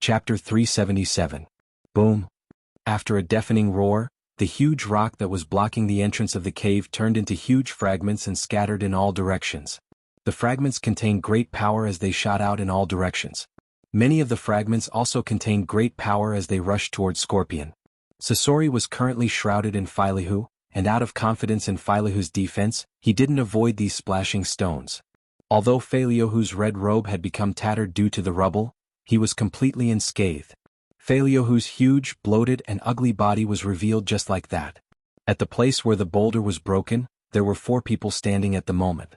Chapter 377. Boom. After a deafening roar, the huge rock that was blocking the entrance of the cave turned into huge fragments and scattered in all directions. The fragments contained great power as they shot out in all directions. Many of the fragments also contained great power as they rushed towards Scorpion. Sasori was currently shrouded in Filihu, and out of confidence in Filihu's defense, he didn't avoid these splashing stones. Although Filihu's red robe had become tattered due to the rubble, he was completely unscathed. Filihu's huge, bloated and ugly body was revealed just like that. At the place where the boulder was broken, there were 4 people standing at the moment.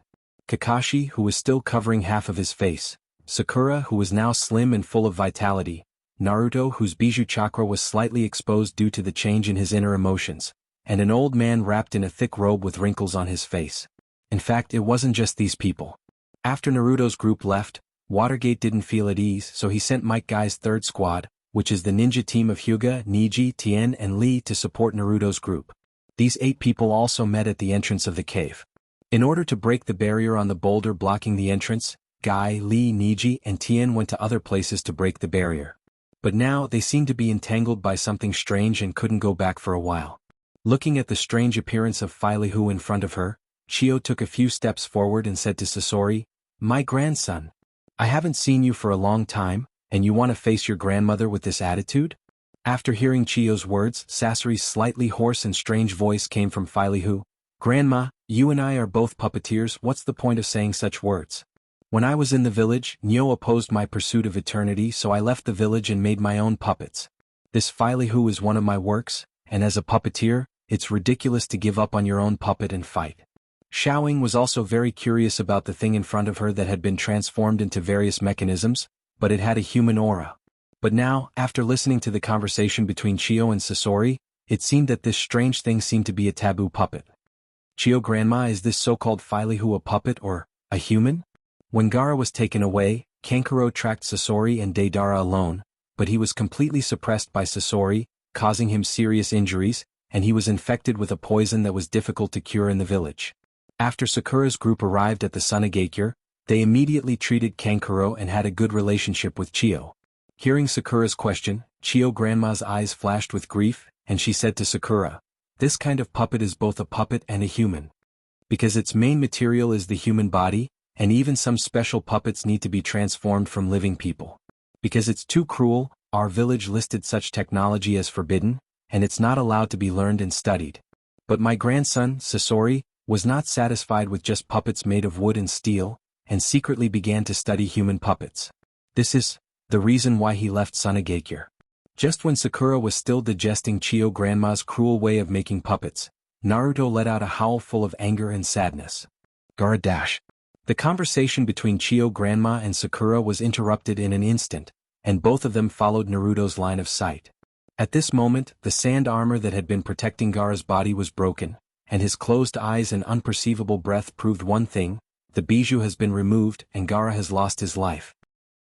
Kakashi, who was still covering half of his face, Sakura, who was now slim and full of vitality, Naruto, whose bijou chakra was slightly exposed due to the change in his inner emotions, and an old man wrapped in a thick robe with wrinkles on his face. In fact, it wasn't just these people. After Naruto's group left, Watergate didn't feel at ease, so he sent Might Guy's third squad, which is the ninja team of Hyuga, Neji, Tien and Lee, to support Naruto's group. These 8 people also met at the entrance of the cave. In order to break the barrier on the boulder blocking the entrance, Guy, Lee, Neji and Tien went to other places to break the barrier. But now they seemed to be entangled by something strange and couldn't go back for a while. Looking at the strange appearance of Filihu in front of her, Chio took a few steps forward and said to Sasori, "My grandson. I haven't seen you for a long time, and you want to face your grandmother with this attitude?" After hearing Chio's words, Sasori's slightly hoarse and strange voice came from Filihu. "Grandma, you and I are both puppeteers, what's the point of saying such words? When I was in the village, Nyo opposed my pursuit of eternity, so I left the village and made my own puppets. This Filihu is one of my works, and as a puppeteer, it's ridiculous to give up on your own puppet and fight." Xiaoying was also very curious about the thing in front of her that had been transformed into various mechanisms, but it had a human aura. But now, after listening to the conversation between Chio and Sasori, it seemed that this strange thing seemed to be a taboo puppet. "Chio grandma, is this so-called Filihu a puppet or a human?" When Gaara was taken away, Kankuro tracked Sasori and Deidara alone, but he was completely suppressed by Sasori, causing him serious injuries, and he was infected with a poison that was difficult to cure in the village. After Sakura's group arrived at the Sunagakure, they immediately treated Kankuro and had a good relationship with Chio. Hearing Sakura's question, Chio grandma's eyes flashed with grief, and she said to Sakura, "This kind of puppet is both a puppet and a human. Because its main material is the human body, and even some special puppets need to be transformed from living people. Because it's too cruel, our village listed such technology as forbidden, and it's not allowed to be learned and studied. But my grandson, Sasori, was not satisfied with just puppets made of wood and steel, and secretly began to study human puppets. This is the reason why he left Sunagakure." Just when Sakura was still digesting Chio grandma's cruel way of making puppets, Naruto let out a howl full of anger and sadness. Gaara dash. The conversation between Chio grandma and Sakura was interrupted in an instant, and both of them followed Naruto's line of sight. At this moment, the sand armor that had been protecting Gaara's body was broken, and his closed eyes and unperceivable breath proved one thing: the bijou has been removed and Gaara has lost his life.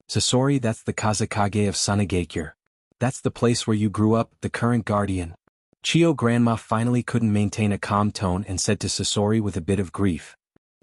"Sasori, that's the Kazekage of Sunagakure. That's the place where you grew up, the current guardian." Chio grandma finally couldn't maintain a calm tone and said to Sasori with a bit of grief,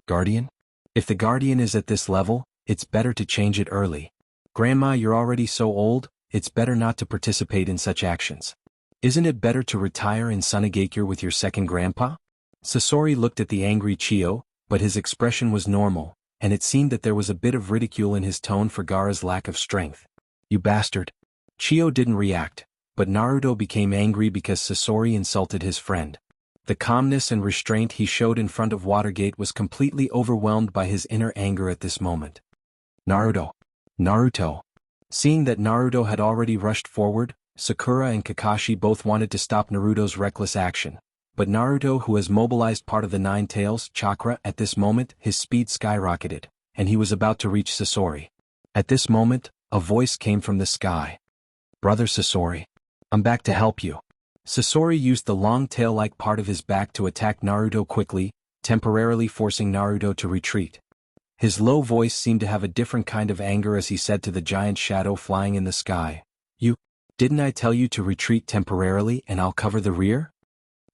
"Guardian? If the guardian is at this level, it's better to change it early. Grandma, you're already so old, it's better not to participate in such actions. Isn't it better to retire in Sunagakure with your second grandpa?" Sasori looked at the angry Chio, but his expression was normal, and it seemed that there was a bit of ridicule in his tone for Gaara's lack of strength. "You bastard." Chio didn't react, but Naruto became angry because Sasori insulted his friend. The calmness and restraint he showed in front of Watergate was completely overwhelmed by his inner anger at this moment. "Naruto! Naruto!" Seeing that Naruto had already rushed forward, Sakura and Kakashi both wanted to stop Naruto's reckless action. But Naruto, who has mobilized part of the Nine Tails chakra at this moment, his speed skyrocketed, and he was about to reach Sasori. At this moment, a voice came from the sky. "Brother Sasori, I'm back to help you." Sasori used the long tail-like part of his back to attack Naruto quickly, temporarily forcing Naruto to retreat. His low voice seemed to have a different kind of anger as he said to the giant shadow flying in the sky, "Didn't I tell you to retreat temporarily and I'll cover the rear?"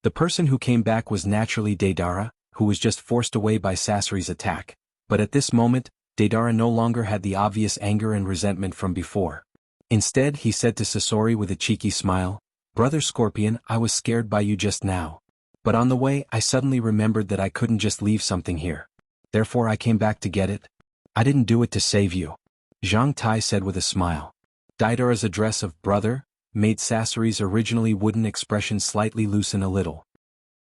The person who came back was naturally Deidara, who was just forced away by Sasori's attack, but at this moment, Deidara no longer had the obvious anger and resentment from before. Instead, he said to Sasori with a cheeky smile, "Brother Scorpion, I was scared by you just now. But on the way, I suddenly remembered that I couldn't just leave something here. Therefore I came back to get it. I didn't do it to save you," Zhang Tai said with a smile. Daidara's address of brother made Sasori's originally wooden expression slightly loosen a little.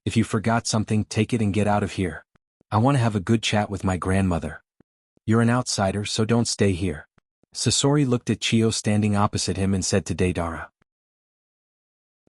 "If you forgot something, take it and get out of here. I want to have a good chat with my grandmother. You're an outsider, so don't stay here." Sasori looked at Chiyo standing opposite him and said to Deidara.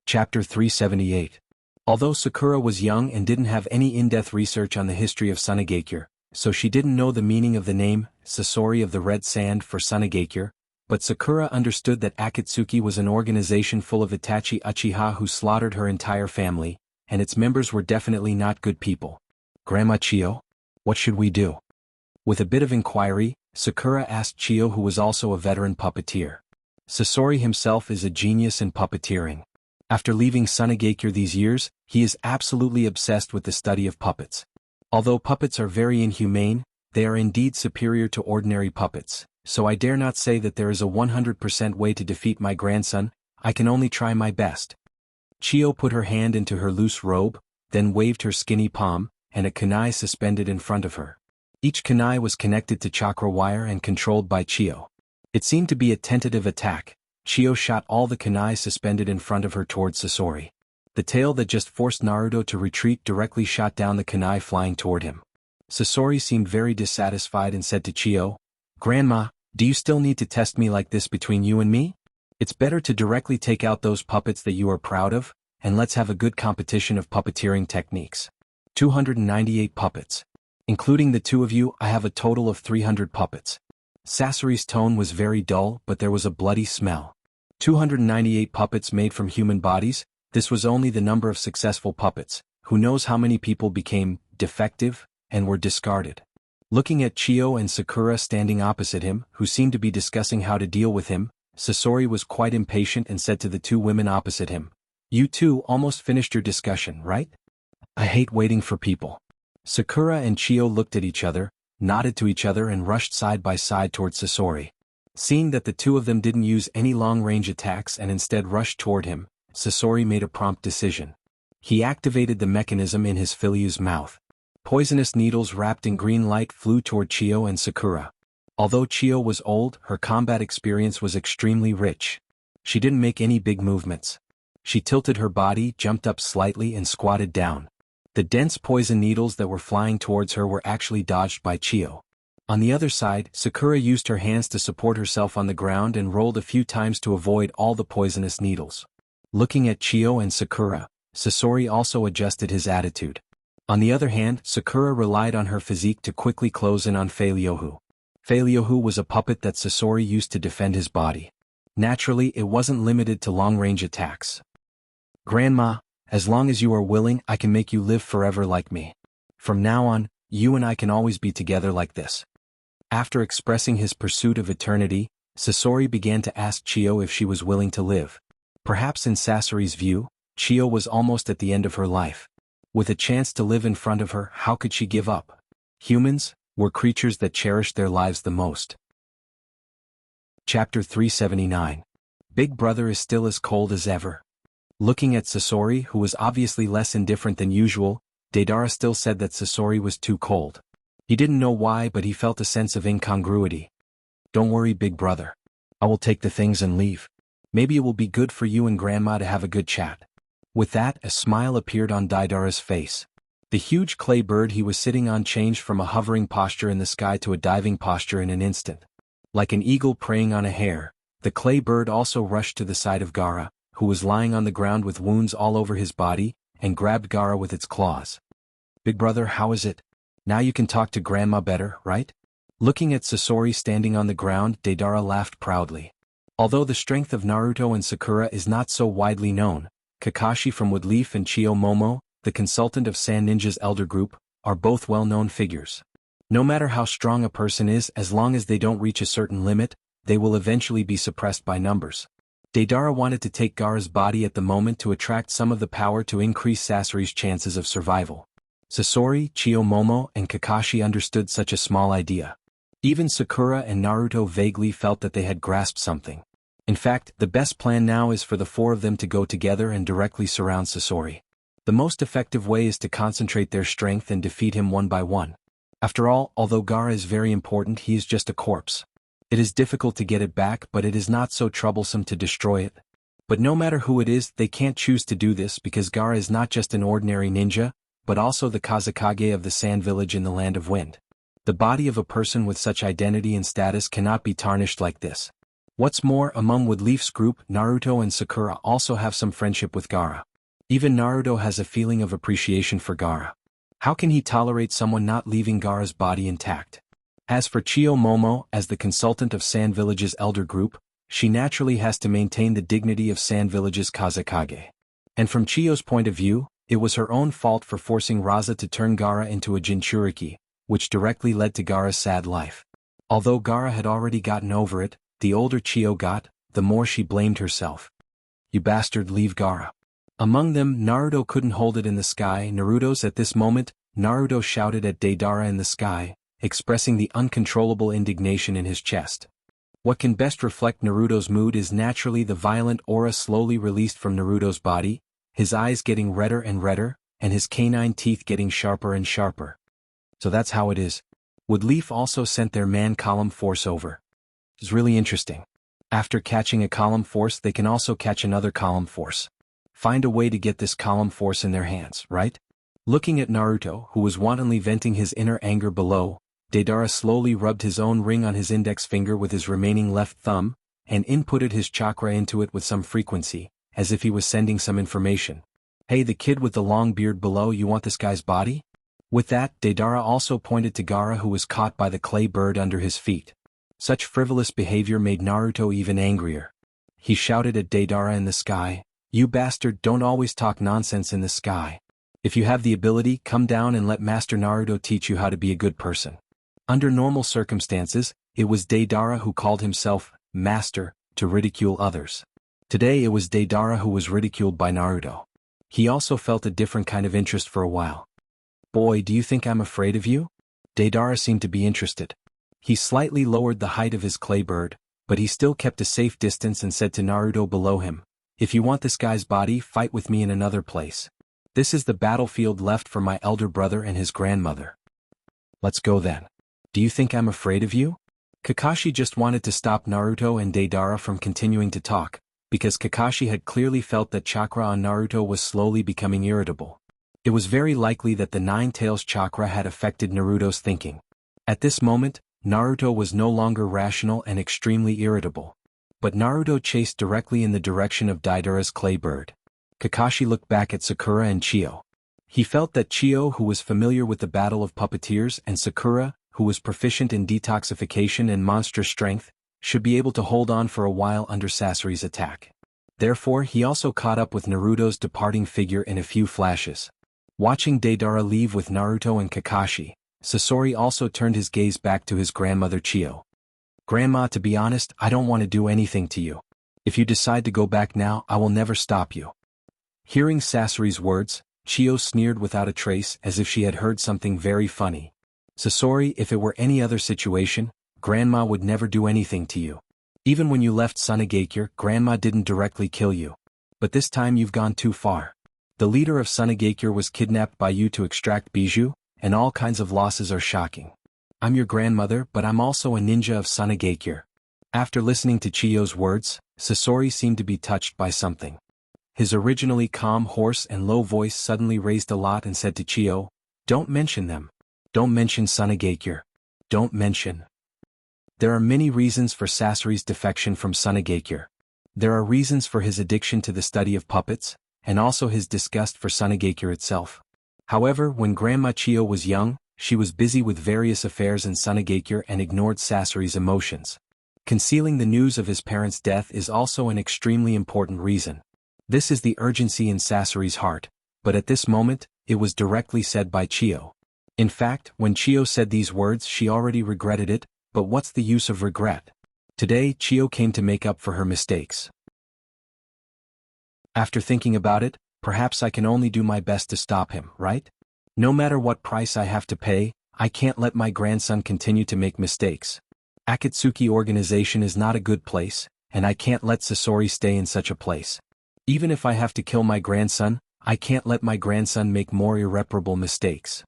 Chapter 378. Although Sakura was young and didn't have any in-depth research on the history of Sunagakure, so she didn't know the meaning of the name Sasori of the Red Sand for Sunagakure, but Sakura understood that Akatsuki was an organization full of Itachi Uchiha who slaughtered her entire family, and its members were definitely not good people. "Grandma Chiyo, what should we do?" With a bit of inquiry, Sakura asked Chiyo, who was also a veteran puppeteer. Sasori himself is a genius in puppeteering. After leaving Sunagakure these years, he is absolutely obsessed with the study of puppets. Although puppets are very inhumane, they are indeed superior to ordinary puppets, so I dare not say that there is a 100% way to defeat my grandson. I can only try my best. Chiyo put her hand into her loose robe, then waved her skinny palm, and a kunai suspended in front of her. Each kunai was connected to chakra wire and controlled by Chiyo. It seemed to be a tentative attack. Chiyo shot all the kunai suspended in front of her towards Sasori. The tail that just forced Naruto to retreat directly shot down the kunai flying toward him. Sasori seemed very dissatisfied and said to Chiyo, "Grandma, do you still need to test me like this between you and me? It's better to directly take out those puppets that you are proud of, and let's have a good competition of puppeteering techniques." 298 puppets. Including the two of you, I have a total of 300 puppets. Sasori's tone was very dull, but there was a bloody smell. 298 puppets made from human bodies, this was only the number of successful puppets. Who knows how many people became defective and were discarded. Looking at Chiyo and Sakura standing opposite him, who seemed to be discussing how to deal with him, Sasori was quite impatient and said to the two women opposite him, "You two almost finished your discussion, right? I hate waiting for people." Sakura and Chiyo looked at each other, nodded to each other and rushed side by side towards Sasori. Seeing that the two of them didn't use any long-range attacks and instead rushed toward him, Sasori made a prompt decision. He activated the mechanism in his Filyu's mouth. Poisonous needles wrapped in green light flew toward Chiyo and Sakura. Although Chiyo was old, her combat experience was extremely rich. She didn't make any big movements. She tilted her body, jumped up slightly and squatted down. The dense poison needles that were flying towards her were actually dodged by Chiyo. On the other side, Sakura used her hands to support herself on the ground and rolled a few times to avoid all the poisonous needles. Looking at Chiyo and Sakura, Sasori also adjusted his attitude. On the other hand, Sakura relied on her physique to quickly close in on Feilyohu. Feilyohu was a puppet that Sasori used to defend his body. Naturally, it wasn't limited to long-range attacks. "Grandma, as long as you are willing, I can make you live forever like me. From now on, you and I can always be together like this." After expressing his pursuit of eternity, Sasori began to ask Chiyo if she was willing to live. Perhaps in Sasori's view, Chiyo was almost at the end of her life. With a chance to live in front of her, how could she give up? Humans were creatures that cherished their lives the most. Chapter 379. Big Brother is still as cold as ever. Looking at Sasori, who was obviously less indifferent than usual, Deidara still said that Sasori was too cold. He didn't know why, but he felt a sense of incongruity. "Don't worry, Big Brother. I will take the things and leave. Maybe it will be good for you and Grandma to have a good chat." With that, a smile appeared on Deidara's face. The huge clay bird he was sitting on changed from a hovering posture in the sky to a diving posture in an instant. Like an eagle preying on a hare, the clay bird also rushed to the side of Gaara, who was lying on the ground with wounds all over his body, and grabbed Gaara with its claws. "Big Brother, how is it? Now you can talk to Grandma better, right?" Looking at Sasori standing on the ground, Deidara laughed proudly. Although the strength of Naruto and Sakura is not so widely known, Kakashi from Woodleaf and Chiyo Momo, the consultant of Sand Ninja's elder group, are both well-known figures. No matter how strong a person is, as long as they don't reach a certain limit, they will eventually be suppressed by numbers. Deidara wanted to take Gaara's body at the moment to attract some of the power to increase Sasori's chances of survival. Sasori, Chiyo Momo, and Kakashi understood such a small idea. Even Sakura and Naruto vaguely felt that they had grasped something. In fact, the best plan now is for the four of them to go together and directly surround Sasori. The most effective way is to concentrate their strength and defeat him one by one. After all, although Gaara is very important, he is just a corpse. It is difficult to get it back, but it is not so troublesome to destroy it. But no matter who it is, they can't choose to do this because Gaara is not just an ordinary ninja, but also the Kazekage of the Sand Village in the Land of Wind. The body of a person with such identity and status cannot be tarnished like this. What's more, among Woodleaf's group, Naruto and Sakura also have some friendship with Gaara. Even Naruto has a feeling of appreciation for Gaara. How can he tolerate someone not leaving Gaara's body intact? As for Chiyo Momo, as the consultant of Sand Village's elder group, she naturally has to maintain the dignity of Sand Village's Kazekage. And from Chiyo's point of view, it was her own fault for forcing Raza to turn Gaara into a Jinchuriki, which directly led to Gaara's sad life. Although Gaara had already gotten over it, the older Chiyo got, the more she blamed herself. "You bastard, leave Gaara." Among them, Naruto couldn't hold it in the sky. At this moment, Naruto shouted at Deidara in the sky, expressing the uncontrollable indignation in his chest. What can best reflect Naruto's mood is naturally the violent aura slowly released from Naruto's body, his eyes getting redder and redder, and his canine teeth getting sharper and sharper. So that's how it is. Woodleaf also sent their man Column Force over. It's really interesting. After catching a Column Force, they can also catch another Column Force. Find a way to get this Column Force in their hands, right? Looking at Naruto, who was wantonly venting his inner anger below, Deidara slowly rubbed his own ring on his index finger with his remaining left thumb, and inputted his chakra into it with some frequency, as if he was sending some information. "Hey, the kid with the long beard below, you want this guy's body?" With that, Deidara also pointed to Gaara, who was caught by the clay bird under his feet. Such frivolous behavior made Naruto even angrier. He shouted at Deidara in the sky, "You bastard, don't always talk nonsense in the sky. If you have the ability, come down and let Master Naruto teach you how to be a good person." Under normal circumstances, it was Deidara who called himself Master to ridicule others. Today it was Deidara who was ridiculed by Naruto. He also felt a different kind of interest for a while. "Boy, do you think I'm afraid of you?" Deidara seemed to be interested. He slightly lowered the height of his clay bird, but he still kept a safe distance and said to Naruto below him, "If you want this guy's body, fight with me in another place. This is the battlefield left for my elder brother and his grandmother. Let's go then. Do you think I'm afraid of you?" Kakashi just wanted to stop Naruto and Deidara from continuing to talk, because Kakashi had clearly felt that chakra on Naruto was slowly becoming irritable. It was very likely that the Nine Tails chakra had affected Naruto's thinking. At this moment, Naruto was no longer rational and extremely irritable. But Naruto chased directly in the direction of Deidara's clay bird. Kakashi looked back at Sakura and Chiyo. He felt that Chiyo, who was familiar with the battle of puppeteers, and Sakura, who was proficient in detoxification and monster strength, should be able to hold on for a while under Sasori's attack. Therefore, he also caught up with Naruto's departing figure in a few flashes. Watching Deidara leave with Naruto and Kakashi, Sasori also turned his gaze back to his grandmother Chiyo. "Grandma, to be honest, I don't want to do anything to you. If you decide to go back now, I will never stop you." Hearing Sasori's words, Chiyo sneered without a trace, as if she had heard something very funny. "Sasori, if it were any other situation, Grandma would never do anything to you. Even when you left Sunagakure, Grandma didn't directly kill you. But this time you've gone too far. The leader of Sunagakure was kidnapped by you to extract bijou, and all kinds of losses are shocking. I'm your grandmother, but I'm also a ninja of Sunagakure." After listening to Chiyo's words, Sasori seemed to be touched by something. His originally calm, hoarse and low voice suddenly raised a lot and said to Chiyo, "Don't mention them. Don't mention Sunagakure. Don't mention." There are many reasons for Sasori's defection from Sunagakure. There are reasons for his addiction to the study of puppets, and also his disgust for Sunagakure itself. However, when Grandma Chiyo was young, she was busy with various affairs in Sunagakure and ignored Sasori's emotions. Concealing the news of his parents' death is also an extremely important reason. This is the urgency in Sasori's heart, but at this moment, it was directly said by Chiyo. In fact, when Chiyo said these words, she already regretted it, but what's the use of regret? Today, Chiyo came to make up for her mistakes. After thinking about it, perhaps I can only do my best to stop him, right? No matter what price I have to pay, I can't let my grandson continue to make mistakes. Akatsuki organization is not a good place, and I can't let Sasori stay in such a place. Even if I have to kill my grandson, I can't let my grandson make more irreparable mistakes.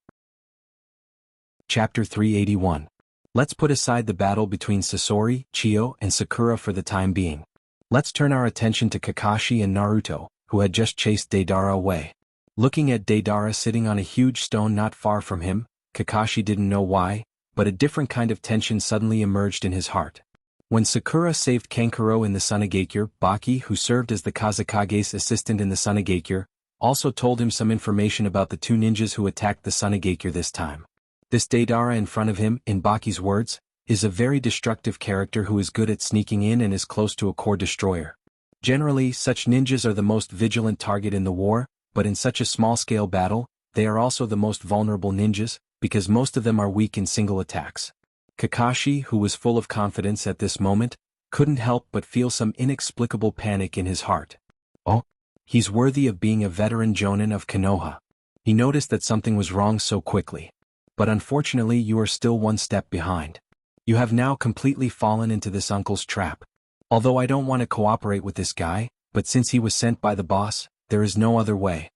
Chapter 381. Let's put aside the battle between Sasori, Chiyo, and Sakura for the time being. Let's turn our attention to Kakashi and Naruto, who had just chased Deidara away. Looking at Deidara sitting on a huge stone not far from him, Kakashi didn't know why, but a different kind of tension suddenly emerged in his heart. When Sakura saved Kankuro in the Sunagakure, Baki, who served as the Kazekage's assistant in the Sunagakure, also told him some information about the two ninjas who attacked the Sunagakure this time. This Deidara in front of him, in Baki's words, is a very destructive character who is good at sneaking in and is close to a core destroyer. Generally, such ninjas are the most vigilant target in the war, but in such a small-scale battle, they are also the most vulnerable ninjas, because most of them are weak in single attacks. Kakashi, who was full of confidence at this moment, couldn't help but feel some inexplicable panic in his heart. Oh, he's worthy of being a veteran Jonin of Konoha. He noticed that something was wrong so quickly. But unfortunately you are still one step behind. You have now completely fallen into this uncle's trap. Although I don't want to cooperate with this guy, but since he was sent by the boss, there is no other way.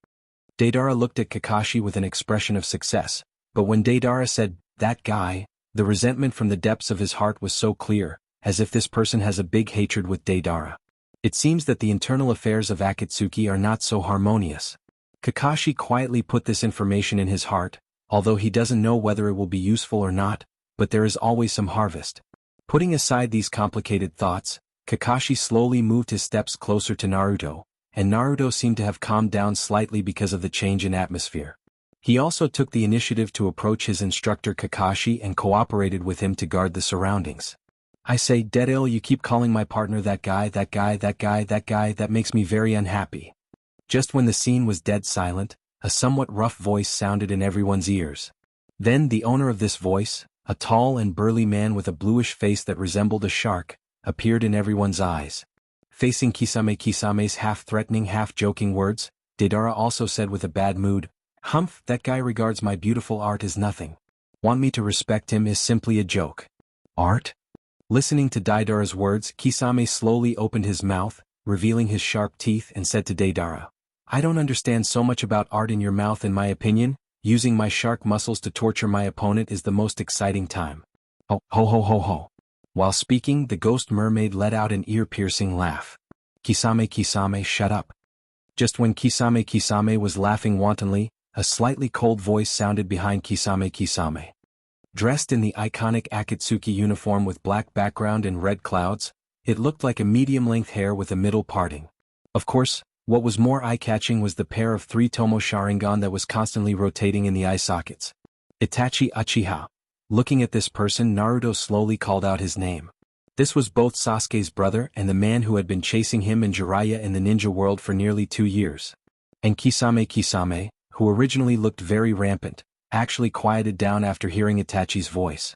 Deidara looked at Kakashi with an expression of success, but when Deidara said, "that guy," the resentment from the depths of his heart was so clear, as if this person has a big hatred with Deidara. It seems that the internal affairs of Akatsuki are not so harmonious. Kakashi quietly put this information in his heart, although he doesn't know whether it will be useful or not, but there is always some harvest. Putting aside these complicated thoughts, Kakashi slowly moved his steps closer to Naruto, and Naruto seemed to have calmed down slightly because of the change in atmosphere. He also took the initiative to approach his instructor Kakashi and cooperated with him to guard the surroundings. "I say, Deadil, you keep calling my partner that guy, that makes me very unhappy." Just when the scene was dead silent, a somewhat rough voice sounded in everyone's ears. Then the owner of this voice, a tall and burly man with a bluish face that resembled a shark, appeared in everyone's eyes. Facing Kisame's half-threatening, half-joking words, Deidara also said with a bad mood, "Humph, that guy regards my beautiful art as nothing. Want me to respect him is simply a joke." "Art?" Listening to Deidara's words, Kisame slowly opened his mouth, revealing his sharp teeth, and said to Deidara, "I don't understand so much about art in your mouth. In my opinion, using my shark muscles to torture my opponent is the most exciting time." "Ho ho ho ho ho." While speaking, the ghost mermaid let out an ear-piercing laugh. Kisame, shut up." Just when Kisame was laughing wantonly, a slightly cold voice sounded behind Kisame. Dressed in the iconic Akatsuki uniform with black background and red clouds, it looked like a medium-length hair with a middle parting. Of course, what was more eye-catching was the pair of 3 Tomo Sharingan that was constantly rotating in the eye sockets. Itachi Uchiha. Looking at this person, Naruto slowly called out his name. This was both Sasuke's brother and the man who had been chasing him and Jiraiya in the ninja world for nearly 2 years. And Kisame, who originally looked very rampant, actually quieted down after hearing Itachi's voice.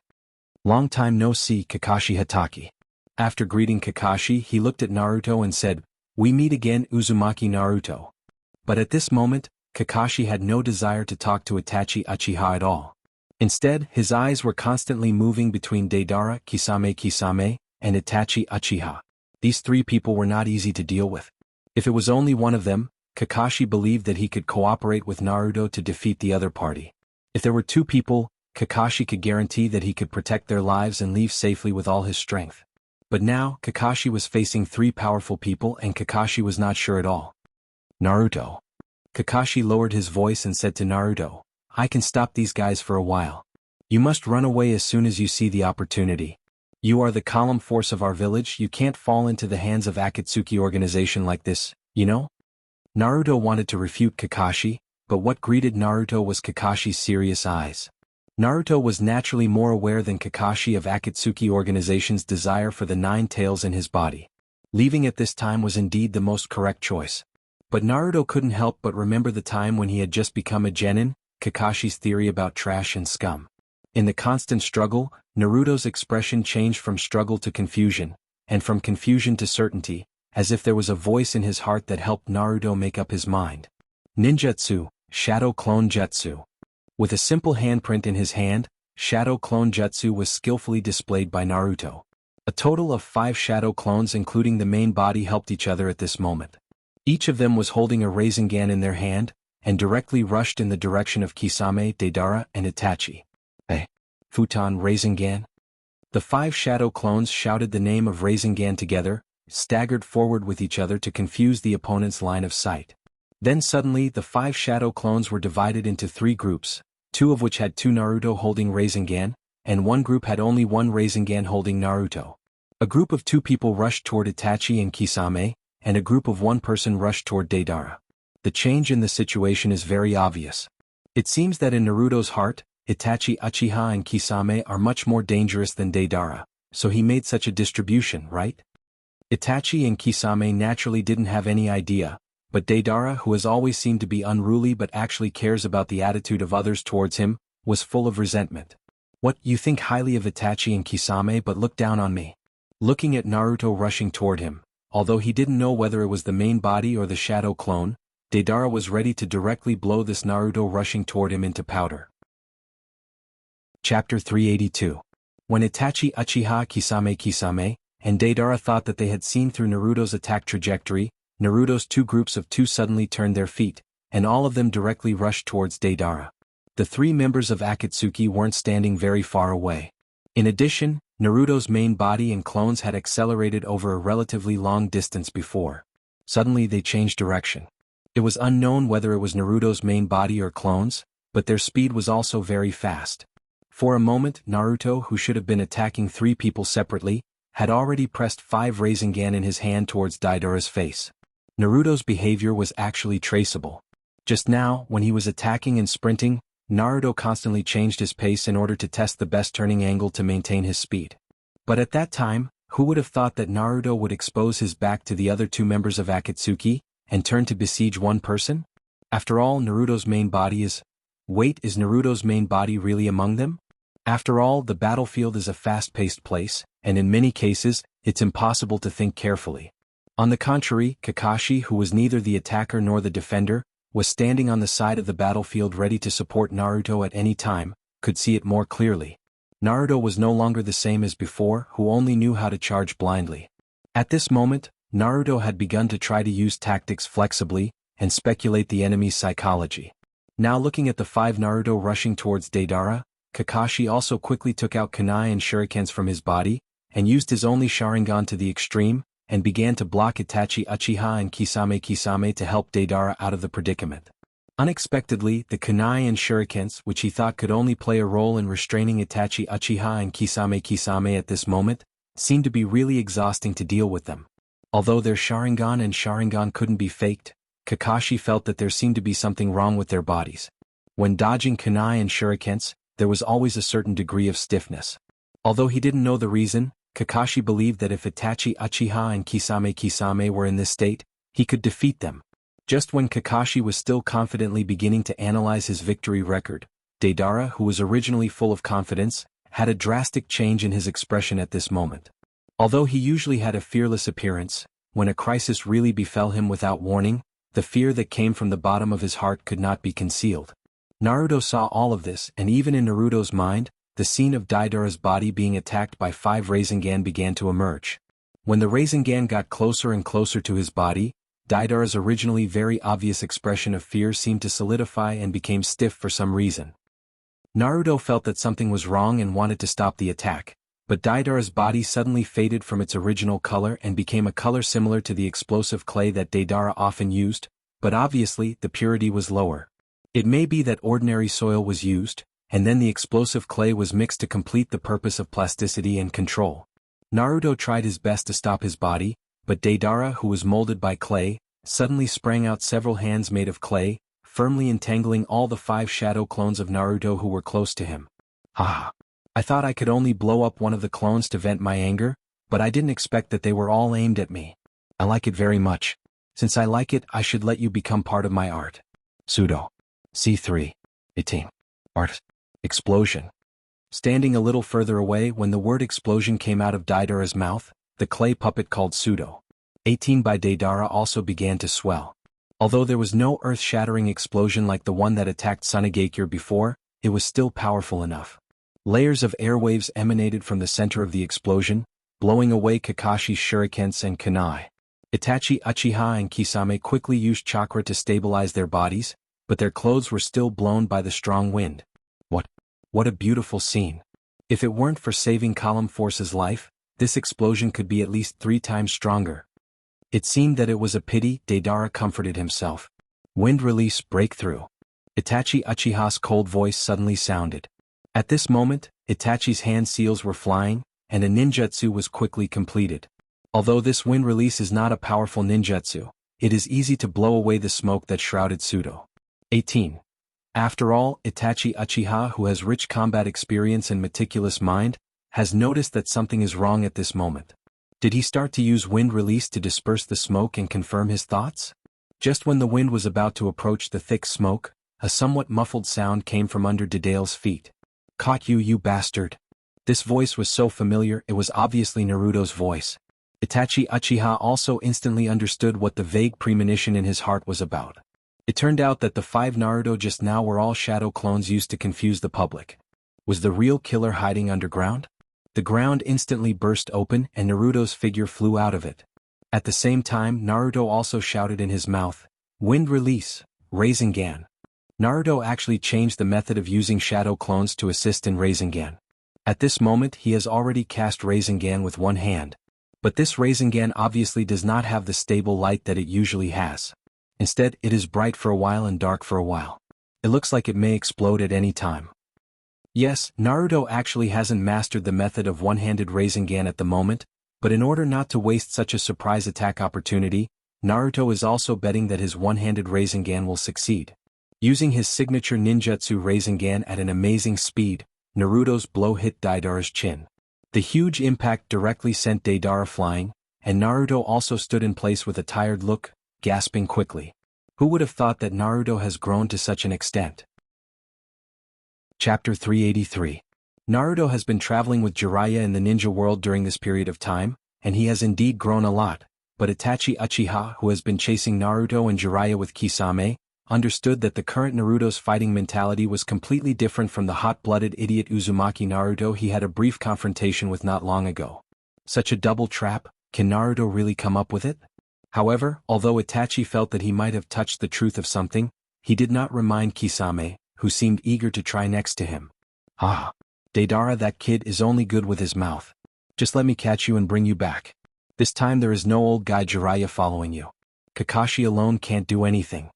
"Long time no see, Kakashi Hatake." After greeting Kakashi, he looked at Naruto and said, "We meet again, Uzumaki Naruto." But at this moment, Kakashi had no desire to talk to Itachi Uchiha at all. Instead, his eyes were constantly moving between Deidara, Kisame, and Itachi Uchiha. These 3 people were not easy to deal with. If it was only one of them, Kakashi believed that he could cooperate with Naruto to defeat the other party. If there were 2 people, Kakashi could guarantee that he could protect their lives and leave safely with all his strength. But now, Kakashi was facing 3 powerful people and Kakashi was not sure at all. "Naruto." Kakashi lowered his voice and said to Naruto, "I can stop these guys for a while. You must run away as soon as you see the opportunity. You are the column force of our village. You can't fall into the hands of Akatsuki organization like this, you know?" Naruto wanted to refute Kakashi, but what greeted Naruto was Kakashi's serious eyes. Naruto was naturally more aware than Kakashi of Akatsuki organization's desire for the 9 tails in his body. Leaving at this time was indeed the most correct choice. But Naruto couldn't help but remember the time when he had just become a genin, Kakashi's theory about trash and scum. In the constant struggle, Naruto's expression changed from struggle to confusion, and from confusion to certainty, as if there was a voice in his heart that helped Naruto make up his mind. Ninjutsu, Shadow Clone Jutsu. With a simple handprint in his hand, Shadow Clone Jutsu was skillfully displayed by Naruto. A total of 5 shadow clones including the main body helped each other at this moment. Each of them was holding a Rasengan in their hand, and directly rushed in the direction of Kisame, Deidara, and Itachi. Hey! Futon Rasengan? The 5 shadow clones shouted the name of Rasengan together, staggered forward with each other to confuse the opponent's line of sight. Then suddenly the 5 shadow clones were divided into 3 groups, 2 of which had 2 Naruto holding Rasengan, and 1 group had only 1 Rasengan holding Naruto. A group of 2 people rushed toward Itachi and Kisame, and a group of 1 person rushed toward Deidara. The change in the situation is very obvious. It seems that in Naruto's heart, Itachi, Uchiha and Kisame are much more dangerous than Deidara, so he made such a distribution, right? Itachi and Kisame naturally didn't have any idea, but Deidara, who has always seemed to be unruly but actually cares about the attitude of others towards him, was full of resentment. What, you think highly of Itachi and Kisame but look down on me? Looking at Naruto rushing toward him, although he didn't know whether it was the main body or the shadow clone, Deidara was ready to directly blow this Naruto rushing toward him into powder. Chapter 382. When Itachi, Uchiha, Kisame, and Deidara thought that they had seen through Naruto's attack trajectory, Naruto's 2 groups of 2 suddenly turned their feet, and all of them directly rushed towards Deidara. The 3 members of Akatsuki weren't standing very far away. In addition, Naruto's main body and clones had accelerated over a relatively long distance before. Suddenly they changed direction. It was unknown whether it was Naruto's main body or clones, but their speed was also very fast. For a moment, Naruto, who should have been attacking 3 people separately, had already pressed 5 Rasengan in his hand towards Deidara's face. Naruto's behavior was actually traceable. Just now, when he was attacking and sprinting, Naruto constantly changed his pace in order to test the best turning angle to maintain his speed. But at that time, who would have thought that Naruto would expose his back to the other 2 members of Akatsuki, and turn to besiege 1 person? After all, Naruto's main body is... Wait, is Naruto's main body really among them? After all, the battlefield is a fast-paced place, and in many cases, it's impossible to think carefully. On the contrary, Kakashi, who was neither the attacker nor the defender, was standing on the side of the battlefield ready to support Naruto at any time, could see it more clearly. Naruto was no longer the same as before, who only knew how to charge blindly. At this moment, Naruto had begun to try to use tactics flexibly, and speculate the enemy's psychology. Now looking at the 5 Naruto rushing towards Deidara, Kakashi also quickly took out kunai and shurikens from his body, and used his only Sharingan to the extreme, and began to block Itachi, Uchiha and Kisame to help Deidara out of the predicament. Unexpectedly, the kunai and shurikens, which he thought could only play a role in restraining Itachi, Uchiha and Kisame at this moment, seemed to be really exhausting to deal with them. Although their Sharingan couldn't be faked, Kakashi felt that there seemed to be something wrong with their bodies. When dodging kunai and shurikens, there was always a certain degree of stiffness. Although he didn't know the reason, Kakashi believed that if Itachi, Uchiha and Kisame were in this state, he could defeat them. Just when Kakashi was still confidently beginning to analyze his victory record, Deidara, who was originally full of confidence, had a drastic change in his expression at this moment. Although he usually had a fearless appearance, when a crisis really befell him without warning, the fear that came from the bottom of his heart could not be concealed. Naruto saw all of this, and even in Naruto's mind, the scene of Deidara's body being attacked by 5 Rasengan began to emerge. When the Rasengan got closer and closer to his body, Deidara's originally very obvious expression of fear seemed to solidify and became stiff for some reason. Naruto felt that something was wrong and wanted to stop the attack, but Deidara's body suddenly faded from its original color and became a color similar to the explosive clay that Deidara often used, but obviously the purity was lower. It may be that ordinary soil was used, and then the explosive clay was mixed to complete the purpose of plasticity and control. Naruto tried his best to stop his body, but Deidara, who was molded by clay, suddenly sprang out several hands made of clay, firmly entangling all the 5 shadow clones of Naruto who were close to him. Ah! I thought I could only blow up one of the clones to vent my anger, but I didn't expect that they were all aimed at me. I like it very much. Since I like it, I should let you become part of my art. Pseudo. C3. 18. Art. Explosion. Standing a little further away when the word explosion came out of Deidara's mouth, the clay puppet called Pseudo 18 by Deidara also began to swell. Although there was no earth-shattering explosion like the one that attacked Sunagakure before, it was still powerful enough. Layers of airwaves emanated from the center of the explosion, blowing away Kakashi's shurikens and kunai. Itachi, Uchiha and Kisame quickly used chakra to stabilize their bodies, but their clothes were still blown by the strong wind. What a beautiful scene. If it weren't for saving Column Force's life, this explosion could be at least 3 times stronger. It seemed that it was a pity. Deidara comforted himself. Wind release breakthrough. Itachi Uchiha's cold voice suddenly sounded. At this moment, Itachi's hand seals were flying, and a ninjutsu was quickly completed. Although this wind release is not a powerful ninjutsu, it is easy to blow away the smoke that shrouded Sudo. 18. After all, Itachi Uchiha, who has rich combat experience and meticulous mind, has noticed that something is wrong at this moment. Did he start to use wind release to disperse the smoke and confirm his thoughts? Just when the wind was about to approach the thick smoke, a somewhat muffled sound came from under Deidara's feet. "Caught you, you bastard." This voice was so familiar, it was obviously Naruto's voice. Itachi Uchiha also instantly understood what the vague premonition in his heart was about. It turned out that the 5 Naruto just now were all shadow clones used to confuse the public. Was the real killer hiding underground? The ground instantly burst open and Naruto's figure flew out of it. At the same time, Naruto also shouted in his mouth, "Wind release, Rasengan." Naruto actually changed the method of using shadow clones to assist in Rasengan. At this moment he has already cast Rasengan with one hand. But this Rasengan obviously does not have the stable light that it usually has. Instead, it is bright for a while and dark for a while. It looks like it may explode at any time. Yes, Naruto actually hasn't mastered the method of one-handed Rasengan at the moment, but in order not to waste such a surprise attack opportunity, Naruto is also betting that his one-handed Rasengan will succeed. Using his signature ninjutsu Rasengan at an amazing speed, Naruto's blow hit Deidara's chin. The huge impact directly sent Deidara flying, and Naruto also stood in place with a tired look, gasping quickly. Who would have thought that Naruto has grown to such an extent? Chapter 383. Naruto has been traveling with Jiraiya in the ninja world during this period of time, and he has indeed grown a lot, but Itachi Uchiha, who has been chasing Naruto and Jiraiya with Kisame, understood that the current Naruto's fighting mentality was completely different from the hot-blooded idiot Uzumaki Naruto he had a brief confrontation with not long ago. Such a double trap, can Naruto really come up with it? However, although Itachi felt that he might have touched the truth of something, he did not remind Kisame, who seemed eager to try next to him. "Ah, Deidara, that kid is only good with his mouth. Just let me catch you and bring you back. This time there is no old guy Jiraiya following you. Kakashi alone can't do anything."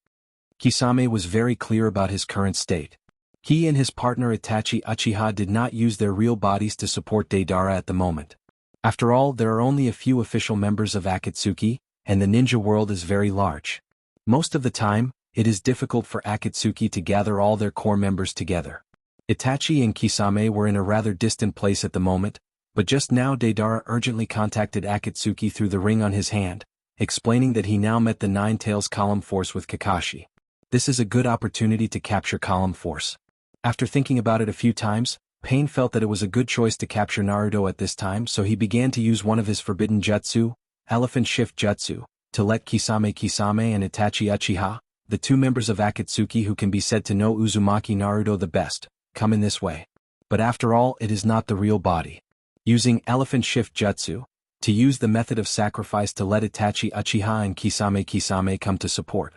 Kisame was very clear about his current state. He and his partner Itachi Uchiha did not use their real bodies to support Deidara at the moment. After all, there are only a few official members of Akatsuki, and the ninja world is very large. Most of the time, it is difficult for Akatsuki to gather all their core members together. Itachi and Kisame were in a rather distant place at the moment, but just now Deidara urgently contacted Akatsuki through the ring on his hand, explaining that he now met the Nine Tails Column Force with Kakashi. This is a good opportunity to capture Column Force. After thinking about it a few times, Pain felt that it was a good choice to capture Naruto at this time, so he began to use one of his forbidden jutsu, Elephant Shift Jutsu, to let Kisame and Itachi Uchiha, the 2 members of Akatsuki who can be said to know Uzumaki Naruto the best, come in this way. But after all, it is not the real body. Using Elephant Shift Jutsu, to use the method of sacrifice to let Itachi Uchiha and Kisame come to support.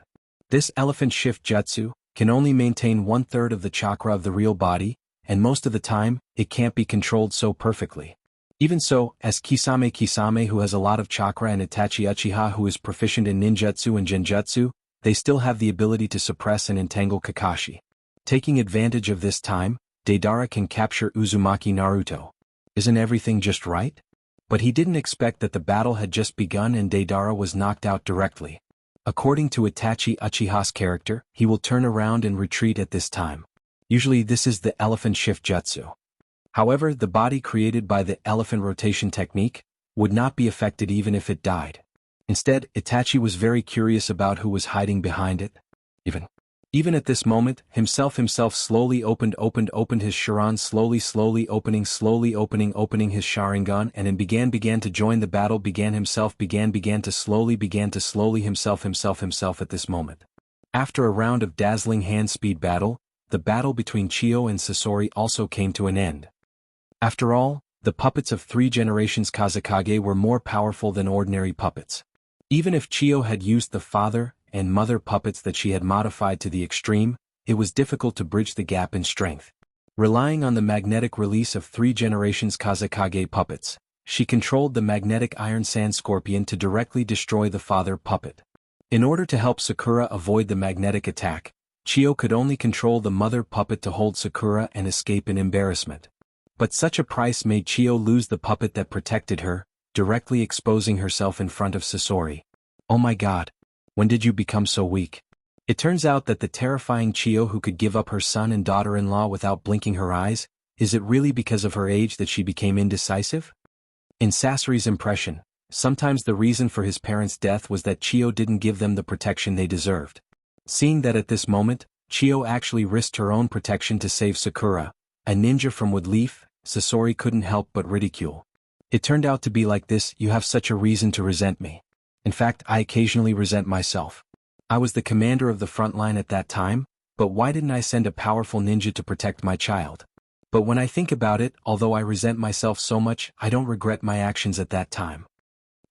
This Elephant Shift Jutsu can only maintain 1/3 of the chakra of the real body, and most of the time, it can't be controlled so perfectly. Even so, as Kisame who has a lot of chakra and Itachi Uchiha who is proficient in ninjutsu and genjutsu, they still have the ability to suppress and entangle Kakashi. Taking advantage of this time, Deidara can capture Uzumaki Naruto. Isn't everything just right? But he didn't expect that the battle had just begun and Deidara was knocked out directly. According to Itachi Uchiha's character, he will turn around and retreat at this time. Usually this is the Elephant Shift Jutsu. However, the body created by the elephant rotation technique would not be affected even if it died. Instead, Itachi was very curious about who was hiding behind it. Even at this moment, himself slowly opened his Sharan slowly opening his Sharingan and then began to join the battle began to slowly himself at this moment. After a round of dazzling hand-speed battle, the battle between Chio and Sasori also came to an end. After all, The puppets of 3 generations Kazekage were more powerful than ordinary puppets. Even if Chiyo had used the father and mother puppets that she had modified to the extreme, it was difficult to bridge the gap in strength. Relying on the magnetic release of 3 generations Kazekage puppets, she controlled the magnetic iron sand scorpion to directly destroy the father puppet. In order to help Sakura avoid the magnetic attack, Chiyo could only control the mother puppet to hold Sakura and escape in embarrassment. But such a price made Chiyo lose the puppet that protected her, directly exposing herself in front of Sasori. Oh my god. When did you become so weak? It turns out that the terrifying Chiyo who could give up her son and daughter-in-law without blinking her eyes, is it really because of her age that she became indecisive? In Sasori's impression, sometimes the reason for his parents' death was that Chiyo didn't give them the protection they deserved. Seeing that at this moment, Chiyo actually risked her own protection to save Sakura, a ninja from Woodleaf, Sasori couldn't help but ridicule. It turned out to be like this. You have such a reason to resent me. In fact, I occasionally resent myself. I was the commander of the front line at that time, but why didn't I send a powerful ninja to protect my child? But when I think about it, although I resent myself so much, I don't regret my actions at that time.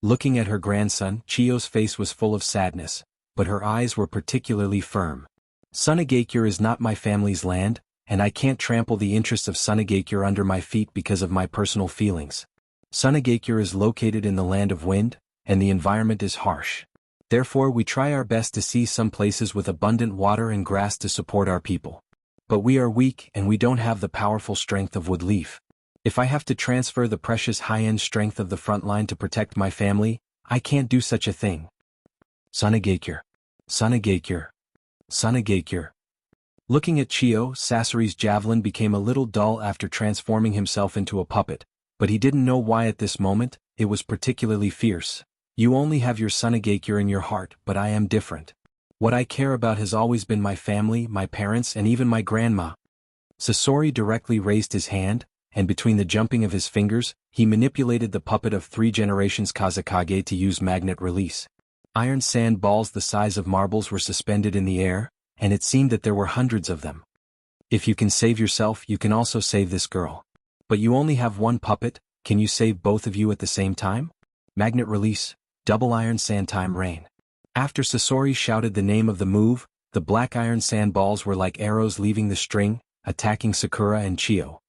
Looking at her grandson, Chiyo's face was full of sadness, but her eyes were particularly firm. Sunagakure is not my family's land, and I can't trample the interests of Sunagakure under my feet because of my personal feelings. Sunagakure is located in the land of wind, and the environment is harsh. Therefore we try our best to see some places with abundant water and grass to support our people. But we are weak and we don't have the powerful strength of Woodleaf. If I have to transfer the precious high-end strength of the front line to protect my family, I can't do such a thing. Sunagakure. Sunagakure. Sunagakure. Looking at Chiyo, Sasori's javelin became a little dull after transforming himself into a puppet, but he didn't know why at this moment. It was particularly fierce. You only have your Sunagakure in your heart, but I am different. What I care about has always been my family, my parents, and even my grandma. Sasori directly raised his hand, and between the jumping of his fingers, he manipulated the puppet of 3 generations Kazekage to use magnet release. Iron sand balls the size of marbles were suspended in the air, and it seemed that there were hundreds of them. If you can save yourself, you can also save this girl. But you only have one puppet. Can you save both of you at the same time? Magnet release, double iron sand time rain. After Sasori shouted the name of the move, the black iron sand balls were like arrows leaving the string, attacking Sakura and Chiyo.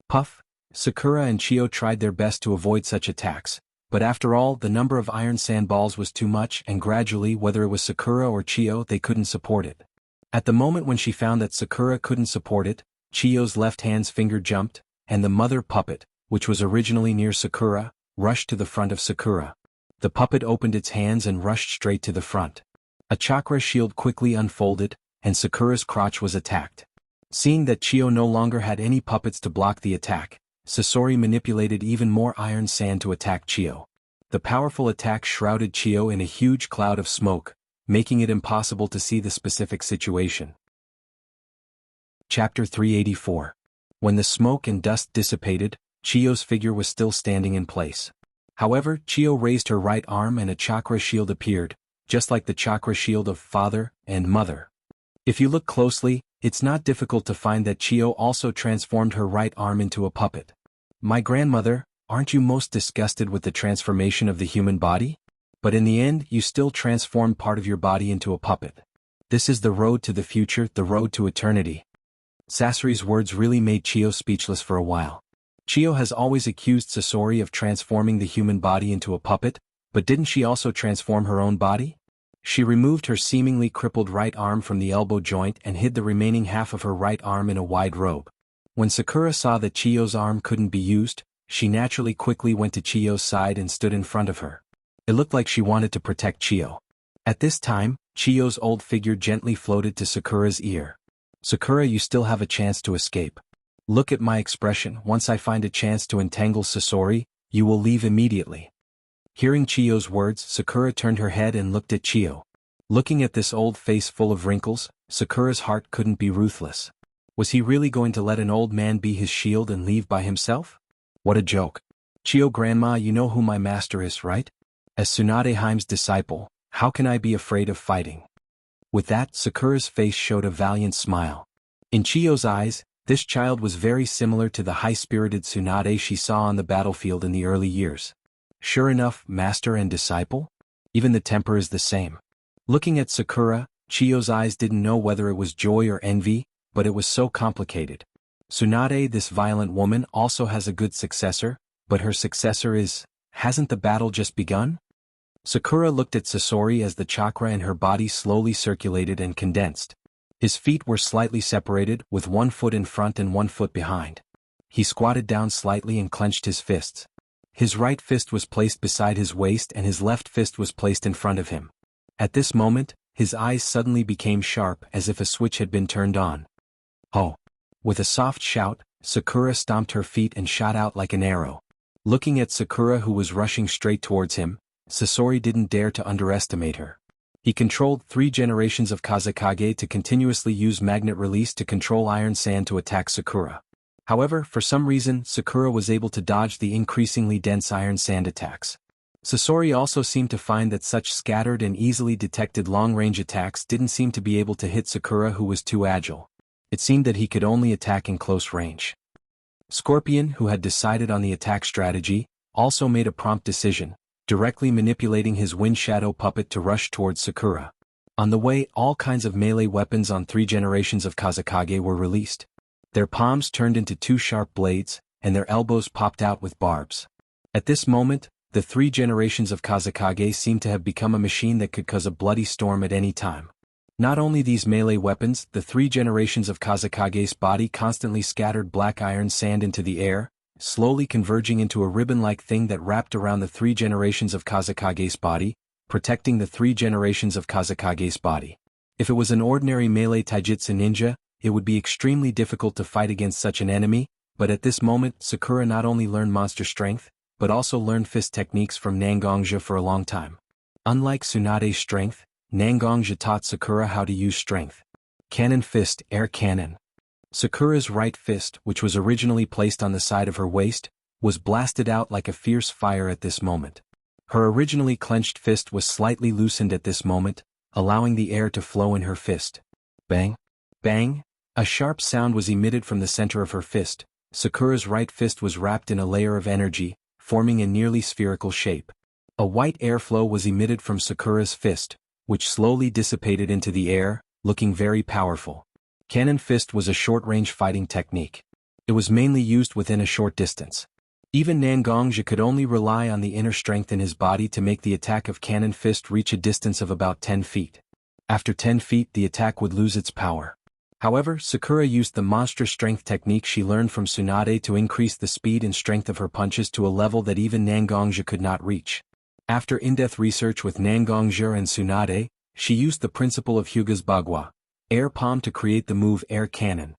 Puff! Sakura and Chiyo tried their best to avoid such attacks, but after all, the number of iron sand balls was too much, and gradually, whether it was Sakura or Chiyo, they couldn't support it. At the moment when she found that Sakura couldn't support it, Chiyo's left hand's finger jumped, and the mother puppet, which was originally near Sakura, rushed to the front of Sakura. The puppet opened its hands and rushed straight to the front. A chakra shield quickly unfolded, and Sakura's crotch was attacked. Seeing that Chiyo no longer had any puppets to block the attack, Sasori manipulated even more iron sand to attack Chiyo. The powerful attack shrouded Chiyo in a huge cloud of smoke, making it impossible to see the specific situation. Chapter 384. When the smoke and dust dissipated, Chiyo's figure was still standing in place. However, Chiyo raised her right arm and a chakra shield appeared, just like the chakra shield of father and mother. If you look closely, it's not difficult to find that Chiyo also transformed her right arm into a puppet. My grandmother, aren't you most disgusted with the transformation of the human body? But in the end, you still transformed part of your body into a puppet. This is the road to the future, the road to eternity. Sasori's words really made Chiyo speechless for a while. Chiyo has always accused Sasori of transforming the human body into a puppet, but didn't she also transform her own body? She removed her seemingly crippled right arm from the elbow joint and hid the remaining half of her right arm in a wide robe. When Sakura saw that Chiyo's arm couldn't be used, she naturally quickly went to Chiyo's side and stood in front of her. It looked like she wanted to protect Chiyo. At this time, Chiyo's old figure gently floated to Sakura's ear. Sakura, you still have a chance to escape. Look at my expression. Once I find a chance to entangle Sasori, you will leave immediately. Hearing Chiyo's words, Sakura turned her head and looked at Chiyo. Looking at this old face full of wrinkles, Sakura's heart couldn't be ruthless. Was he really going to let an old man be his shield and leave by himself? What a joke. Chiyo grandma, you know who my master is, right? As Tsunade Heime's disciple, how can I be afraid of fighting? With that, Sakura's face showed a valiant smile. In Chiyo's eyes, This child was very similar to the high-spirited Tsunade she saw on the battlefield in the early years. Sure enough, master and disciple? Even the temper is the same. Looking at Sakura, Chiyo's eyes didn't know whether it was joy or envy, but it was so complicated. Tsunade, this violent woman, also has a good successor, but her successor hasn't the battle just begun? Sakura looked at Sasori as the chakra in her body slowly circulated and condensed. His feet were slightly separated, with one foot in front and one foot behind. He squatted down slightly and clenched his fists. His right fist was placed beside his waist and his left fist was placed in front of him. At this moment, his eyes suddenly became sharp as if a switch had been turned on. Oh! With a soft shout, Sakura stomped her feet and shot out like an arrow. Looking at Sakura, who was rushing straight towards him, Sasori didn't dare to underestimate her. He controlled 3 generations of Kazekage to continuously use magnet release to control iron sand to attack Sakura. However, for some reason, Sakura was able to dodge the increasingly dense iron sand attacks. Sasori also seemed to find that such scattered and easily detected long-range attacks didn't seem to be able to hit Sakura, who was too agile. It seemed that he could only attack in close range. Scorpion, who had decided on the attack strategy, also made a prompt decision, directly manipulating his wind shadow puppet to rush towards Sakura. On the way, all kinds of melee weapons on 3 generations of Kazekage were released. Their palms turned into 2 sharp blades, and their elbows popped out with barbs. At this moment, the 3 generations of Kazekage seemed to have become a machine that could cause a bloody storm at any time. Not only these melee weapons, the 3 generations of Kazekage's body constantly scattered black iron sand into the air, slowly converging into a ribbon-like thing that wrapped around the 3 generations of Kazekage's body, protecting the 3 generations of Kazekage's body. If it was an ordinary melee taijutsu ninja, it would be extremely difficult to fight against such an enemy, but at this moment Sakura not only learned monster strength, but also learned fist techniques from Nangongja for a long time. Unlike Tsunade's strength, Nangongja taught Sakura how to use strength. Cannon fist, air cannon. Sakura's right fist, which was originally placed on the side of her waist, was blasted out like a fierce fire at this moment. Her originally clenched fist was slightly loosened at this moment, allowing the air to flow in her fist. Bang! Bang! A sharp sound was emitted from the center of her fist. Sakura's right fist was wrapped in a layer of energy, forming a nearly spherical shape. A white airflow was emitted from Sakura's fist, which slowly dissipated into the air, looking very powerful. Cannon fist was a short-range fighting technique. It was mainly used within a short distance. Even Nangongja could only rely on the inner strength in his body to make the attack of cannon fist reach a distance of about 10 feet. After 10 feet, the attack would lose its power. However, Sakura used the monstrous strength technique she learned from Tsunade to increase the speed and strength of her punches to a level that even Nangongja could not reach. After in-depth research with Nangongja and Tsunade, she used the principle of Hyuga's Bagua, air palm, to create the move air cannon.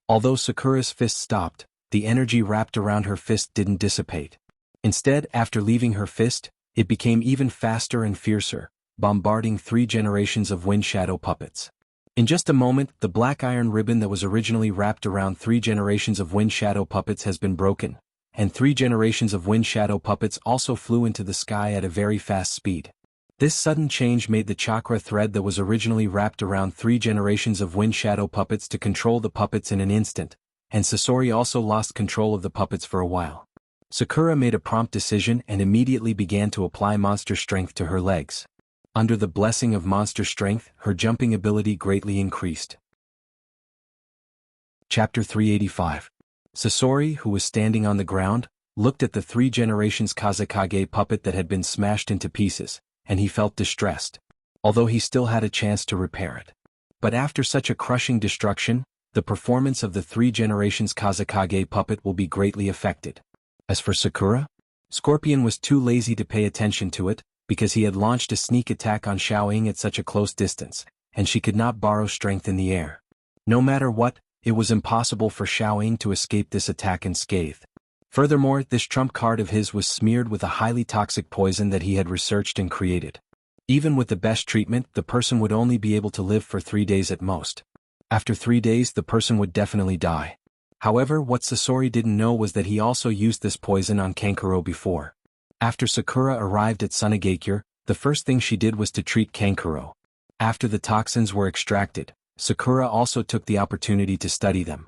Although Sakura's fist stopped, the energy wrapped around her fist didn't dissipate. Instead, after leaving her fist, it became even faster and fiercer, bombarding 3 generations of wind shadow puppets. In just a moment, the black iron ribbon that was originally wrapped around 3 generations of wind shadow puppets has been broken, and 3 generations of wind shadow puppets also flew into the sky at a very fast speed. This sudden change made the chakra thread that was originally wrapped around 3 generations of wind shadow puppets to control the puppets in an instant, and Sasori also lost control of the puppets for a while. Sakura made a prompt decision and immediately began to apply monster strength to her legs. Under the blessing of monster strength, her jumping ability greatly increased. Chapter 385. Sasori, who was standing on the ground, looked at the 3 generations Kazekage puppet that had been smashed into pieces, and he felt distressed, although he still had a chance to repair it. But after such a crushing destruction, the performance of the 3 generations Kazekage puppet will be greatly affected. As for Sakura, Scorpion was too lazy to pay attention to it, because he had launched a sneak attack on Xiaoying at such a close distance, and she could not borrow strength in the air. No matter what, it was impossible for Xiaoying to escape this attack unscathed. Furthermore, this trump card of his was smeared with a highly toxic poison that he had researched and created. Even with the best treatment, the person would only be able to live for 3 days at most. After 3 days, the person would definitely die. However, what Sasori didn't know was that he also used this poison on Kankuro before. After Sakura arrived at Sunagakure, the first thing she did was to treat Kankuro. After the toxins were extracted, Sakura also took the opportunity to study them.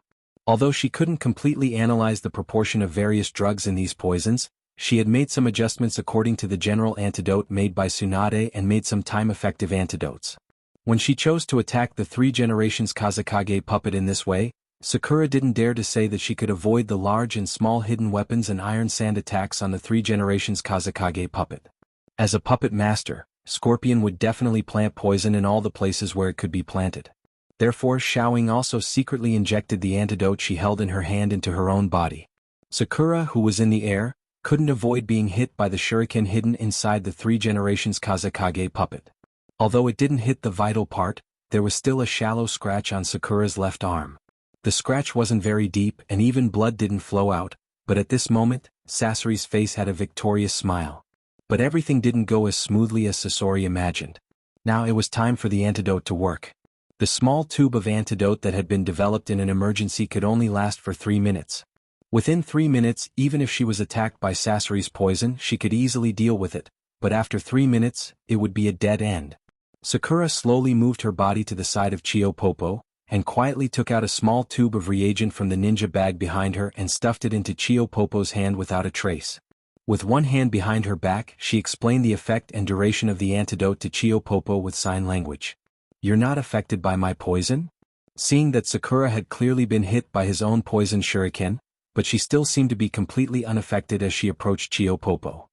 Although she couldn't completely analyze the proportion of various drugs in these poisons, she had made some adjustments according to the general antidote made by Tsunade and made some time-effective antidotes. When she chose to attack the 3 generations Kazekage puppet in this way, Sakura didn't dare to say that she could avoid the large and small hidden weapons and iron sand attacks on the 3 generations Kazekage puppet. As a puppet master, Scorpion would definitely plant poison in all the places where it could be planted. Therefore Xiaoying also secretly injected the antidote she held in her hand into her own body. Sakura, who was in the air, couldn't avoid being hit by the shuriken hidden inside the 3 generations Kazekage puppet. Although it didn't hit the vital part, there was still a shallow scratch on Sakura's left arm. The scratch wasn't very deep and even blood didn't flow out, but at this moment, Sasori's face had a victorious smile. But everything didn't go as smoothly as Sasori imagined. Now it was time for the antidote to work. The small tube of antidote that had been developed in an emergency could only last for 3 minutes. Within 3 minutes, even if she was attacked by Sasori's poison, she could easily deal with it, but after 3 minutes, it would be a dead end. Sakura slowly moved her body to the side of Chiyo Popo, and quietly took out a small tube of reagent from the ninja bag behind her and stuffed it into Chiyo Popo's hand without a trace. With one hand behind her back, she explained the effect and duration of the antidote to Chiyo Popo with sign language. "You're not affected by my poison?" Seeing that Sakura had clearly been hit by his own poison shuriken, but she still seemed to be completely unaffected as she approached Chiyo Popo.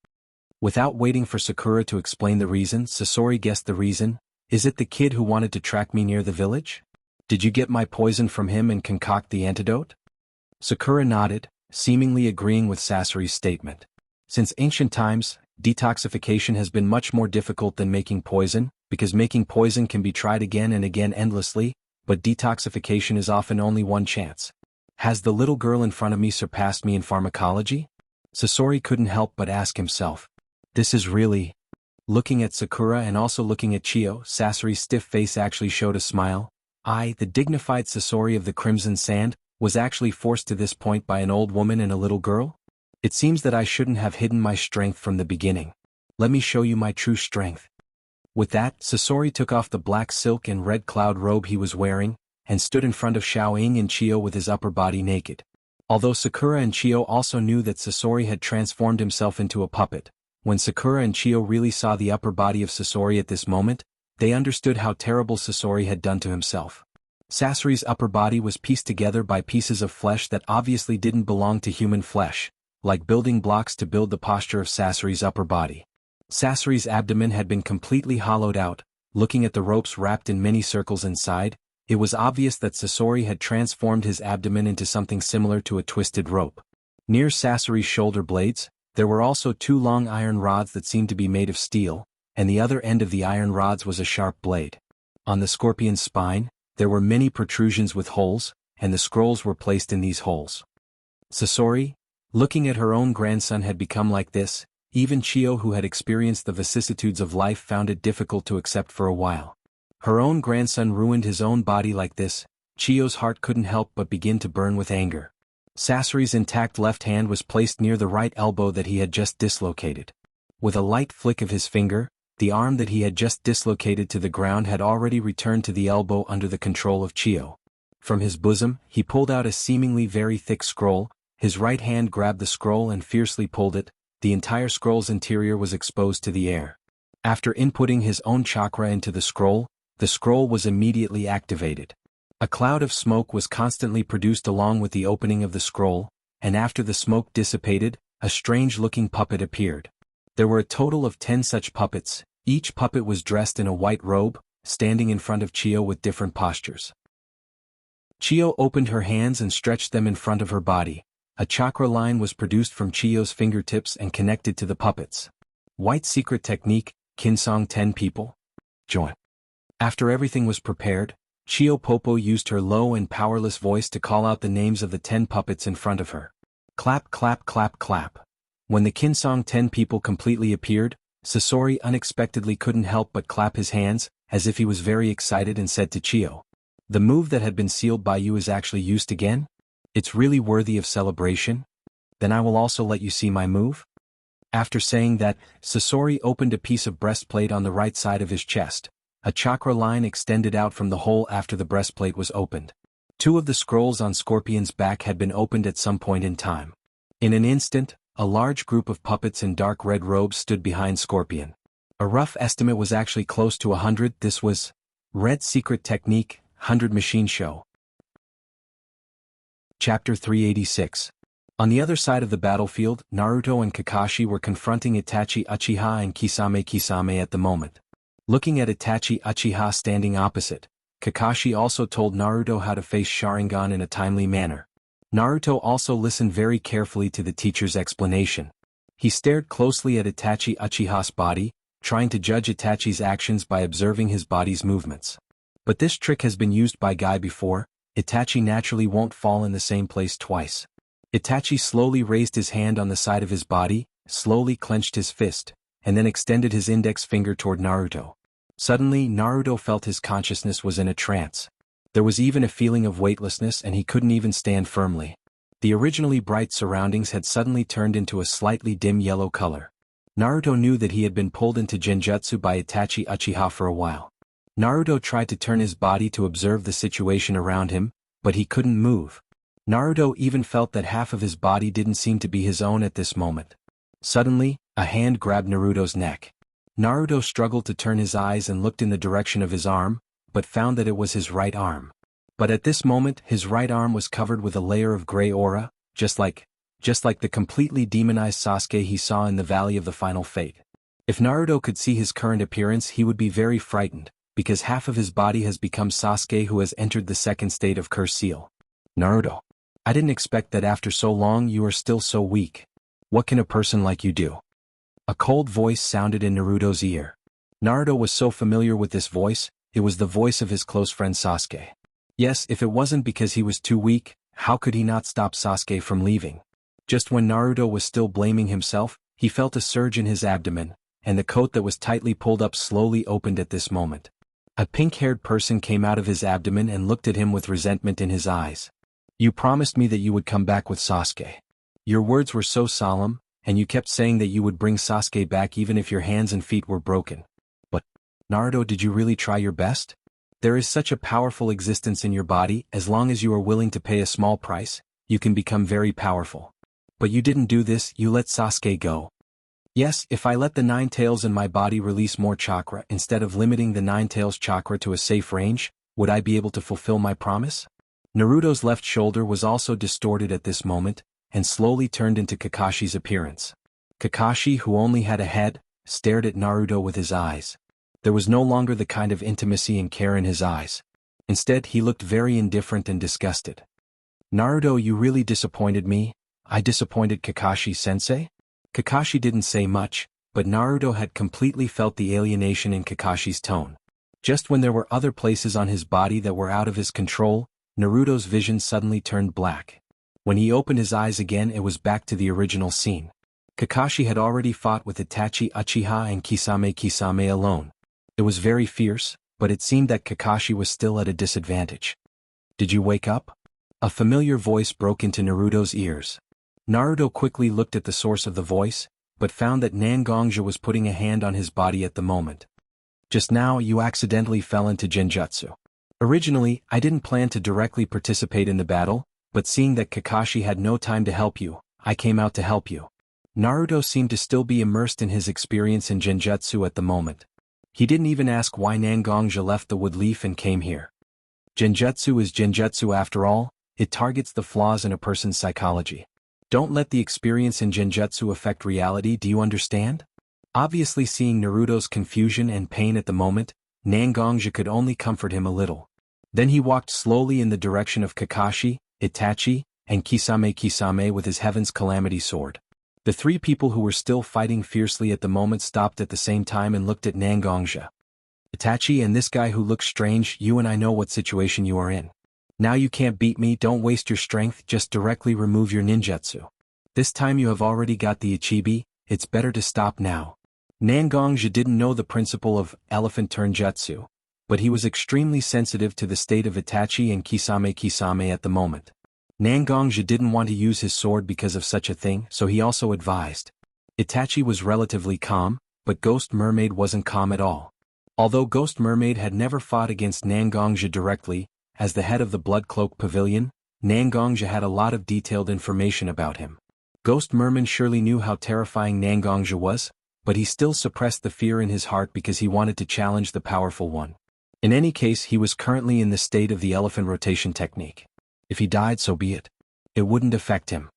Without waiting for Sakura to explain the reason, Sasori guessed the reason. "Is it the kid who wanted to track me near the village? Did you get my poison from him and concoct the antidote?" Sakura nodded, seemingly agreeing with Sasori's statement. Since ancient times, detoxification has been much more difficult than making poison, because making poison can be tried again and again endlessly, but detoxification is often only one chance. Has the little girl in front of me surpassed me in pharmacology? Sasori couldn't help but ask himself. This is really... Looking at Sakura and also looking at Chiyo, Sasori's stiff face actually showed a smile. I, the dignified Sasori of the Crimson Sand, was actually forced to this point by an old woman and a little girl? It seems that I shouldn't have hidden my strength from the beginning. Let me show you my true strength. With that, Sasori took off the black silk and red cloud robe he was wearing, and stood in front of Xiaoying and Chiyo with his upper body naked. Although Sakura and Chiyo also knew that Sasori had transformed himself into a puppet, when Sakura and Chiyo really saw the upper body of Sasori at this moment, they understood how terrible Sasori had done to himself. Sasori's upper body was pieced together by pieces of flesh that obviously didn't belong to human flesh, like building blocks to build the posture of Sasori's upper body. Sasori's abdomen had been completely hollowed out. Looking at the ropes wrapped in many circles inside, it was obvious that Sasori had transformed his abdomen into something similar to a twisted rope. Near Sasori's shoulder blades, there were also 2 long iron rods that seemed to be made of steel, and the other end of the iron rods was a sharp blade. On the scorpion's spine, there were many protrusions with holes, and the scrolls were placed in these holes. Sasori, looking at her own grandson, had become like this. Even Chiyo, who had experienced the vicissitudes of life, found it difficult to accept for a while. Her own grandson ruined his own body like this. Chiyo's heart couldn't help but begin to burn with anger. Sasori's intact left hand was placed near the right elbow that he had just dislocated. With a light flick of his finger, the arm that he had just dislocated to the ground had already returned to the elbow under the control of Chiyo. From his bosom, he pulled out a seemingly very thick scroll. His right hand grabbed the scroll and fiercely pulled it. The entire scroll's interior was exposed to the air. After inputting his own chakra into the scroll was immediately activated. A cloud of smoke was constantly produced along with the opening of the scroll, and after the smoke dissipated, a strange-looking puppet appeared. There were a total of 10 such puppets. Each puppet was dressed in a white robe, standing in front of Chiyo with different postures. Chiyo opened her hands and stretched them in front of her body. A chakra line was produced from Chiyo's fingertips and connected to the puppets. White secret technique, Kinsong 10 people. Join. After everything was prepared, Chiyo Popo used her low and powerless voice to call out the names of the 10 puppets in front of her. Clap, clap, clap, clap. When the Kinsong 10 people completely appeared, Sasori unexpectedly couldn't help but clap his hands, as if he was very excited, and said to Chiyo, "The move that had been sealed by you is actually used again? It's really worthy of celebration? Then I will also let you see my move." After saying that, Sasori opened a piece of breastplate on the right side of his chest. A chakra line extended out from the hole after the breastplate was opened. Two of the scrolls on Scorpion's back had been opened at some point in time. In an instant, a large group of puppets in dark red robes stood behind Scorpion. A rough estimate was actually close to 100. This was Red Secret Technique, 100 Machine Show. Chapter 386. On the other side of the battlefield, Naruto and Kakashi were confronting Itachi Uchiha and Kisame at the moment. Looking at Itachi Uchiha standing opposite, Kakashi also told Naruto how to face Sharingan in a timely manner. Naruto also listened very carefully to the teacher's explanation. He stared closely at Itachi Uchiha's body, trying to judge Itachi's actions by observing his body's movements. But this trick has been used by Guy before. Itachi naturally won't fall in the same place twice. Itachi slowly raised his hand on the side of his body, slowly clenched his fist, and then extended his index finger toward Naruto. Suddenly, Naruto felt his consciousness was in a trance. There was even a feeling of weightlessness and he couldn't even stand firmly. The originally bright surroundings had suddenly turned into a slightly dim yellow color. Naruto knew that he had been pulled into genjutsu by Itachi Uchiha for a while. Naruto tried to turn his body to observe the situation around him, but he couldn't move. Naruto even felt that half of his body didn't seem to be his own at this moment. Suddenly, a hand grabbed Naruto's neck. Naruto struggled to turn his eyes and looked in the direction of his arm, but found that it was his right arm. But at this moment, his right arm was covered with a layer of gray aura, just like the completely demonized Sasuke he saw in the Valley of the Final Fate. If Naruto could see his current appearance, he would be very frightened, because half of his body has become Sasuke, who has entered the second state of Curse Seal. Naruto, I didn't expect that after so long you are still so weak. What can a person like you do? A cold voice sounded in Naruto's ear. Naruto was so familiar with this voice, it was the voice of his close friend Sasuke. Yes, if it wasn't because he was too weak, how could he not stop Sasuke from leaving? Just when Naruto was still blaming himself, he felt a surge in his abdomen, and the coat that was tightly pulled up slowly opened at this moment. A pink-haired person came out of his abdomen and looked at him with resentment in his eyes. You promised me that you would come back with Sasuke. Your words were so solemn, and you kept saying that you would bring Sasuke back even if your hands and feet were broken. But, Naruto, did you really try your best? There is such a powerful existence in your body. As long as you are willing to pay a small price, you can become very powerful. But you didn't do this, you let Sasuke go. Yes, if I let the Nine Tails in my body release more chakra instead of limiting the Nine Tails chakra to a safe range, would I be able to fulfill my promise? Naruto's left shoulder was also distorted at this moment, and slowly turned into Kakashi's appearance. Kakashi, who only had a head, stared at Naruto with his eyes. There was no longer the kind of intimacy and care in his eyes. Instead, he looked very indifferent and disgusted. Naruto, you really disappointed me. I disappointed Kakashi-sensei? Kakashi didn't say much, but Naruto had completely felt the alienation in Kakashi's tone. Just when there were other places on his body that were out of his control, Naruto's vision suddenly turned black. When he opened his eyes again, it was back to the original scene. Kakashi had already fought with Itachi Uchiha and Kisame alone. It was very fierce, but it seemed that Kakashi was still at a disadvantage. Did you wake up? A familiar voice broke into Naruto's ears. Naruto quickly looked at the source of the voice, but found that Nangongja was putting a hand on his body at the moment. Just now, you accidentally fell into genjutsu. Originally, I didn't plan to directly participate in the battle, but seeing that Kakashi had no time to help you, I came out to help you. Naruto seemed to still be immersed in his experience in genjutsu at the moment. He didn't even ask why Nangongja left the wood leaf and came here. Genjutsu is genjutsu after all, it targets the flaws in a person's psychology. Don't let the experience in genjutsu affect reality, do you understand? Obviously, seeing Naruto's confusion and pain at the moment, Nangongja could only comfort him a little. Then he walked slowly in the direction of Kakashi, Itachi, and Kisame with his Heaven's Calamity sword. The three people who were still fighting fiercely at the moment stopped at the same time and looked at Nangongja. Itachi and this guy who looks strange, you and I know what situation you are in. Now you can't beat me, don't waste your strength, just directly remove your ninjutsu. This time you have already got the Ichibi, it's better to stop now. Nangongja didn't know the principle of elephant turn jutsu, but he was extremely sensitive to the state of Itachi and Kisame at the moment. Nangongja didn't want to use his sword because of such a thing, so he also advised. Itachi was relatively calm, but Ghost Mermaid wasn't calm at all. Although Ghost Mermaid had never fought against Nangongja directly, as the head of the Blood Cloak Pavilion, Nangongja had a lot of detailed information about him. Ghost Merman surely knew how terrifying Nangongja was, but he still suppressed the fear in his heart because he wanted to challenge the powerful one. In any case, he was currently in the state of the elephant rotation technique. If he died, so be it. It wouldn't affect him.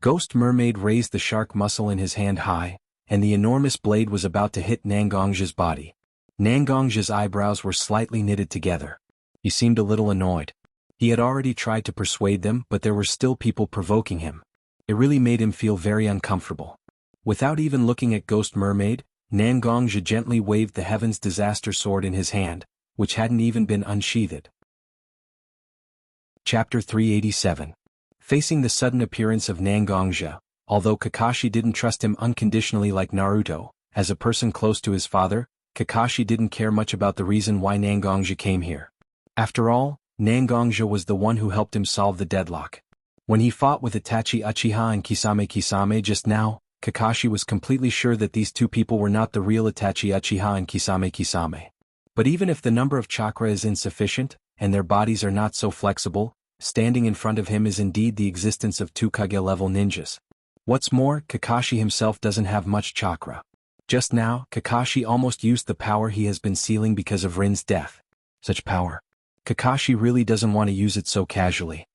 Ghost Mermaid raised the shark muscle in his hand high, and the enormous blade was about to hit Nangongja's body. Nangongja's eyebrows were slightly knitted together. He seemed a little annoyed. He had already tried to persuade them, but there were still people provoking him. It really made him feel very uncomfortable. Without even looking at Ghost Mermaid, Nangongja gently waved the Heaven's Disaster Sword in his hand, which hadn't even been unsheathed. Chapter 387. Facing the sudden appearance of Nangongja, although Kakashi didn't trust him unconditionally like Naruto, as a person close to his father, Kakashi didn't care much about the reason why Nangongja came here. After all, Nangongja was the one who helped him solve the deadlock. When he fought with Itachi Uchiha and Kisame just now, Kakashi was completely sure that these two people were not the real Itachi Uchiha and Kisame. But even if the number of chakra is insufficient, and their bodies are not so flexible, standing in front of him is indeed the existence of two Kage-level ninjas. What's more, Kakashi himself doesn't have much chakra. Just now, Kakashi almost used the power he has been sealing because of Rin's death. Such power. Kakashi really doesn't want to use it so casually.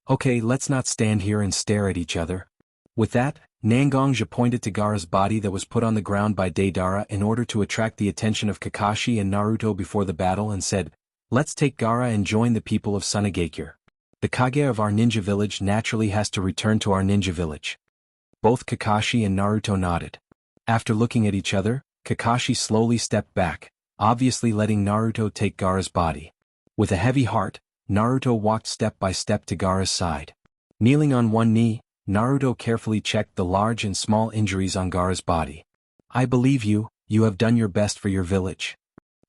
Okay, let's not stand here and stare at each other. With that, Nangongja pointed to Gaara's body that was put on the ground by Deidara in order to attract the attention of Kakashi and Naruto before the battle and said, "Let's take Gaara and join the people of Sunagakure. The Kage of our ninja village naturally has to return to our ninja village." Both Kakashi and Naruto nodded. After looking at each other, Kakashi slowly stepped back, obviously letting Naruto take Gaara's body. With a heavy heart, Naruto walked step by step to Gaara's side. Kneeling on one knee, Naruto carefully checked the large and small injuries on Gaara's body. "I believe you, you have done your best for your village."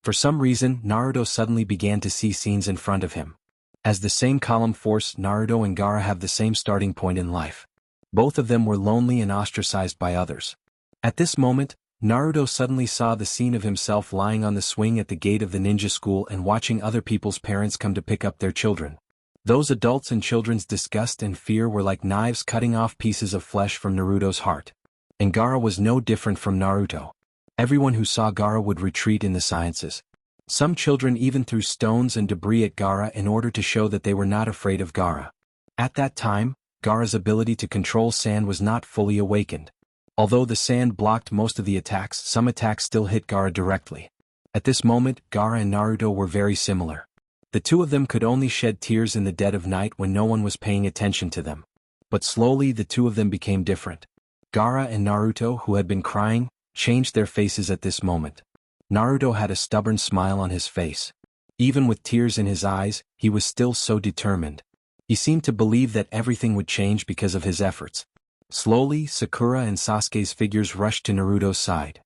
For some reason, Naruto suddenly began to see scenes in front of him. As the same column force, Naruto and Gaara have the same starting point in life. Both of them were lonely and ostracized by others. At this moment, Naruto suddenly saw the scene of himself lying on the swing at the gate of the ninja school and watching other people's parents come to pick up their children. Those adults and children's disgust and fear were like knives cutting off pieces of flesh from Naruto's heart. And Gaara was no different from Naruto. Everyone who saw Gaara would retreat in the sciences. Some children even threw stones and debris at Gaara in order to show that they were not afraid of Gaara. At that time, Gaara's ability to control sand was not fully awakened. Although the sand blocked most of the attacks, some attacks still hit Gaara directly. At this moment, Gaara and Naruto were very similar. The two of them could only shed tears in the dead of night when no one was paying attention to them. But slowly the two of them became different. Gaara and Naruto, who had been crying, changed their faces at this moment. Naruto had a stubborn smile on his face. Even with tears in his eyes, he was still so determined. He seemed to believe that everything would change because of his efforts. Slowly, Sakura and Sasuke's figures rushed to Naruto's side.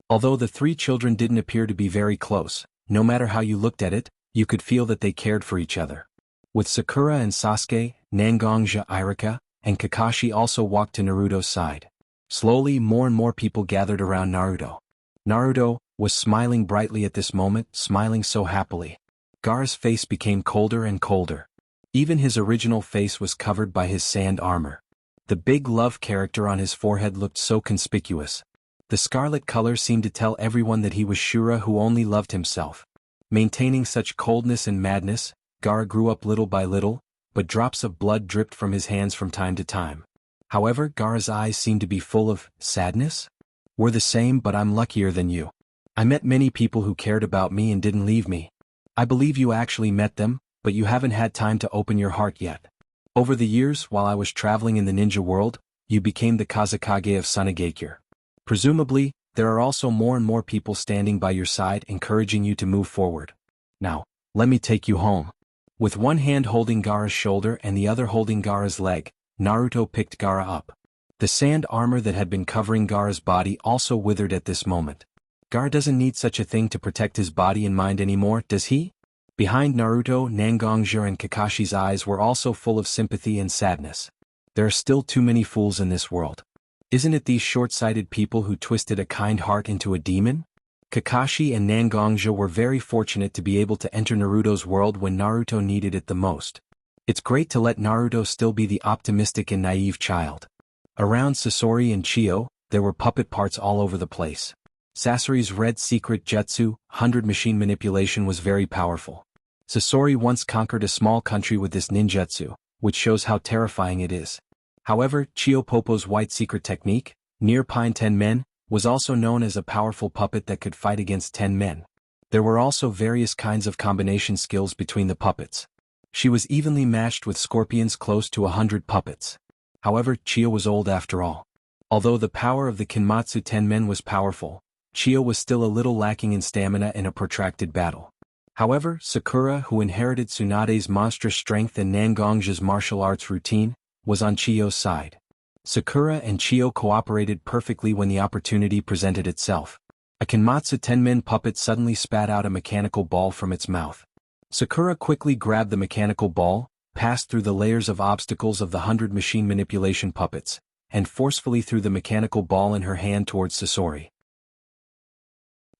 Although the three children didn't appear to be very close, no matter how you looked at it, you could feel that they cared for each other. With Sakura and Sasuke, Nangongja, Irika, and Kakashi also walked to Naruto's side. Slowly, more and more people gathered around Naruto. Naruto was smiling brightly at this moment, smiling so happily. Gaara's face became colder and colder. Even his original face was covered by his sand armor. The big love character on his forehead looked so conspicuous. The scarlet color seemed to tell everyone that he was Shura who only loved himself. Maintaining such coldness and madness, Gaara grew up little by little, but drops of blood dripped from his hands from time to time. However, Gaara's eyes seemed to be full of sadness. "We're the same, but I'm luckier than you. I met many people who cared about me and didn't leave me. I believe you actually met them, but you haven't had time to open your heart yet. Over the years, while I was traveling in the ninja world, you became the Kazekage of Sunagakure. Presumably, there are also more and more people standing by your side encouraging you to move forward. Now, let me take you home." With one hand holding Gaara's shoulder and the other holding Gaara's leg, Naruto picked Gaara up. The sand armor that had been covering Gaara's body also withered at this moment. Gaara doesn't need such a thing to protect his body and mind anymore, does he? Behind Naruto, Nangongja and Kakashi's eyes were also full of sympathy and sadness. There are still too many fools in this world. Isn't it these short-sighted people who twisted a kind heart into a demon? Kakashi and Nangongja were very fortunate to be able to enter Naruto's world when Naruto needed it the most. It's great to let Naruto still be the optimistic and naive child. Around Sasori and Chio, there were puppet parts all over the place. Sasori's red secret jutsu, 100 machine manipulation, was very powerful. Sasori once conquered a small country with this ninjutsu, which shows how terrifying it is. However, Chio Popo's white secret technique, near Pine 10 Men, was also known as a powerful puppet that could fight against 10 men. There were also various kinds of combination skills between the puppets. She was evenly matched with scorpions close to 100 puppets. However, Chio was old after all. Although the power of the Kinmatsu 10 Men was powerful, Chio was still a little lacking in stamina in a protracted battle. However, Sakura, who inherited Tsunade's monstrous strength and Nangongja's martial arts routine, was on Chio's side. Sakura and Chio cooperated perfectly when the opportunity presented itself. A Kinmatsu 10 Men puppet suddenly spat out a mechanical ball from its mouth. Sakura quickly grabbed the mechanical ball, passed through the layers of obstacles of the 100 machine manipulation puppets, and forcefully threw the mechanical ball in her hand towards Sasori.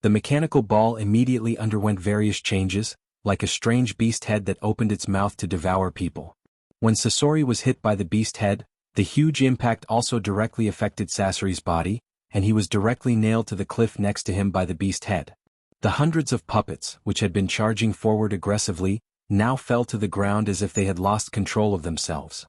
The mechanical ball immediately underwent various changes, like a strange beast head that opened its mouth to devour people. When Sasori was hit by the beast head, the huge impact also directly affected Sasori's body, and he was directly nailed to the cliff next to him by the beast head. The hundreds of puppets, which had been charging forward aggressively, now fell to the ground as if they had lost control of themselves.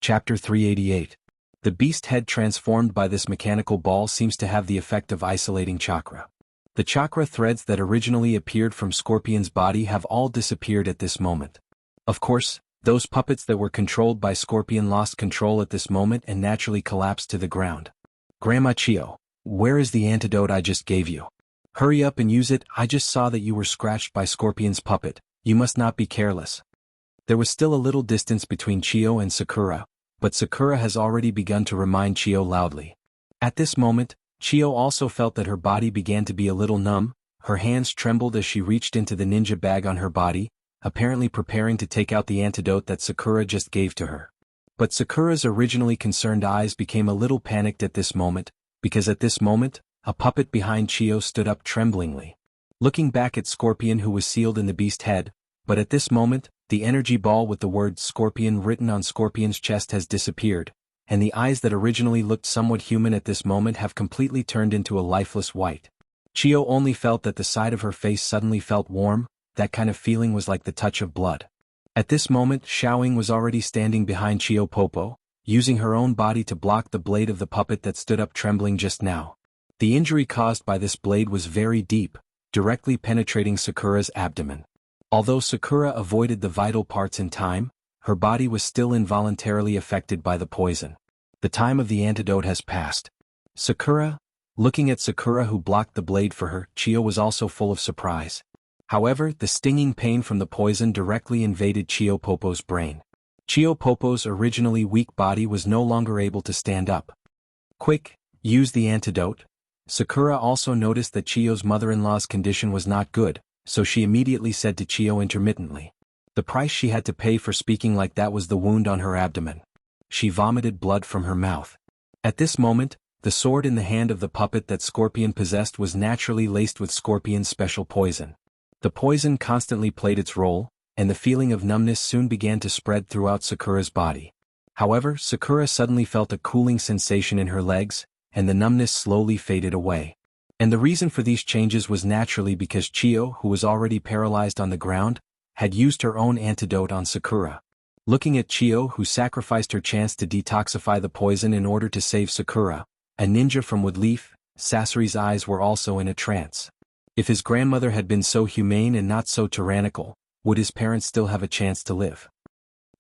Chapter 388. The beast head transformed by this mechanical ball seems to have the effect of isolating chakra. The chakra threads that originally appeared from Scorpion's body have all disappeared at this moment. Of course, those puppets that were controlled by Scorpion lost control at this moment and naturally collapsed to the ground. Grandma Chio, where is the antidote I just gave you? Hurry up and use it. I just saw that you were scratched by Scorpion's puppet. You must not be careless. There was still a little distance between Chio and Sakura, but Sakura has already begun to remind Chio loudly. At this moment, Chio also felt that her body began to be a little numb. Her hands trembled as she reached into the ninja bag on her body, apparently preparing to take out the antidote that Sakura just gave to her. But Sakura's originally concerned eyes became a little panicked at this moment, because at this moment, a puppet behind Chio stood up tremblingly, looking back at Scorpion, who was sealed in the beast head. But at this moment, the energy ball with the word Scorpion written on Scorpion's chest has disappeared, and the eyes that originally looked somewhat human at this moment have completely turned into a lifeless white. Chio only felt that the side of her face suddenly felt warm. That kind of feeling was like the touch of blood. At this moment, Xiaoying was already standing behind Chio Popo, using her own body to block the blade of the puppet that stood up trembling just now. The injury caused by this blade was very deep, directly penetrating Sakura's abdomen. Although Sakura avoided the vital parts in time, her body was still involuntarily affected by the poison. The time of the antidote has passed. Sakura? Looking at Sakura, who blocked the blade for her, Chio was also full of surprise. However, the stinging pain from the poison directly invaded Chio Popo's brain. Chio Popo's originally weak body was no longer able to stand up. Quick, use the antidote. Sakura also noticed that Chio's mother-in-law's condition was not good, so she immediately said to Chio intermittently. The price she had to pay for speaking like that was the wound on her abdomen. She vomited blood from her mouth. At this moment, the sword in the hand of the puppet that Scorpion possessed was naturally laced with Scorpion's special poison. The poison constantly played its role, and the feeling of numbness soon began to spread throughout Sakura's body. However, Sakura suddenly felt a cooling sensation in her legs, and the numbness slowly faded away. And the reason for these changes was naturally because Chio, who was already paralyzed on the ground, had used her own antidote on Sakura. Looking at Chio, who sacrificed her chance to detoxify the poison in order to save Sakura, a ninja from Woodleaf, Sasori's eyes were also in a trance. If his grandmother had been so humane and not so tyrannical, would his parents still have a chance to live?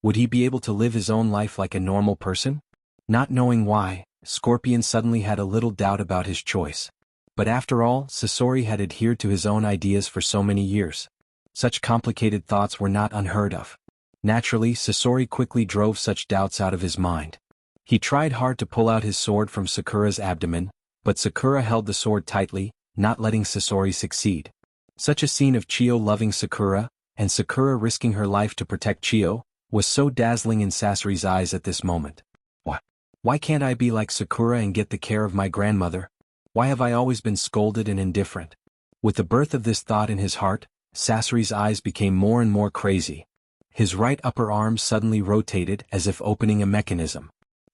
Would he be able to live his own life like a normal person? Not knowing why, Scorpion suddenly had a little doubt about his choice. But after all, Sasori had adhered to his own ideas for so many years. Such complicated thoughts were not unheard of. Naturally, Sasori quickly drove such doubts out of his mind. He tried hard to pull out his sword from Sakura's abdomen, but Sakura held the sword tightly, not letting Sasori succeed. Such a scene of Chio loving Sakura, and Sakura risking her life to protect Chio, was so dazzling in Sasori's eyes at this moment. Why can't I be like Sakura and get the care of my grandmother? Why have I always been scolded and indifferent? With the birth of this thought in his heart, Sasori's eyes became more and more crazy. His right upper arm suddenly rotated as if opening a mechanism.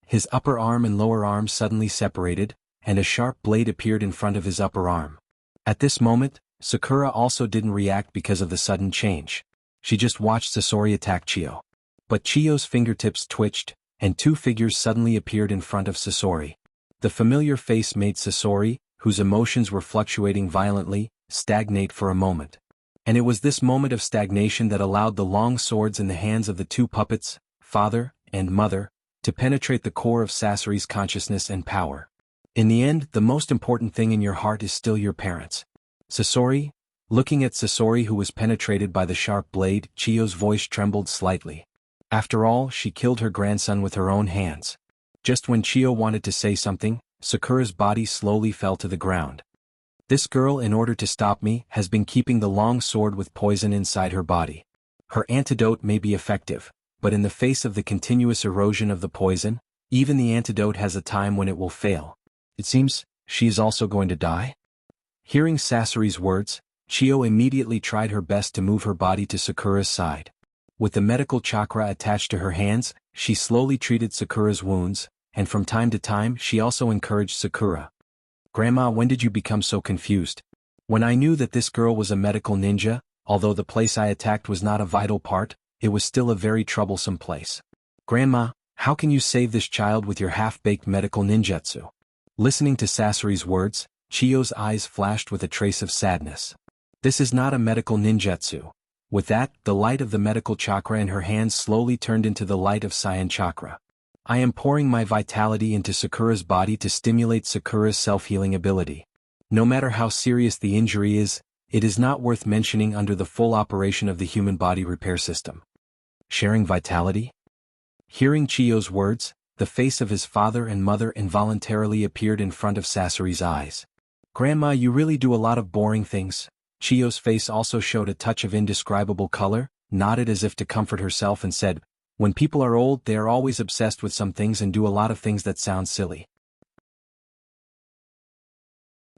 His upper arm and lower arm suddenly separated, and a sharp blade appeared in front of his upper arm. At this moment, Sakura also didn't react because of the sudden change. She just watched Sasori attack Chiyo. But Chiyo's fingertips twitched, and two figures suddenly appeared in front of Sasori. The familiar face made Sasori, whose emotions were fluctuating violently, stagnate for a moment. And it was this moment of stagnation that allowed the long swords in the hands of the two puppets, father and mother, to penetrate the core of Sasori's consciousness and power. In the end, the most important thing in your heart is still your parents. Sasori? Looking at Sasori, who was penetrated by the sharp blade, Chiyo's voice trembled slightly. After all, she killed her grandson with her own hands. Just when Chiyo wanted to say something, Sakura's body slowly fell to the ground. This girl, in order to stop me, has been keeping the long sword with poison inside her body. Her antidote may be effective, but in the face of the continuous erosion of the poison, even the antidote has a time when it will fail. It seems, she is also going to die? Hearing Sasori's words, Chiyo immediately tried her best to move her body to Sakura's side. With the medical chakra attached to her hands, she slowly treated Sakura's wounds, and from time to time she also encouraged Sakura. Grandma, when did you become so confused? When I knew that this girl was a medical ninja, although the place I attacked was not a vital part, it was still a very troublesome place. Grandma, how can you save this child with your half-baked medical ninjutsu? Listening to Sasori's words, Chiyo's eyes flashed with a trace of sadness. This is not a medical ninjutsu. With that, the light of the medical chakra in her hands slowly turned into the light of Saiyan chakra. I am pouring my vitality into Sakura's body to stimulate Sakura's self-healing ability. No matter how serious the injury is, it is not worth mentioning under the full operation of the human body repair system. Sharing vitality? Hearing Chiyo's words, the face of his father and mother involuntarily appeared in front of Sasori's eyes. Grandma, you really do a lot of boring things. Chiyo's face also showed a touch of indescribable color, nodded as if to comfort herself and said, when people are old, they are always obsessed with some things and do a lot of things that sound silly.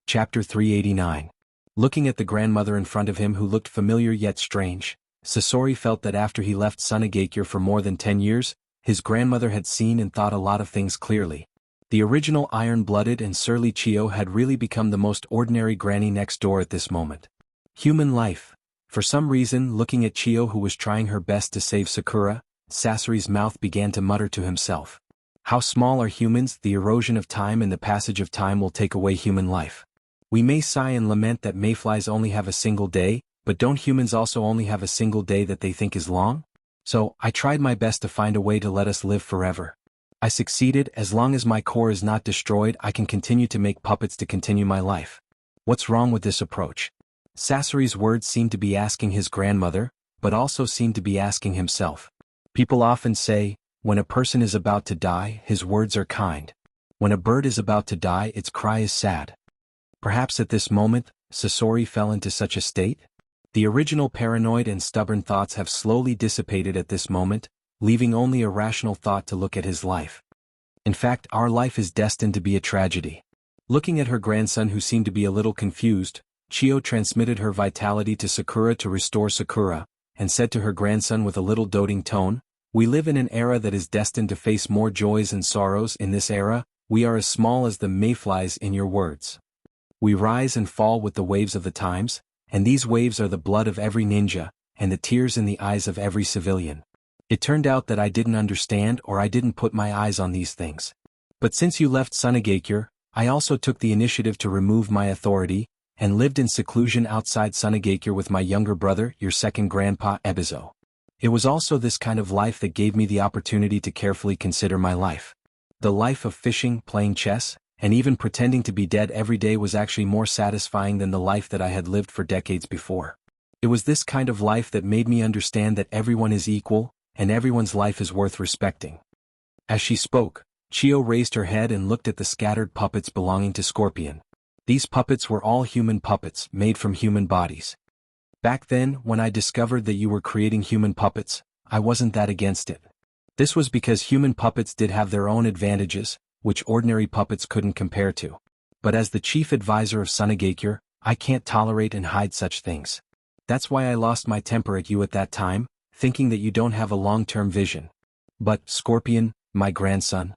Chapter 389. Looking at the grandmother in front of him who looked familiar yet strange, Sasori felt that after he left Sunagakure for more than 10 years, his grandmother had seen and thought a lot of things clearly. The original iron-blooded and surly Chiyo had really become the most ordinary granny next door at this moment. Human life. For some reason, looking at Chiyo, who was trying her best to save Sakura, Sasori's mouth began to mutter to himself. How small are humans? The erosion of time and the passage of time will take away human life. We may sigh and lament that mayflies only have a single day, but don't humans also only have a single day that they think is long? So, I tried my best to find a way to let us live forever. I succeeded. As long as my core is not destroyed, I can continue to make puppets to continue my life. What's wrong with this approach? Sasori's words seemed to be asking his grandmother, but also seemed to be asking himself. People often say, when a person is about to die, his words are kind. When a bird is about to die, its cry is sad. Perhaps at this moment, Sasori fell into such a state? The original paranoid and stubborn thoughts have slowly dissipated at this moment, leaving only a rational thought to look at his life. In fact, our life is destined to be a tragedy. Looking at her grandson, who seemed to be a little confused, Chiyo transmitted her vitality to Sakura to restore Sakura, and said to her grandson with a little doting tone, we live in an era that is destined to face more joys and sorrows. In this era, we are as small as the mayflies in your words. We rise and fall with the waves of the times, and these waves are the blood of every ninja, and the tears in the eyes of every civilian. It turned out that I didn't understand, or I didn't put my eyes on these things. But since you left Sunagakure, I also took the initiative to remove my authority, and lived in seclusion outside Sunagakure with my younger brother, your second grandpa, Ebizo. It was also this kind of life that gave me the opportunity to carefully consider my life. The life of fishing, playing chess, and even pretending to be dead every day was actually more satisfying than the life that I had lived for decades before. It was this kind of life that made me understand that everyone is equal, and everyone's life is worth respecting. As she spoke, Chiyo raised her head and looked at the scattered puppets belonging to Scorpion. These puppets were all human puppets, made from human bodies. Back then, when I discovered that you were creating human puppets, I wasn't that against it. This was because human puppets did have their own advantages, which ordinary puppets couldn't compare to. But as the chief advisor of Sunagakure, I can't tolerate and hide such things. That's why I lost my temper at you at that time, thinking that you don't have a long-term vision. But, Scorpion, my grandson,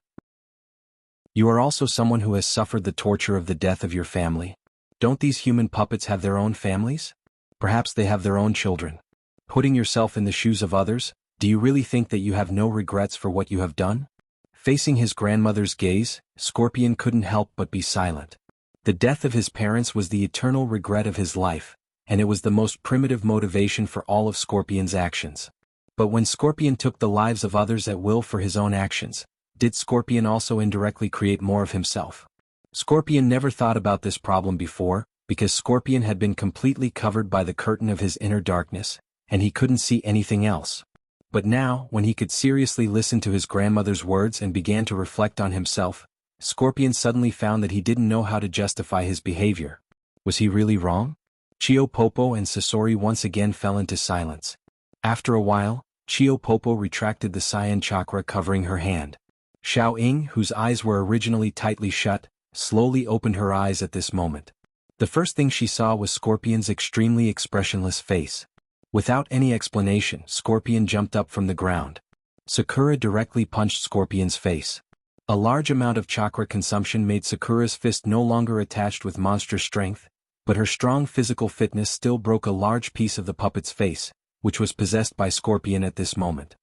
you are also someone who has suffered the torture of the death of your family. Don't these human puppets have their own families? Perhaps they have their own children. Putting yourself in the shoes of others, do you really think that you have no regrets for what you have done? Facing his grandmother's gaze, Scorpion couldn't help but be silent. The death of his parents was the eternal regret of his life, and it was the most primitive motivation for all of Scorpion's actions. But when Scorpion took the lives of others at will for his own actions, did Scorpion also indirectly create more of himself? Scorpion never thought about this problem before, because Scorpion had been completely covered by the curtain of his inner darkness, and he couldn't see anything else. But now, when he could seriously listen to his grandmother's words and began to reflect on himself, Scorpion suddenly found that he didn't know how to justify his behavior. Was he really wrong? Chio Popo and Sasori once again fell into silence. After a while, Chio Popo retracted the cyan chakra covering her hand. Xiao Ying, whose eyes were originally tightly shut, slowly opened her eyes at this moment. The first thing she saw was Scorpion's extremely expressionless face. Without any explanation, Scorpion jumped up from the ground. Sakura directly punched Scorpion's face. A large amount of chakra consumption made Sakura's fist no longer attached with monstrous strength, but her strong physical fitness still broke a large piece of the puppet's face, which was possessed by Scorpion at this moment.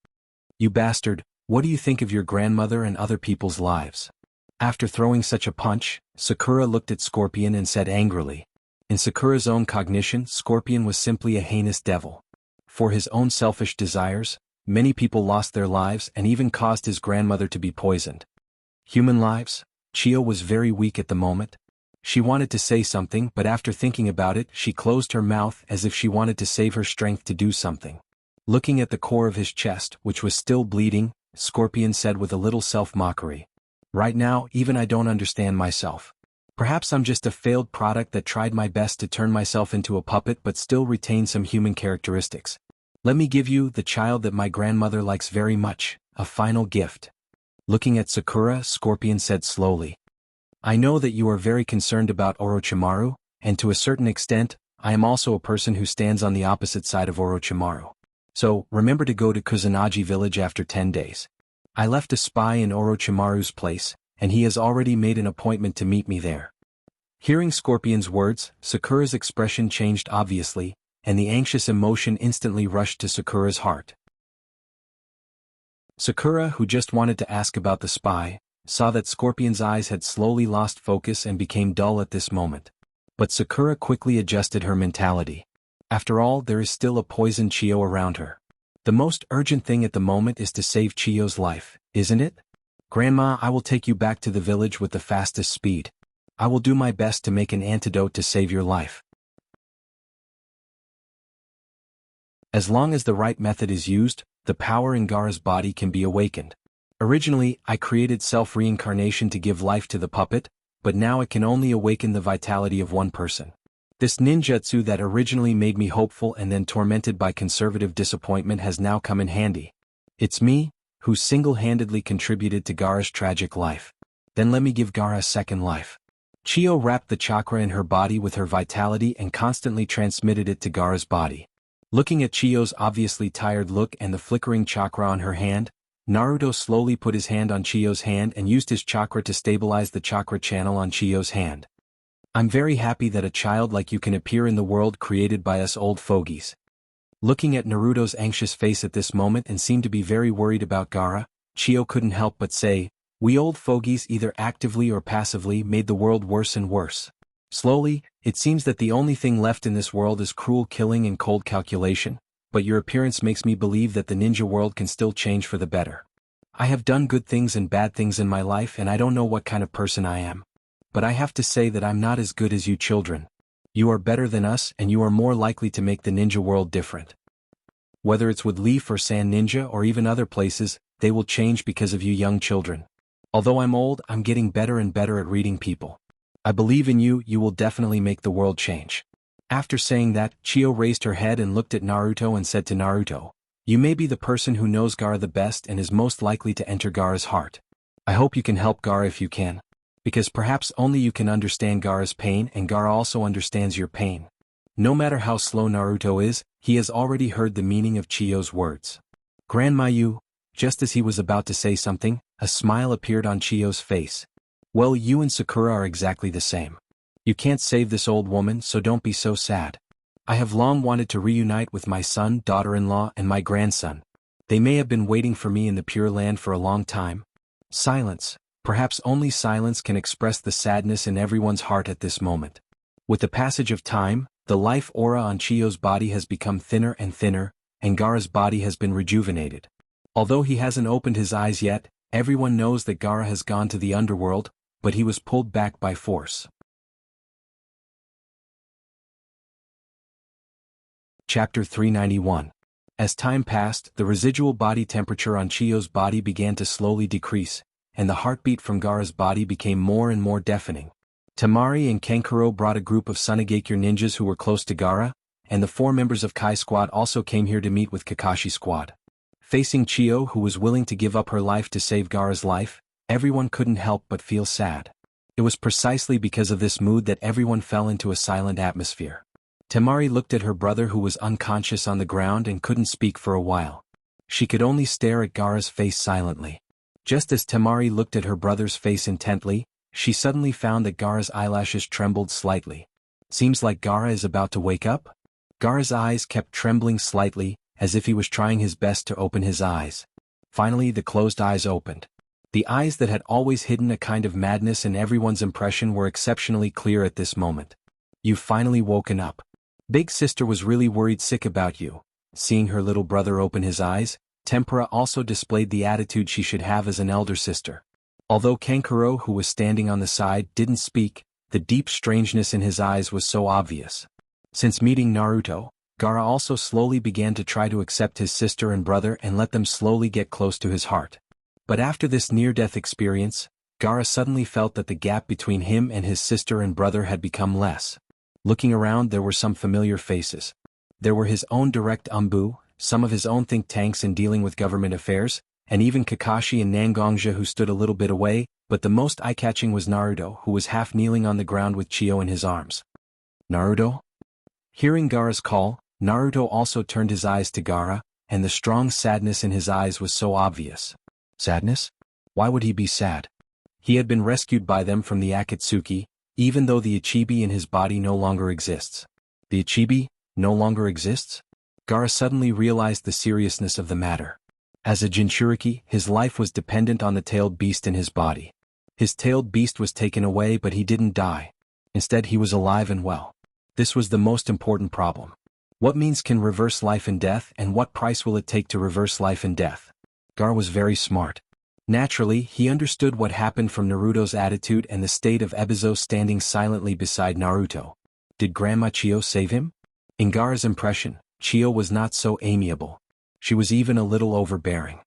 You bastard, what do you think of your grandmother and other people's lives? After throwing such a punch, Sakura looked at Scorpion and said angrily. In Sakura's own cognition, Scorpion was simply a heinous devil. For his own selfish desires, many people lost their lives and even caused his grandmother to be poisoned. Human lives? Chio was very weak at the moment. She wanted to say something, but after thinking about it, she closed her mouth as if she wanted to save her strength to do something. Looking at the core of his chest, which was still bleeding, Scorpion said with a little self-mockery. Right now, even I don't understand myself. Perhaps I'm just a failed product that tried my best to turn myself into a puppet but still retain some human characteristics. Let me give you, the child that my grandmother likes very much, a final gift. Looking at Sakura, Scorpion said slowly. I know that you are very concerned about Orochimaru, and to a certain extent, I am also a person who stands on the opposite side of Orochimaru. So, remember to go to Kusanagi village after 10 days. I left a spy in Orochimaru's place, and he has already made an appointment to meet me there. Hearing Scorpion's words, Sakura's expression changed obviously, and the anxious emotion instantly rushed to Sakura's heart. Sakura, who just wanted to ask about the spy, saw that Scorpion's eyes had slowly lost focus and became dull at this moment. But Sakura quickly adjusted her mentality. After all, there is still a poisoned Chio around her. The most urgent thing at the moment is to save Chio's life, isn't it? Grandma, I will take you back to the village with the fastest speed. I will do my best to make an antidote to save your life. As long as the right method is used, the power in Gaara's body can be awakened. Originally, I created self-reincarnation to give life to the puppet, but now it can only awaken the vitality of one person. This ninjutsu that originally made me hopeful and then tormented by conservative disappointment has now come in handy. It's me, who single-handedly contributed to Gaara's tragic life. Then let me give Gaara a second life. Chio wrapped the chakra in her body with her vitality and constantly transmitted it to Gaara's body. Looking at Chio's obviously tired look and the flickering chakra on her hand, Naruto slowly put his hand on Chio's hand and used his chakra to stabilize the chakra channel on Chio's hand. I'm very happy that a child like you can appear in the world created by us old fogies. Looking at Naruto's anxious face at this moment and seemed to be very worried about Gaara, Chio couldn't help but say, we old fogies either actively or passively made the world worse and worse. Slowly, it seems that the only thing left in this world is cruel killing and cold calculation, but your appearance makes me believe that the ninja world can still change for the better. I have done good things and bad things in my life and I don't know what kind of person I am. But I have to say that I'm not as good as you children. You are better than us and you are more likely to make the ninja world different. Whether it's with Leaf or Sand Ninja or even other places, they will change because of you young children. Although I'm old, I'm getting better and better at reading people. I believe in you, you will definitely make the world change. After saying that, Chio raised her head and looked at Naruto and said to Naruto, you may be the person who knows Gaara the best and is most likely to enter Gaara's heart. I hope you can help Gaara if you can. Because perhaps only you can understand Gaara's pain and Gaara also understands your pain. No matter how slow Naruto is, he has already heard the meaning of Chiyo's words. Grandma you, just as he was about to say something, a smile appeared on Chiyo's face. Well, you and Sakura are exactly the same. You can't save this old woman, so don't be so sad. I have long wanted to reunite with my son, daughter-in-law, and my grandson. They may have been waiting for me in the Pure Land for a long time. Silence. Perhaps only silence can express the sadness in everyone's heart at this moment. With the passage of time, the life aura on Chiyo's body has become thinner and thinner, and Gaara's body has been rejuvenated. Although he hasn't opened his eyes yet, everyone knows that Gaara has gone to the underworld, but he was pulled back by force. Chapter 391. As time passed, the residual body temperature on Chiyo's body began to slowly decrease, and the heartbeat from Gaara's body became more and more deafening. Temari and Kankuro brought a group of Sunagakure ninjas who were close to Gaara, and the 4 members of Kai Squad also came here to meet with Kakashi Squad. Facing Chiyo, who was willing to give up her life to save Gaara's life, everyone couldn't help but feel sad. It was precisely because of this mood that everyone fell into a silent atmosphere. Temari looked at her brother who was unconscious on the ground and couldn't speak for a while. She could only stare at Gaara's face silently. Just as Temari looked at her brother's face intently, she suddenly found that Gaara's eyelashes trembled slightly. Seems like Gaara is about to wake up? Gaara's eyes kept trembling slightly, as if he was trying his best to open his eyes. Finally the closed eyes opened. The eyes that had always hidden a kind of madness in everyone's impression were exceptionally clear at this moment. You've finally woken up. Big sister was really worried sick about you. Seeing her little brother open his eyes, Tempura also displayed the attitude she should have as an elder sister. Although Kankuro, who was standing on the side, didn't speak, the deep strangeness in his eyes was so obvious. Since meeting Naruto, Gaara also slowly began to try to accept his sister and brother and let them slowly get close to his heart. But after this near-death experience, Gaara suddenly felt that the gap between him and his sister and brother had become less. Looking around, there were some familiar faces. There were his own direct Umbu, some of his own think tanks in dealing with government affairs, and even Kakashi and Nangongja who stood a little bit away, but the most eye-catching was Naruto, who was half kneeling on the ground with Chiyo in his arms. Naruto? Hearing Gaara's call, Naruto also turned his eyes to Gaara, and the strong sadness in his eyes was so obvious. Sadness? Why would he be sad? He had been rescued by them from the Akatsuki, even though the Ichibi in his body no longer exists. The Ichibi no longer exists? Gaara suddenly realized the seriousness of the matter. As a Jinchuriki, his life was dependent on the tailed beast in his body. His tailed beast was taken away, but he didn't die. Instead, he was alive and well. This was the most important problem. What means can reverse life and death, and what price will it take to reverse life and death? Gaara was very smart. Naturally, he understood what happened from Naruto's attitude and the state of Ebizo standing silently beside Naruto. Did Grandma Chiyo save him? In Gaara's impression, Chiyo was not so amiable. She was even a little overbearing.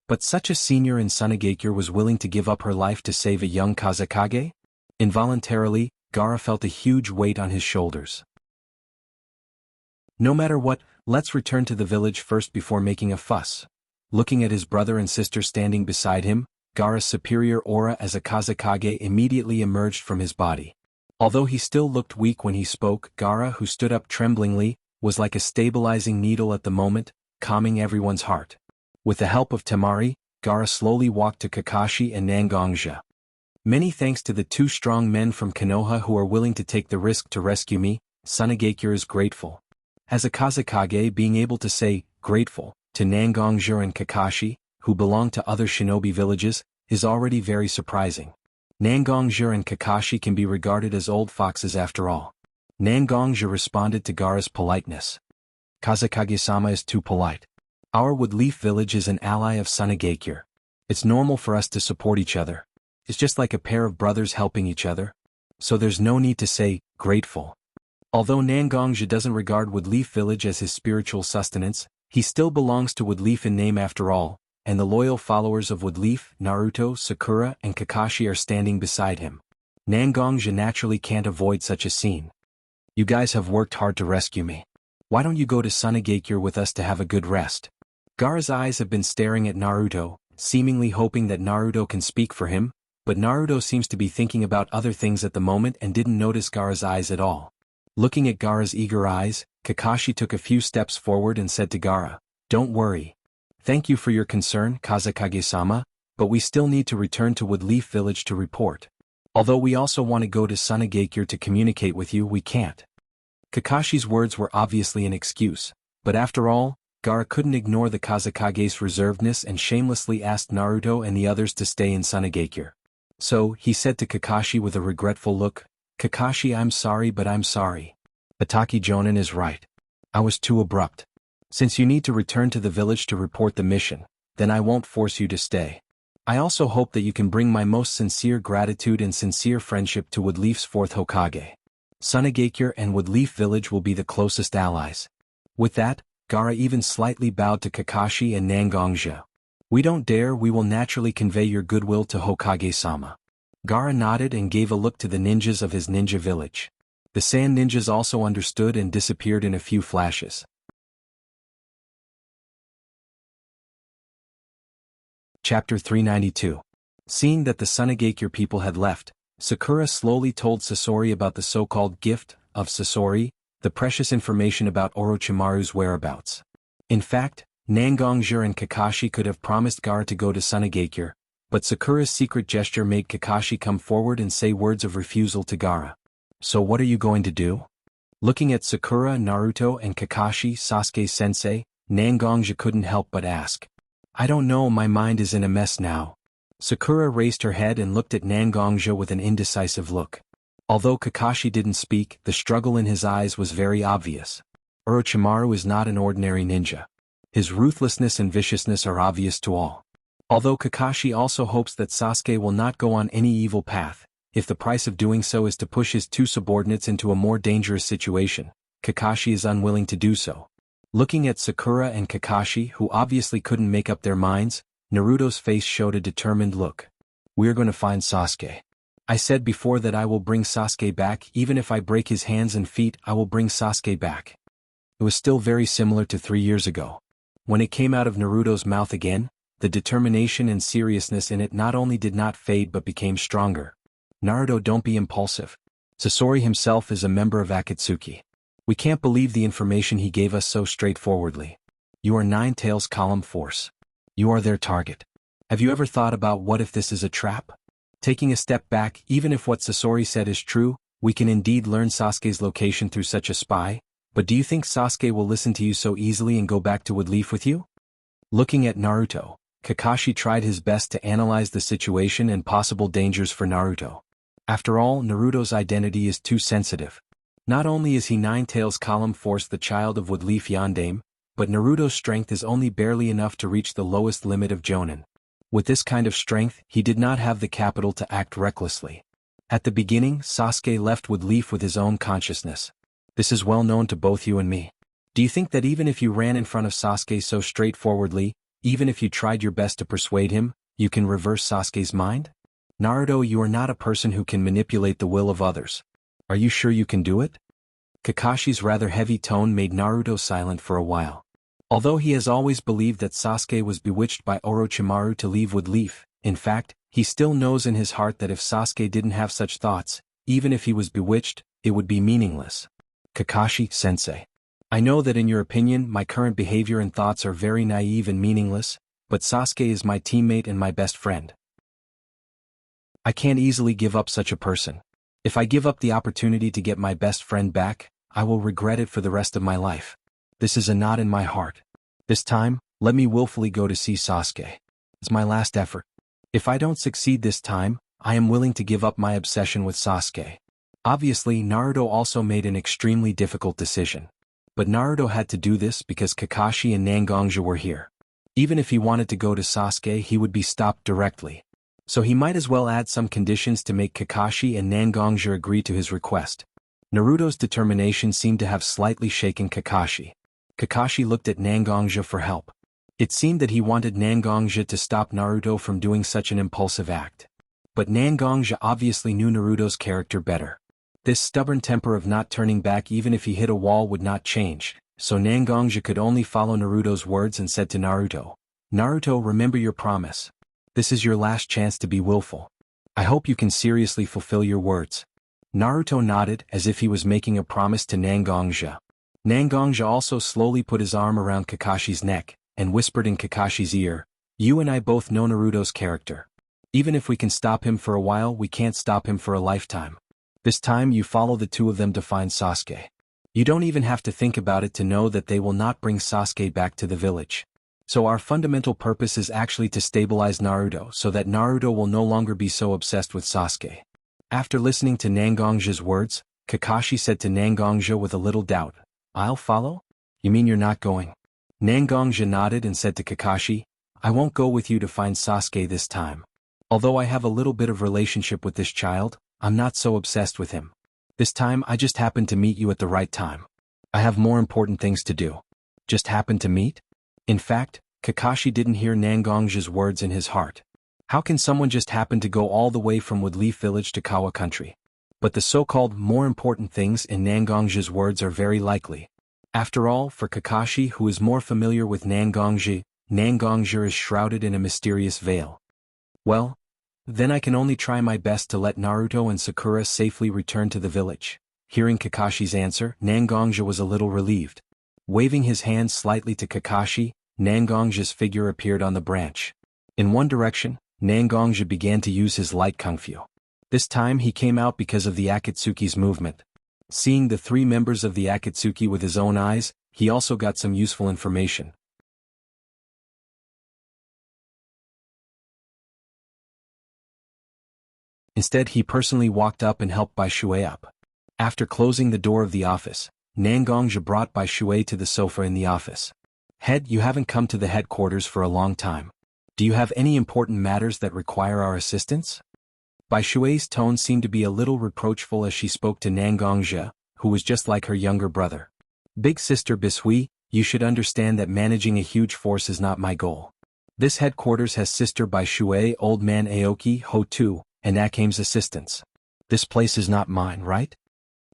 But such a senior in Sunagakure was willing to give up her life to save a young Kazekage? Involuntarily, Gaara felt a huge weight on his shoulders. No matter what, let's return to the village first before making a fuss. Looking at his brother and sister standing beside him, Gaara's superior aura as a Kazekage immediately emerged from his body. Although he still looked weak when he spoke, Gaara, who stood up tremblingly, was like a stabilizing needle at the moment, calming everyone's heart. With the help of Temari, Gaara slowly walked to Kakashi and Nangongja. Many thanks to the 2 strong men from Konoha who are willing to take the risk to rescue me, Sunagakure is grateful. As a Kazekage, being able to say, grateful, to Nangongja and Kakashi, who belong to other shinobi villages, is already very surprising. Nangongja and Kakashi can be regarded as old foxes after all. Nangongja responded to Gaara's politeness. Kazekage-sama is too polite. Our Woodleaf village is an ally of Sunagakure. It's normal for us to support each other. It's just like a pair of brothers helping each other. So there's no need to say, grateful. Although Nangongja doesn't regard Woodleaf village as his spiritual sustenance, he still belongs to Woodleaf in name after all, and the loyal followers of Woodleaf, Naruto, Sakura, and Kakashi are standing beside him. Nangongja naturally can't avoid such a scene. You guys have worked hard to rescue me. Why don't you go to Sunagakure with us to have a good rest? Gaara's eyes have been staring at Naruto, seemingly hoping that Naruto can speak for him, but Naruto seems to be thinking about other things at the moment and didn't notice Gaara's eyes at all. Looking at Gaara's eager eyes, Kakashi took a few steps forward and said to Gaara, "Don't worry. Thank you for your concern, Kazekage-sama, but we still need to return to Woodleaf Village to report. Although we also want to go to Sunagakure to communicate with you, we can't." Kakashi's words were obviously an excuse, but after all, Gaara couldn't ignore the Kazekage's reservedness and shamelessly asked Naruto and the others to stay in Sunagakure. So, he said to Kakashi with a regretful look, "Kakashi, I'm sorry, but I'm sorry. Ataki Jonin is right. I was too abrupt. Since you need to return to the village to report the mission, then I won't force you to stay. I also hope that you can bring my most sincere gratitude and sincere friendship to Woodleaf's fourth Hokage. Sunagakure and Woodleaf Village will be the closest allies." With that, Gaara even slightly bowed to Kakashi and Nangongja. "We don't dare, we will naturally convey your goodwill to Hokage-sama." Gaara nodded and gave a look to the ninjas of his ninja village. The sand ninjas also understood and disappeared in a few flashes. Chapter 392. Seeing that the Sunagakure people had left, Sakura slowly told Sasori about the so-called gift of Sasori, the precious information about Orochimaru's whereabouts. In fact, Nangongja and Kakashi could have promised Gaara to go to Sunagakure, but Sakura's secret gesture made Kakashi come forward and say words of refusal to Gaara. "So what are you going to do?" Looking at Sakura, Naruto, and Kakashi, Sasuke-sensei, Nangongja couldn't help but ask. "I don't know, my mind is in a mess now." Sakura raised her head and looked at Nangongja with an indecisive look. Although Kakashi didn't speak, the struggle in his eyes was very obvious. Orochimaru is not an ordinary ninja. His ruthlessness and viciousness are obvious to all. Although Kakashi also hopes that Sasuke will not go on any evil path, if the price of doing so is to push his two subordinates into a more dangerous situation, Kakashi is unwilling to do so. Looking at Sakura and Kakashi, who obviously couldn't make up their minds, Naruto's face showed a determined look. "We're going to find Sasuke. I said before that I will bring Sasuke back, even if I break his hands and feet, I will bring Sasuke back." It was still very similar to 3 years ago. When it came out of Naruto's mouth again, the determination and seriousness in it not only did not fade but became stronger. "Naruto, don't be impulsive. Sasori himself is a member of Akatsuki. We can't believe the information he gave us so straightforwardly. You are Nine Tails Column Force. You are their target. Have you ever thought about what if this is a trap? Taking a step back, even if what Sasori said is true, we can indeed learn Sasuke's location through such a spy, but do you think Sasuke will listen to you so easily and go back to Woodleaf with you?" Looking at Naruto, Kakashi tried his best to analyze the situation and possible dangers for Naruto. After all, Naruto's identity is too sensitive. Not only is he Nine Tails Column Force, the child of Woodleaf Yondaime, but Naruto's strength is only barely enough to reach the lowest limit of Jonin. With this kind of strength, he did not have the capital to act recklessly. At the beginning, Sasuke left Woodleaf with his own consciousness. This is well known to both you and me. Do you think that even if you ran in front of Sasuke so straightforwardly, even if you tried your best to persuade him, you can reverse Sasuke's mind? Naruto, you are not a person who can manipulate the will of others. Are you sure you can do it? Kakashi's rather heavy tone made Naruto silent for a while. Although he has always believed that Sasuke was bewitched by Orochimaru to leave Woodleaf, in fact, he still knows in his heart that if Sasuke didn't have such thoughts, even if he was bewitched, it would be meaningless. Kakashi-sensei. I know that in your opinion my current behavior and thoughts are very naive and meaningless, but Sasuke is my teammate and my best friend. I can't easily give up such a person. If I give up the opportunity to get my best friend back, I will regret it for the rest of my life. This is a knot in my heart. This time, let me willfully go to see Sasuke. It's my last effort. If I don't succeed this time, I am willing to give up my obsession with Sasuke. Obviously, Naruto also made an extremely difficult decision. But Naruto had to do this because Kakashi and Nangongja were here. Even if he wanted to go to Sasuke, he would be stopped directly. So he might as well add some conditions to make Kakashi and Nangongja agree to his request. Naruto's determination seemed to have slightly shaken Kakashi. Kakashi looked at Nangongja for help. It seemed that he wanted Nangongja to stop Naruto from doing such an impulsive act. But Nangongja obviously knew Naruto's character better. This stubborn temper of not turning back even if he hit a wall would not change, so Nangongja could only follow Naruto's words and said to Naruto, "Naruto, remember your promise. This is your last chance to be willful. I hope you can seriously fulfill your words. Naruto nodded as if he was making a promise to Nangongja. Nangongja also slowly put his arm around Kakashi's neck, and whispered in Kakashi's ear, "You and I both know Naruto's character. Even if we can stop him for a while, we can't stop him for a lifetime. This time you follow the two of them to find Sasuke. You don't even have to think about it to know that they will not bring Sasuke back to the village. So our fundamental purpose is actually to stabilize Naruto so that Naruto will no longer be so obsessed with Sasuke." After listening to Nangongja's words, Kakashi said to Nangongja with a little doubt, "I'll follow? You mean you're not going?" Nangongja nodded and said to Kakashi, "I won't go with you to find Sasuke this time. Although I have a little bit of relationship with this child, I'm not so obsessed with him. This time I just happened to meet you at the right time. I have more important things to do." Just happened to meet? In fact, Kakashi didn't hear Nangongja's words in his heart. How can someone just happen to go all the way from Woodleaf Village to Kawa Country? But the so-called more important things in Nangongja's words are very likely. After all, for Kakashi, who is more familiar with Nangongja, Nangongja is shrouded in a mysterious veil. Well, then I can only try my best to let Naruto and Sakura safely return to the village. Hearing Kakashi's answer, Nangongja was a little relieved. Waving his hand slightly to Kakashi, Nangongja's figure appeared on the branch. In one direction, Nangongja began to use his light kung fu. This time he came out because of the Akatsuki's movement. Seeing the three members of the Akatsuki with his own eyes, he also got some useful information. Instead, he personally walked up and helped Bai Shui up. After closing the door of the office, Nangongja brought Bai Shui to the sofa in the office. "Head, you haven't come to the headquarters for a long time. Do you have any important matters that require our assistance?" Bai Shui's tone seemed to be a little reproachful as she spoke to Nangongja, who was just like her younger brother. "Big sister Bishui, you should understand that managing a huge force is not my goal. This headquarters has sister Bai Shui, old man Aoki, Hotu, and Akame's assistants. This place is not mine, right?"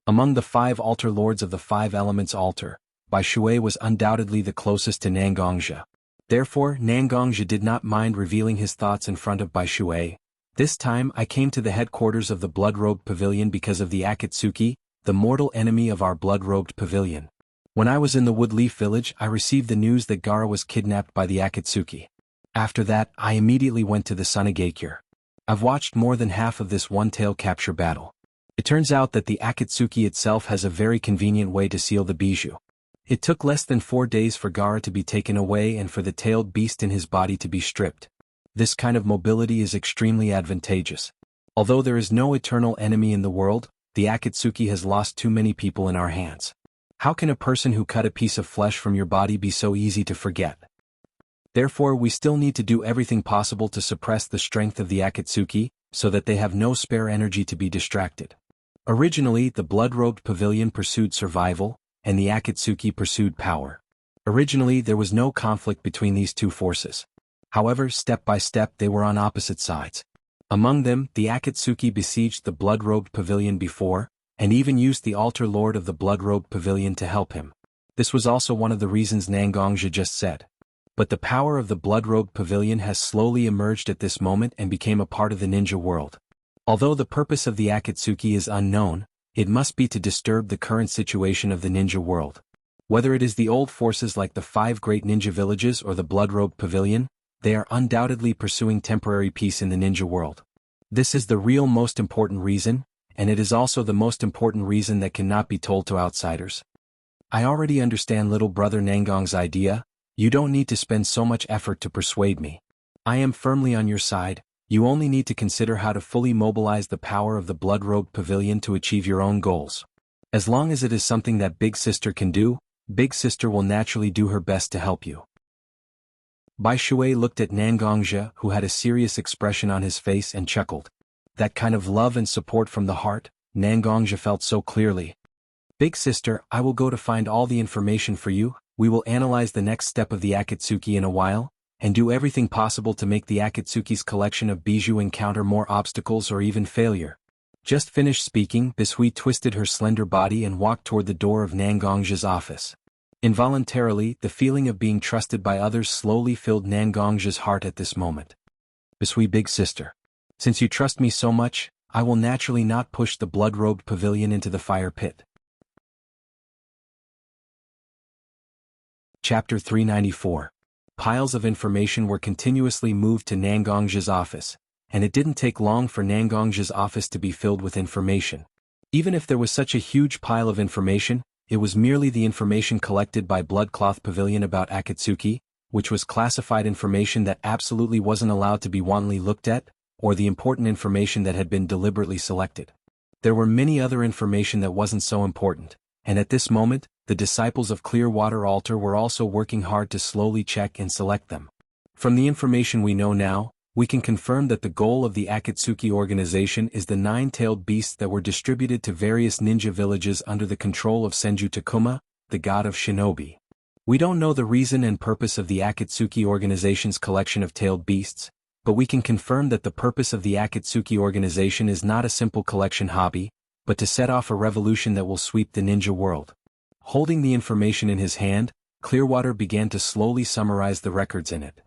Among the 5 altar lords of the 5 elements altar, Bai Shui was undoubtedly the closest to Nangongja. Therefore, Nangongja did not mind revealing his thoughts in front of Bai Shui. "This time I came to the headquarters of the Blood-Robed Pavilion because of the Akatsuki, the mortal enemy of our Blood-Robed Pavilion. When I was in the Woodleaf Village, I received the news that Gaara was kidnapped by the Akatsuki. After that, I immediately went to the Sunagakure. I've watched more than half of this one-tail capture battle. It turns out that the Akatsuki itself has a very convenient way to seal the bijou. It took less than 4 days for Gaara to be taken away and for the tailed beast in his body to be stripped. This kind of mobility is extremely advantageous. Although there is no eternal enemy in the world, the Akatsuki has lost too many people in our hands. How can a person who cut a piece of flesh from your body be so easy to forget? Therefore, we still need to do everything possible to suppress the strength of the Akatsuki, so that they have no spare energy to be distracted. Originally, the Blood-Robed Pavilion pursued survival, and the Akatsuki pursued power. Originally, there was no conflict between these two forces. However, step by step they were on opposite sides. Among them, the Akatsuki besieged the Blood-Robed Pavilion before, and even used the Altar Lord of the Blood-Robed Pavilion to help him. This was also one of the reasons Nangongja just said. But the power of the Blood-Robed Pavilion has slowly emerged at this moment and became a part of the ninja world. Although the purpose of the Akatsuki is unknown, it must be to disturb the current situation of the ninja world. Whether it is the old forces like the 5 great ninja villages or the Blood-Robed Pavilion, they are undoubtedly pursuing temporary peace in the ninja world. This is the real most important reason, and it is also the most important reason that cannot be told to outsiders. I already understand little brother Nangong's idea. You don't need to spend so much effort to persuade me. I am firmly on your side. You only need to consider how to fully mobilize the power of the Blood-Robed Pavilion to achieve your own goals. As long as it is something that Big Sister can do, Big Sister will naturally do her best to help you." Bai Shui looked at Nangongja, who had a serious expression on his face, and chuckled. That kind of love and support from the heart, Nangongja felt so clearly. "Big Sister, I will go to find all the information for you. We will analyze the next step of the Akatsuki in a while, and do everything possible to make the Akatsuki's collection of bijou encounter more obstacles or even failure." Just finished speaking, Bishui twisted her slender body and walked toward the door of Nangongja's office. Involuntarily, the feeling of being trusted by others slowly filled Nangongja's heart at this moment. "Bishui, Big Sister. Since you trust me so much, I will naturally not push the blood-robed pavilion into the fire pit. Chapter 394. Piles of information were continuously moved to Nangongji's office, and it didn't take long for Nangongji's office to be filled with information. Even if there was such a huge pile of information, it was merely the information collected by Bloodcloth Pavilion about Akatsuki, which was classified information that absolutely wasn't allowed to be wantonly looked at, or the important information that had been deliberately selected. There were many other information that wasn't so important, and at this moment, the disciples of Clearwater Altar were also working hard to slowly check and select them. From the information we know now, we can confirm that the goal of the Akatsuki organization is the nine-tailed beasts that were distributed to various ninja villages under the control of Senju Takuma, the god of shinobi. We don't know the reason and purpose of the Akatsuki organization's collection of tailed beasts, but we can confirm that the purpose of the Akatsuki organization is not a simple collection hobby, but to set off a revolution that will sweep the ninja world. Holding the information in his hand, Clearwater began to slowly summarize the records in it.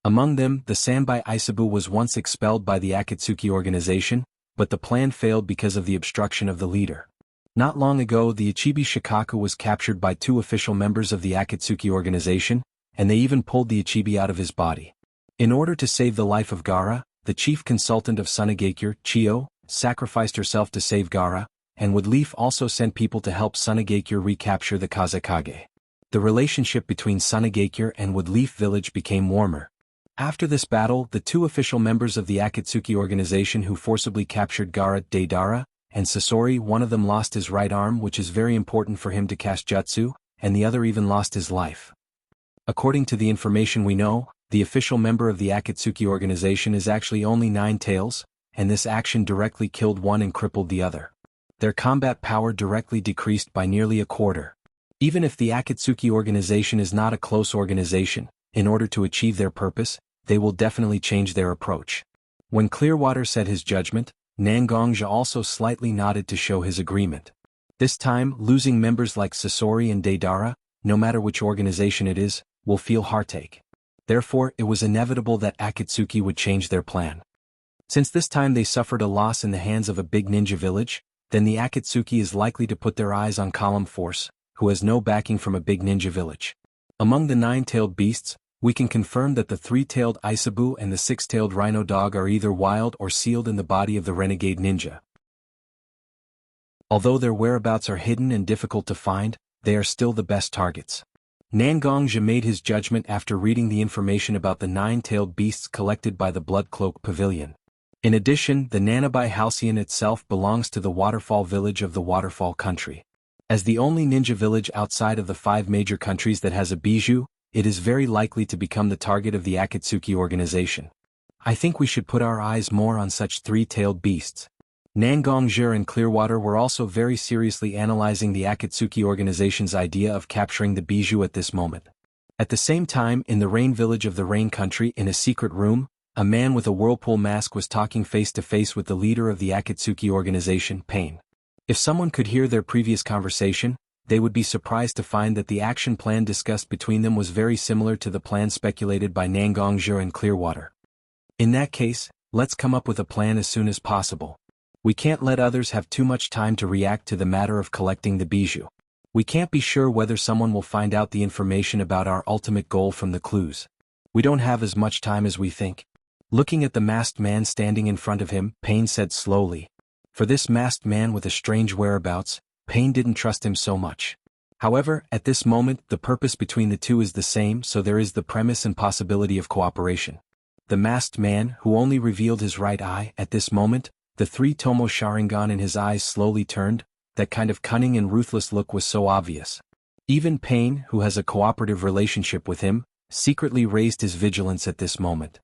Among them, the Sanbai Isabu was once expelled by the Akatsuki organization, but the plan failed because of the obstruction of the leader. Not long ago, the Ichibi Shikaku was captured by two official members of the Akatsuki organization, and they even pulled the Ichibi out of his body. In order to save the life of Gaara, the chief consultant of Sunagakure, Chiyo, sacrificed herself to save Gaara, and Woodleaf also sent people to help Sunagakure recapture the Kazekage. The relationship between Sunagakure and Woodleaf village became warmer. After this battle, the two official members of the Akatsuki organization who forcibly captured Gaara, Deidara, and Sasori, one of them lost his right arm, which is very important for him to cast jutsu, and the other even lost his life. According to the information we know, the official member of the Akatsuki organization is actually only 9 tails, and this action directly killed one and crippled the other. Their combat power directly decreased by nearly a quarter. Even if the Akatsuki organization is not a close organization, in order to achieve their purpose, they will definitely change their approach. When Clearwater said his judgment, Nangongja also slightly nodded to show his agreement. This time, losing members like Sasori and Deidara, no matter which organization it is, will feel heartache. Therefore, it was inevitable that Akatsuki would change their plan. Since this time they suffered a loss in the hands of a big ninja village, then the Akatsuki is likely to put their eyes on Column Force, who has no backing from a big ninja village. Among the 9-tailed beasts, we can confirm that the 3-tailed Isabu and the 6-tailed Rhino Dog are either wild or sealed in the body of the renegade ninja. Although their whereabouts are hidden and difficult to find, they are still the best targets. Nangongja made his judgment after reading the information about the 9-tailed beasts collected by the Bloodcloak Pavilion. In addition, the Nanabai Halcyon itself belongs to the Waterfall village of the Waterfall country. As the only ninja village outside of the 5 major countries that has a bijou, it is very likely to become the target of the Akatsuki organization. I think we should put our eyes more on such 3-tailed beasts. Nangongja and Clearwater were also very seriously analyzing the Akatsuki organization's idea of capturing the bijou at this moment. At the same time, in the Rain village of the Rain country, in a secret room, a man with a whirlpool mask was talking face-to-face with the leader of the Akatsuki organization, Pain. If someone could hear their previous conversation, they would be surprised to find that the action plan discussed between them was very similar to the plan speculated by Nangongja and Clearwater. In that case, let's come up with a plan as soon as possible. We can't let others have too much time to react to the matter of collecting the bijou. We can't be sure whether someone will find out the information about our ultimate goal from the clues. We don't have as much time as we think. Looking at the masked man standing in front of him, Pain said slowly. For this masked man with a strange whereabouts, Pain didn't trust him so much. However, at this moment, the purpose between the two is the same, so there is the premise and possibility of cooperation. The masked man, who only revealed his right eye, at this moment, the 3 Tomo Sharingan in his eyes slowly turned, that kind of cunning and ruthless look was so obvious. Even Pain, who has a cooperative relationship with him, secretly raised his vigilance at this moment.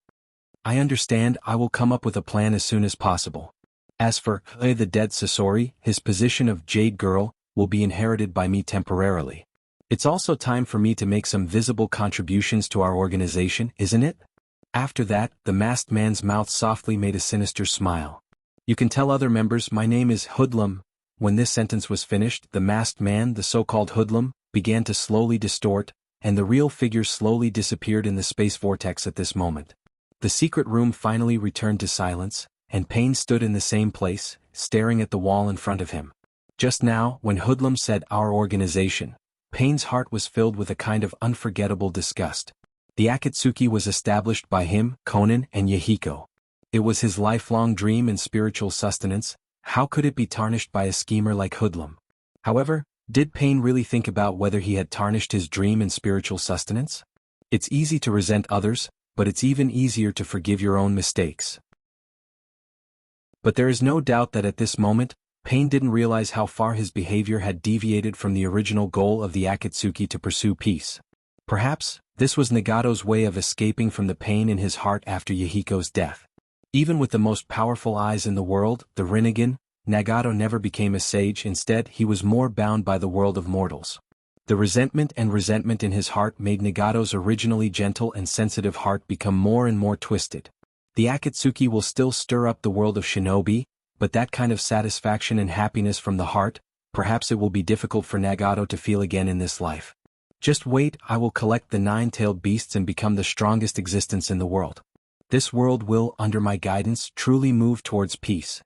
I understand. I will come up with a plan as soon as possible. As for the dead Sasori, his position of Jade Girl will be inherited by me temporarily. It's also time for me to make some visible contributions to our organization, isn't it? After that, the masked man's mouth softly made a sinister smile. You can tell other members my name is Hoodlum. When this sentence was finished, the masked man, the so-called Hoodlum, began to slowly distort, and the real figure slowly disappeared in the space vortex at this moment. The secret room finally returned to silence, and Pain stood in the same place, staring at the wall in front of him. Just now, when Hoodlum said "our organization," Pain's heart was filled with a kind of unforgettable disgust. The Akatsuki was established by him, Conan, and Yahiko. It was his lifelong dream and spiritual sustenance. How could it be tarnished by a schemer like Hoodlum? However, did Pain really think about whether he had tarnished his dream and spiritual sustenance? It's easy to resent others, but it's even easier to forgive your own mistakes. But there is no doubt that at this moment, Pain didn't realize how far his behavior had deviated from the original goal of the Akatsuki to pursue peace. Perhaps, this was Nagato's way of escaping from the pain in his heart after Yahiko's death. Even with the most powerful eyes in the world, the Rinnegan, Nagato never became a sage. Instead, he was more bound by the world of mortals. The resentment in his heart made Nagato's originally gentle and sensitive heart become more and more twisted. The Akatsuki will still stir up the world of shinobi, but that kind of satisfaction and happiness from the heart, perhaps it will be difficult for Nagato to feel again in this life. Just wait, I will collect the 9-tailed beasts and become the strongest existence in the world. This world will, under my guidance, truly move towards peace.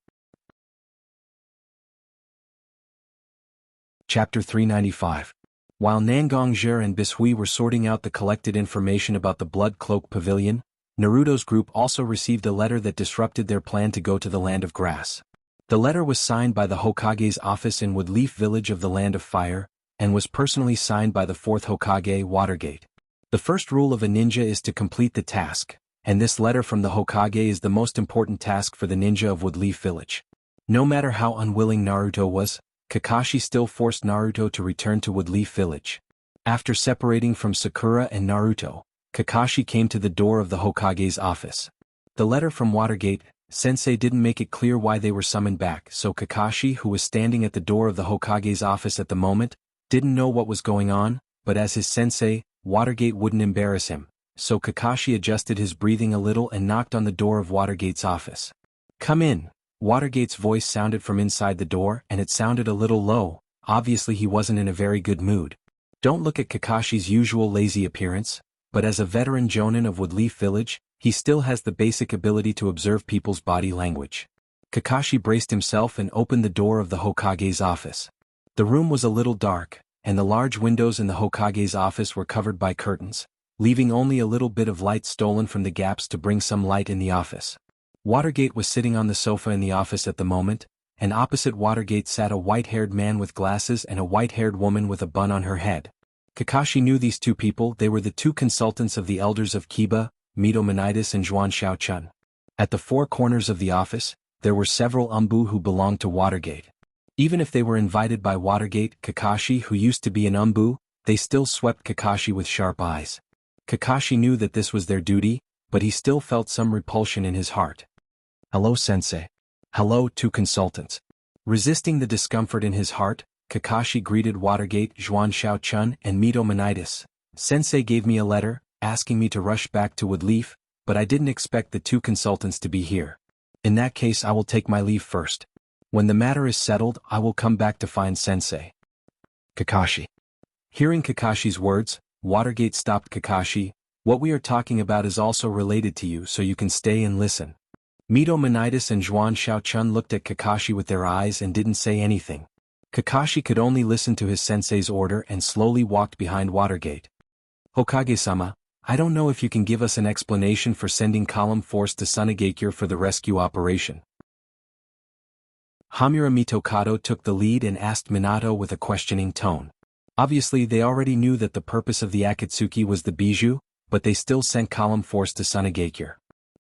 Chapter 395. While Nangongzhi and Bishui were sorting out the collected information about the Blood Cloak Pavilion, Naruto's group also received a letter that disrupted their plan to go to the Land of Grass. The letter was signed by the Hokage's office in Woodleaf Village of the Land of Fire, and was personally signed by the 4th Hokage, Watergate. The first rule of a ninja is to complete the task, and this letter from the Hokage is the most important task for the ninja of Woodleaf Village. No matter how unwilling Naruto was, Kakashi still forced Naruto to return to Woodleaf Village. After separating from Sakura and Naruto, Kakashi came to the door of the Hokage's office. The letter from Watergate, Sensei didn't make it clear why they were summoned back, so Kakashi, who was standing at the door of the Hokage's office at the moment, didn't know what was going on, but as his sensei, Watergate wouldn't embarrass him, so Kakashi adjusted his breathing a little and knocked on the door of Watergate's office. "Come in." Watergate's voice sounded from inside the door, and it sounded a little low. Obviously he wasn't in a very good mood. Don't look at Kakashi's usual lazy appearance, but as a veteran jonin of Woodleaf Village, he still has the basic ability to observe people's body language. Kakashi braced himself and opened the door of the Hokage's office. The room was a little dark, and the large windows in the Hokage's office were covered by curtains, leaving only a little bit of light stolen from the gaps to bring some light in the office. Watergate was sitting on the sofa in the office at the moment, and opposite Watergate sat a white-haired man with glasses and a white-haired woman with a bun on her head. Kakashi knew these two people. They were the two consultants of the elders of Kiba, Mito Menitis and Zhuan Shaochun. At the four corners of the office, there were several umbu who belonged to Watergate. Even if they were invited by Watergate, Kakashi, who used to be an umbu, they still swept Kakashi with sharp eyes. Kakashi knew that this was their duty, but he still felt some repulsion in his heart. "Hello, Sensei." "Hello, two consultants." Resisting the discomfort in his heart, Kakashi greeted Watergate, Zhuan Shaochun, and Mito Menitis. "Sensei gave me a letter, asking me to rush back to Woodleaf, but I didn't expect the two consultants to be here. In that case I will take my leave first. When the matter is settled, I will come back to find Sensei." Kakashi. Hearing Kakashi's words, Watergate stopped Kakashi. "What we are talking about is also related to you, so you can stay and listen." Mito Menitis and Zhuan Shaochun looked at Kakashi with their eyes and didn't say anything. Kakashi could only listen to his sensei's order and slowly walked behind Watergate. "Hokage-sama, I don't know if you can give us an explanation for sending column force to Sunagakure for the rescue operation." Hamura Mitokado took the lead and asked Minato with a questioning tone. Obviously they already knew that the purpose of the Akatsuki was the bijou, but they still sent column force to Sunagakure.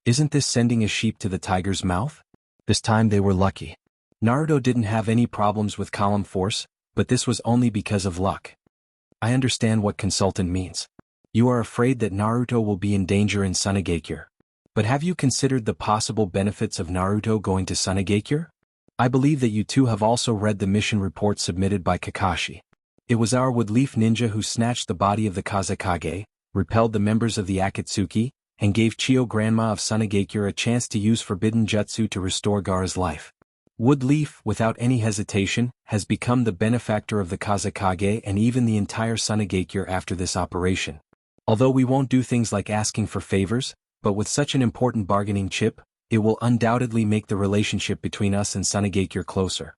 Isn't this sending a sheep to the tiger's mouth? This time they were lucky. Naruto didn't have any problems with column force, but this was only because of luck. "I understand what consultant means. You are afraid that Naruto will be in danger in Sunagakure. But have you considered the possible benefits of Naruto going to Sunagakure? I believe that you two have also read the mission report submitted by Kakashi. It was our Woodleaf ninja who snatched the body of the Kazekage, repelled the members of the Akatsuki, and gave Chiyo Grandma of Sunagakure a chance to use forbidden jutsu to restore Gaara's life. Woodleaf, without any hesitation, has become the benefactor of the Kazekage and even the entire Sunagakure after this operation. Although we won't do things like asking for favors, but with such an important bargaining chip, it will undoubtedly make the relationship between us and Sunagakure closer.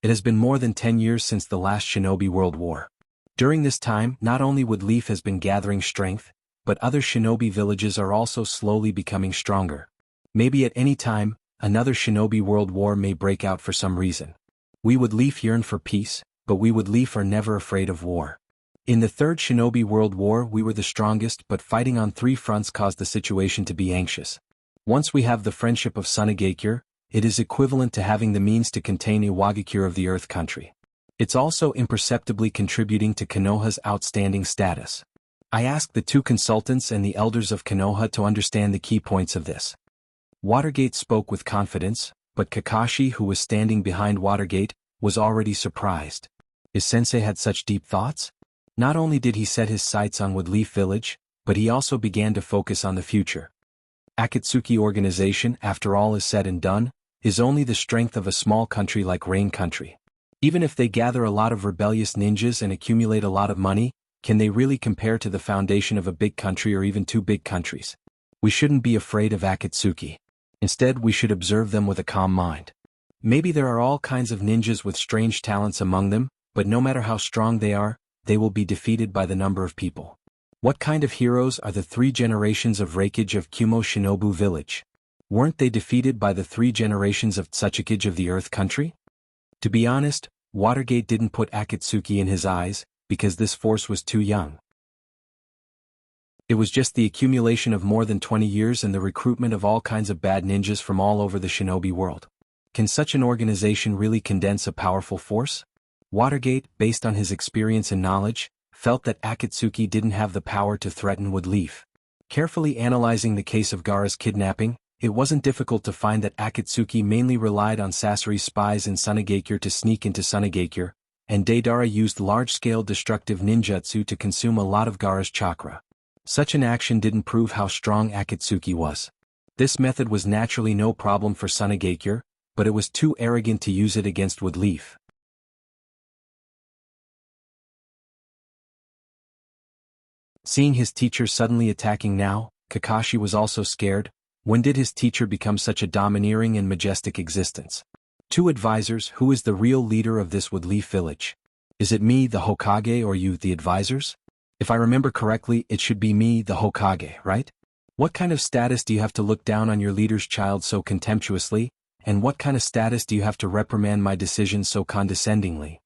It has been more than 10 years since the last Shinobi World War. During this time, not only Wood Leaf has been gathering strength, but other shinobi villages are also slowly becoming stronger. Maybe at any time, another Shinobi World War may break out for some reason. We Wood Leaf yearn for peace, but we Wood Leaf are never afraid of war. In the Third Shinobi World War we were the strongest, but fighting on 3 fronts caused the situation to be anxious. Once we have the friendship of Sunagakure, it is equivalent to having the means to contain Iwagakure of the Earth country. It's also imperceptibly contributing to Konoha's outstanding status. I asked the 2 consultants and the elders of Konoha to understand the key points of this. Watergate spoke with confidence, but Kakashi, who was standing behind Watergate, was already surprised. His sensei had such deep thoughts? Not only did he set his sights on Wood Leaf Village, but he also began to focus on the future. Akatsuki organization, after all is said and done, is only the strength of a small country like Rain Country. Even if they gather a lot of rebellious ninjas and accumulate a lot of money, can they really compare to the foundation of a big country or even 2 big countries? We shouldn't be afraid of Akatsuki. Instead, we should observe them with a calm mind. Maybe there are all kinds of ninjas with strange talents among them, but no matter how strong they will be defeated by the number of people. What kind of heroes are the 3 generations of Reikage of Kumo Shinobu Village? Weren't they defeated by the 3 generations of Tsuchikage of the Earth Country? To be honest, Watergate didn't put Akatsuki in his eyes, because this force was too young. It was just the accumulation of more than 20 years and the recruitment of all kinds of bad ninjas from all over the shinobi world. Can such an organization really condense a powerful force? Watergate, based on his experience and knowledge, felt that Akatsuki didn't have the power to threaten Wood Leaf. Carefully analyzing the case of Gaara's kidnapping, it wasn't difficult to find that Akatsuki mainly relied on Sasori's spies in Sunagakure to sneak into Sunagakure, and Deidara used large-scale destructive ninjutsu to consume a lot of Gaara's chakra. Such an action didn't prove how strong Akatsuki was. This method was naturally no problem for Sunagakure, but it was too arrogant to use it against Wood Leaf. Seeing his teacher suddenly attacking now, Kakashi was also scared. When did his teacher become such a domineering and majestic existence? 2 advisors, who is the real leader of this Wood Leaf village? Is it me, the Hokage, or you, the advisors? If I remember correctly, it should be me, the Hokage, right? What kind of status do you have to look down on your leader's child so contemptuously, and what kind of status do you have to reprimand my decision so condescendingly?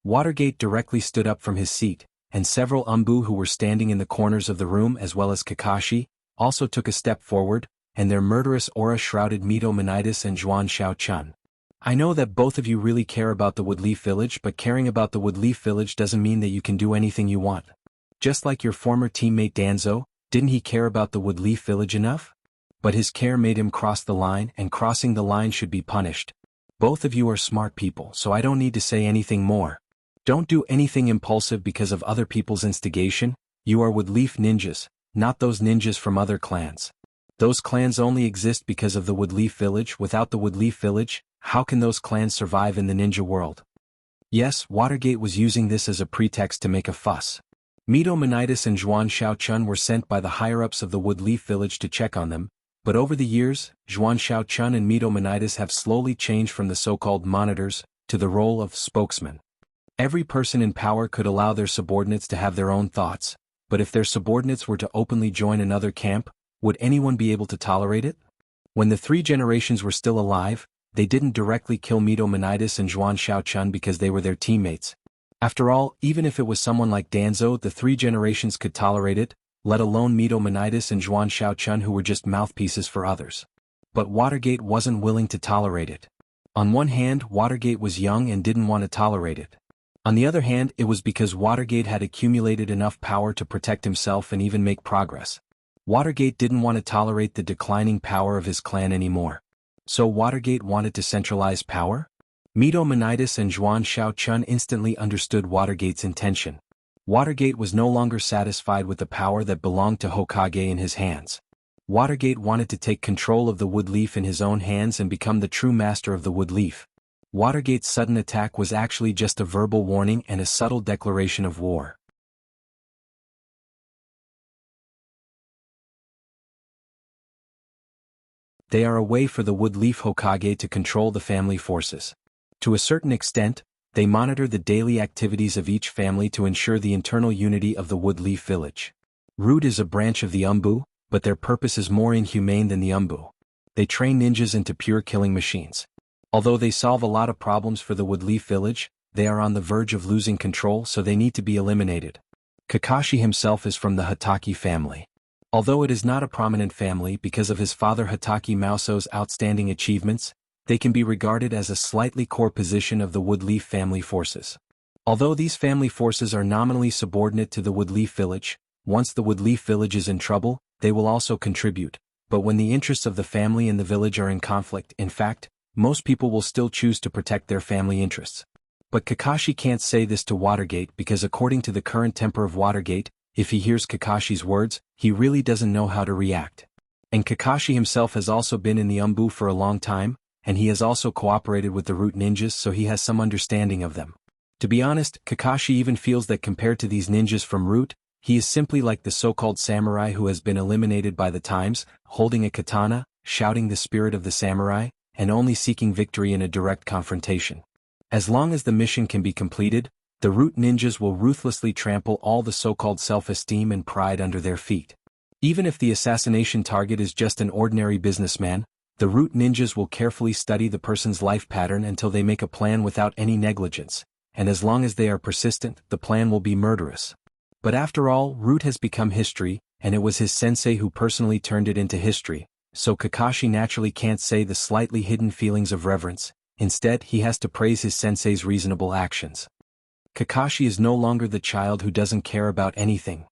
Watergate directly stood up from his seat, and several Umbu who were standing in the corners of the room as well as Kakashi, also took a step forward, and their murderous aura shrouded Mito Menitis and Zhuan Xiaochun. I know that both of you really care about the Wood Leaf Village, but caring about the Wood Leaf Village doesn't mean that you can do anything you want. Just like your former teammate Danzo, didn't he care about the Wood Leaf Village enough? But his care made him cross the line, and crossing the line should be punished. Both of you are smart people, so I don't need to say anything more. Don't do anything impulsive because of other people's instigation. You are Wood Leaf ninjas, not those ninjas from other clans. Those clans only exist because of the Wood Leaf Village. Without the Wood Leaf Village, how can those clans survive in the ninja world? Yes, Watergate was using this as a pretext to make a fuss. Mito Menitis and Zhuan Xiaochun were sent by the higher-ups of the Wood Leaf Village to check on them, but over the years, Zhuan Xiaochun and Mito Menitis have slowly changed from the so-called monitors to the role of spokesman. Every person in power could allow their subordinates to have their own thoughts, but if their subordinates were to openly join another camp, would anyone be able to tolerate it? When the 3 generations were still alive, they didn't directly kill Mito Menitis and Zhuan Xiaochun because they were their teammates. After all, even if it was someone like Danzo, the 3 generations could tolerate it, let alone Mito Menitis and Zhuan Xiaochun who were just mouthpieces for others. But Watergate wasn't willing to tolerate it. On one hand, Watergate was young and didn't want to tolerate it. On the other hand, it was because Watergate had accumulated enough power to protect himself and even make progress. Watergate didn't want to tolerate the declining power of his clan anymore. So Watergate wanted to centralize power? Mito Menitis and Zhuan Xiaochun instantly understood Watergate's intention. Watergate was no longer satisfied with the power that belonged to Hokage in his hands. Watergate wanted to take control of the Wood Leaf in his own hands and become the true master of the Wood Leaf. Watergate's sudden attack was actually just a verbal warning and a subtle declaration of war. They are a way for the Woodleaf Hokage to control the family forces. To a certain extent, they monitor the daily activities of each family to ensure the internal unity of the Woodleaf village. Root is a branch of the Umbu, but their purpose is more inhumane than the Umbu. They train ninjas into pure killing machines. Although they solve a lot of problems for the Woodleaf village, they are on the verge of losing control, so they need to be eliminated. Kakashi himself is from the Hatake family. Although it is not a prominent family because of his father Hatake Mauso's outstanding achievements, they can be regarded as a slightly core position of the Woodleaf family forces. Although these family forces are nominally subordinate to the Woodleaf village, once the Woodleaf village is in trouble, they will also contribute. But when the interests of the family and the village are in conflict, in fact, most people will still choose to protect their family interests. But Kakashi can't say this to Watergate because according to the current temper of Watergate, if he hears Kakashi's words, he really doesn't know how to react. And Kakashi himself has also been in the Umbu for a long time, and he has also cooperated with the Root ninjas, so he has some understanding of them. To be honest, Kakashi even feels that compared to these ninjas from Root, he is simply like the so-called samurai who has been eliminated by the times, holding a katana, shouting the spirit of the samurai, and only seeking victory in a direct confrontation. As long as the mission can be completed, the Root ninjas will ruthlessly trample all the so-called self-esteem and pride under their feet. Even if the assassination target is just an ordinary businessman, the Root ninjas will carefully study the person's life pattern until they make a plan without any negligence, and as long as they are persistent, the plan will be murderous. But after all, Root has become history, and it was his sensei who personally turned it into history, so Kakashi naturally can't say the slightly hidden feelings of reverence. Instead, he has to praise his sensei's reasonable actions. Kakashi is no longer the child who doesn't care about anything.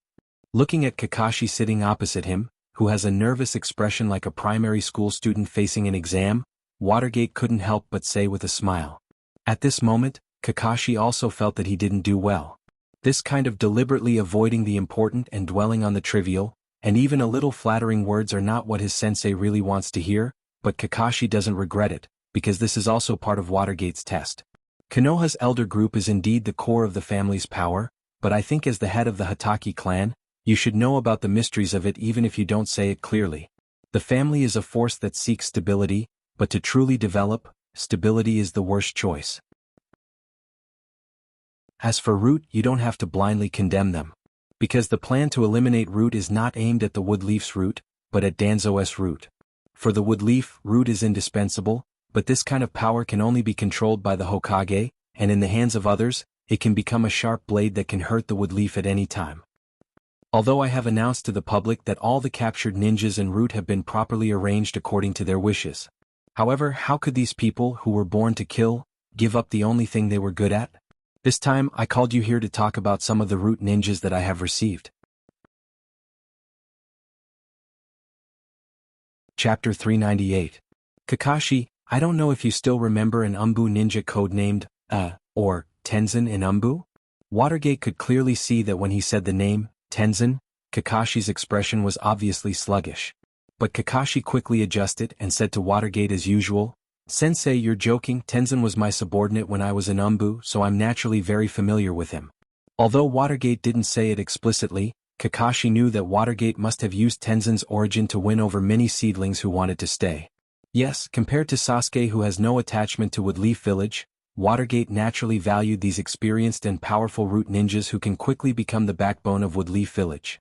Looking at Kakashi sitting opposite him, who has a nervous expression like a primary school student facing an exam, Watergate couldn't help but say with a smile. At this moment, Kakashi also felt that he didn't do well. This kind of deliberately avoiding the important and dwelling on the trivial, and even a little flattering words are not what his sensei really wants to hear, but Kakashi doesn't regret it, because this is also part of Watergate's test. Konoha's elder group is indeed the core of the family's power, but I think as the head of the Hatake clan, you should know about the mysteries of it even if you don't say it clearly. The family is a force that seeks stability, but to truly develop, stability is the worst choice. As for Root, you don't have to blindly condemn them. Because the plan to eliminate Root is not aimed at the Woodleaf's Root, but at Danzo's Root. For the Woodleaf, Root is indispensable, but this kind of power can only be controlled by the Hokage, and in the hands of others, it can become a sharp blade that can hurt the Woodleaf at any time. Although I have announced to the public that all the captured ninjas and Root have been properly arranged according to their wishes. However, how could these people, who were born to kill, give up the only thing they were good at? This time, I called you here to talk about some of the Root ninjas that I have received. Chapter 398. Kakashi, I don't know if you still remember an Umbu ninja codenamed, or Tenzin in Umbu? Watergate could clearly see that when he said the name, Tenzin, Kakashi's expression was obviously sluggish. But Kakashi quickly adjusted and said to Watergate as usual, "Sensei, you're joking. Tenzin was my subordinate when I was in Umbu, so I'm naturally very familiar with him." Although Watergate didn't say it explicitly, Kakashi knew that Watergate must have used Tenzin's origin to win over many seedlings who wanted to stay. Yes, compared to Sasuke who has no attachment to Woodleaf Village, Watergate naturally valued these experienced and powerful Root ninjas who can quickly become the backbone of Woodleaf Village.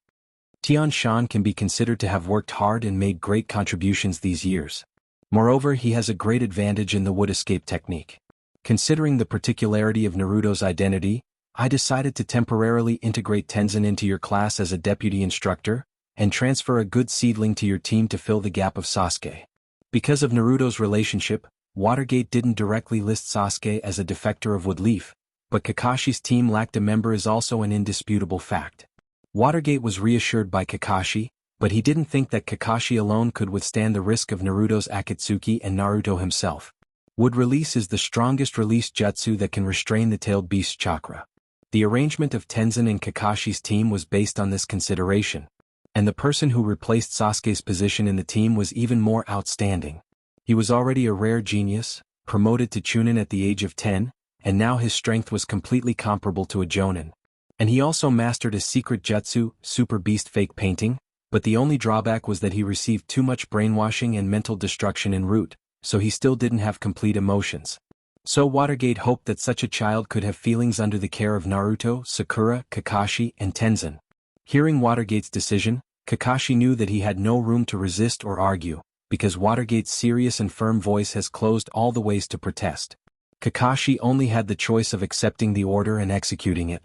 Tian Shan can be considered to have worked hard and made great contributions these years. Moreover, he has a great advantage in the wood escape technique. Considering the particularity of Naruto's identity, I decided to temporarily integrate Tenzin into your class as a deputy instructor, and transfer a good seedling to your team to fill the gap of Sasuke. Because of Naruto's relationship, Watergate didn't directly list Sasuke as a defector of Woodleaf, but Kakashi's team lacked a member is also an indisputable fact. Watergate was reassured by Kakashi, but he didn't think that Kakashi alone could withstand the risk of Naruto's Akatsuki and Naruto himself. Wood Release is the strongest release jutsu that can restrain the tailed beast chakra. The arrangement of Tenzin and Kakashi's team was based on this consideration, and the person who replaced Sasuke's position in the team was even more outstanding. He was already a rare genius, promoted to Chunin at the age of 10, and now his strength was completely comparable to a Jonin. And he also mastered a secret jutsu, Super Beast Fake Painting, But the only drawback was that he received too much brainwashing and mental destruction en route, so he still didn't have complete emotions. So Watergate hoped that such a child could have feelings under the care of Naruto, Sakura, Kakashi, and Tenzin. Hearing Watergate's decision, Kakashi knew that he had no room to resist or argue, because Watergate's serious and firm voice has closed all the ways to protest. Kakashi only had the choice of accepting the order and executing it.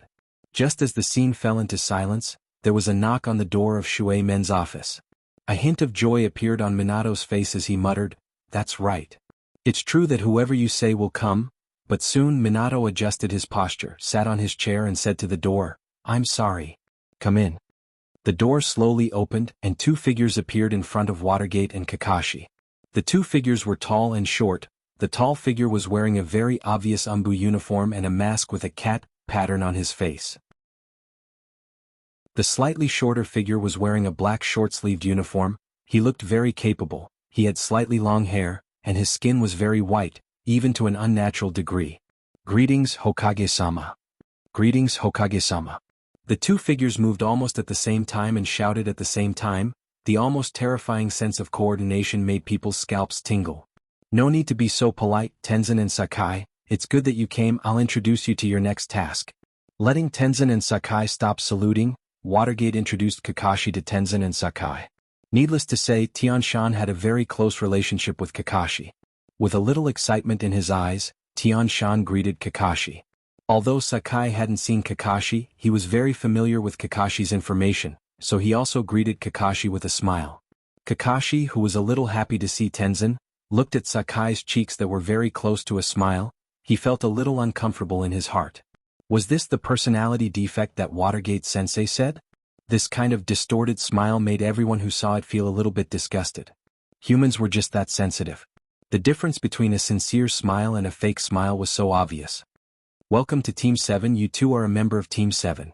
Just as the scene fell into silence, there was a knock on the door of Shuei Men's office. A hint of joy appeared on Minato's face as he muttered, "That's right. It's true that whoever you say will come," but soon Minato adjusted his posture, sat on his chair and said to the door, "I'm sorry. Come in." The door slowly opened and two figures appeared in front of Watergate and Kakashi. The two figures were tall and short. The tall figure was wearing a very obvious Umbu uniform and a mask with a cat pattern on his face. The slightly shorter figure was wearing a black short-sleeved uniform. He looked very capable, he had slightly long hair, and his skin was very white, even to an unnatural degree. "Greetings, Hokage-sama. Greetings, Hokage-sama." The two figures moved almost at the same time and shouted at the same time. The almost terrifying sense of coordination made people's scalps tingle. "No need to be so polite, Tenzin and Sakai. It's good that you came. I'll introduce you to your next task." Letting Tenzin and Sakai stop saluting, Watergate introduced Kakashi to Tenzin and Sakai. Needless to say, Tianshan had a very close relationship with Kakashi. With a little excitement in his eyes, Tianshan greeted Kakashi. Although Sakai hadn't seen Kakashi, he was very familiar with Kakashi's information, so he also greeted Kakashi with a smile. Kakashi, who was a little happy to see Tenzin, looked at Sakai's cheeks that were very close to a smile. He felt a little uncomfortable in his heart. Was this the personality defect that Watergate-sensei said? This kind of distorted smile made everyone who saw it feel a little bit disgusted. Humans were just that sensitive. The difference between a sincere smile and a fake smile was so obvious. "Welcome to Team 7. You two are a member of Team 7.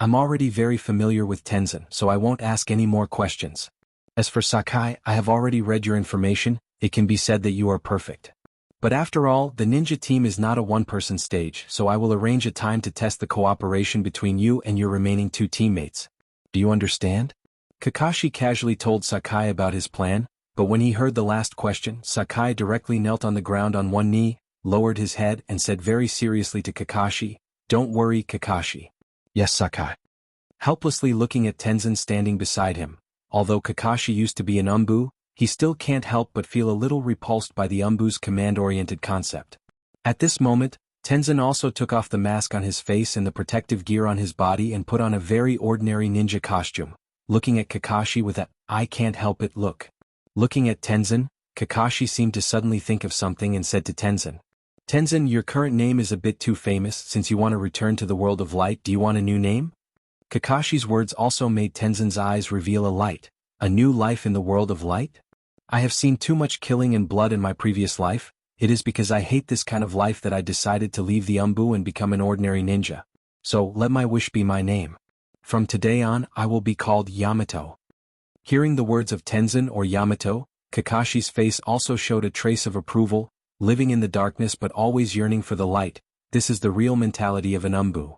I'm already very familiar with Tenzin, so I won't ask any more questions. As for Sakai, I have already read your information. It can be said that you are perfect. But after all, the ninja team is not a one-person stage, so I will arrange a time to test the cooperation between you and your remaining two teammates. Do you understand?" Kakashi casually told Sakai about his plan, but when he heard the last question, Sakai directly knelt on the ground on one knee, lowered his head and said very seriously to Kakashi, "Don't worry, Kakashi." "Yes, Sakai." Helplessly looking at Tenzin standing beside him, although Kakashi used to be an Umbu, he still can't help but feel a little repulsed by the Umbu's command-oriented concept. At this moment, Tenzin also took off the mask on his face and the protective gear on his body and put on a very ordinary ninja costume, looking at Kakashi with a "I can't help it" look. Looking at Tenzin, Kakashi seemed to suddenly think of something and said to Tenzin, "Tenzin, your current name is a bit too famous. Since you want to return to the world of light, do you want a new name?" Kakashi's words also made Tenzin's eyes reveal a light. A new life in the world of light? "I have seen too much killing and blood in my previous life. It is because I hate this kind of life that I decided to leave the Umbu and become an ordinary ninja. So, let my wish be my name. From today on, I will be called Yamato." Hearing the words of Tenzin or Yamato, Kakashi's face also showed a trace of approval. Living in the darkness but always yearning for the light, this is the real mentality of an Umbu.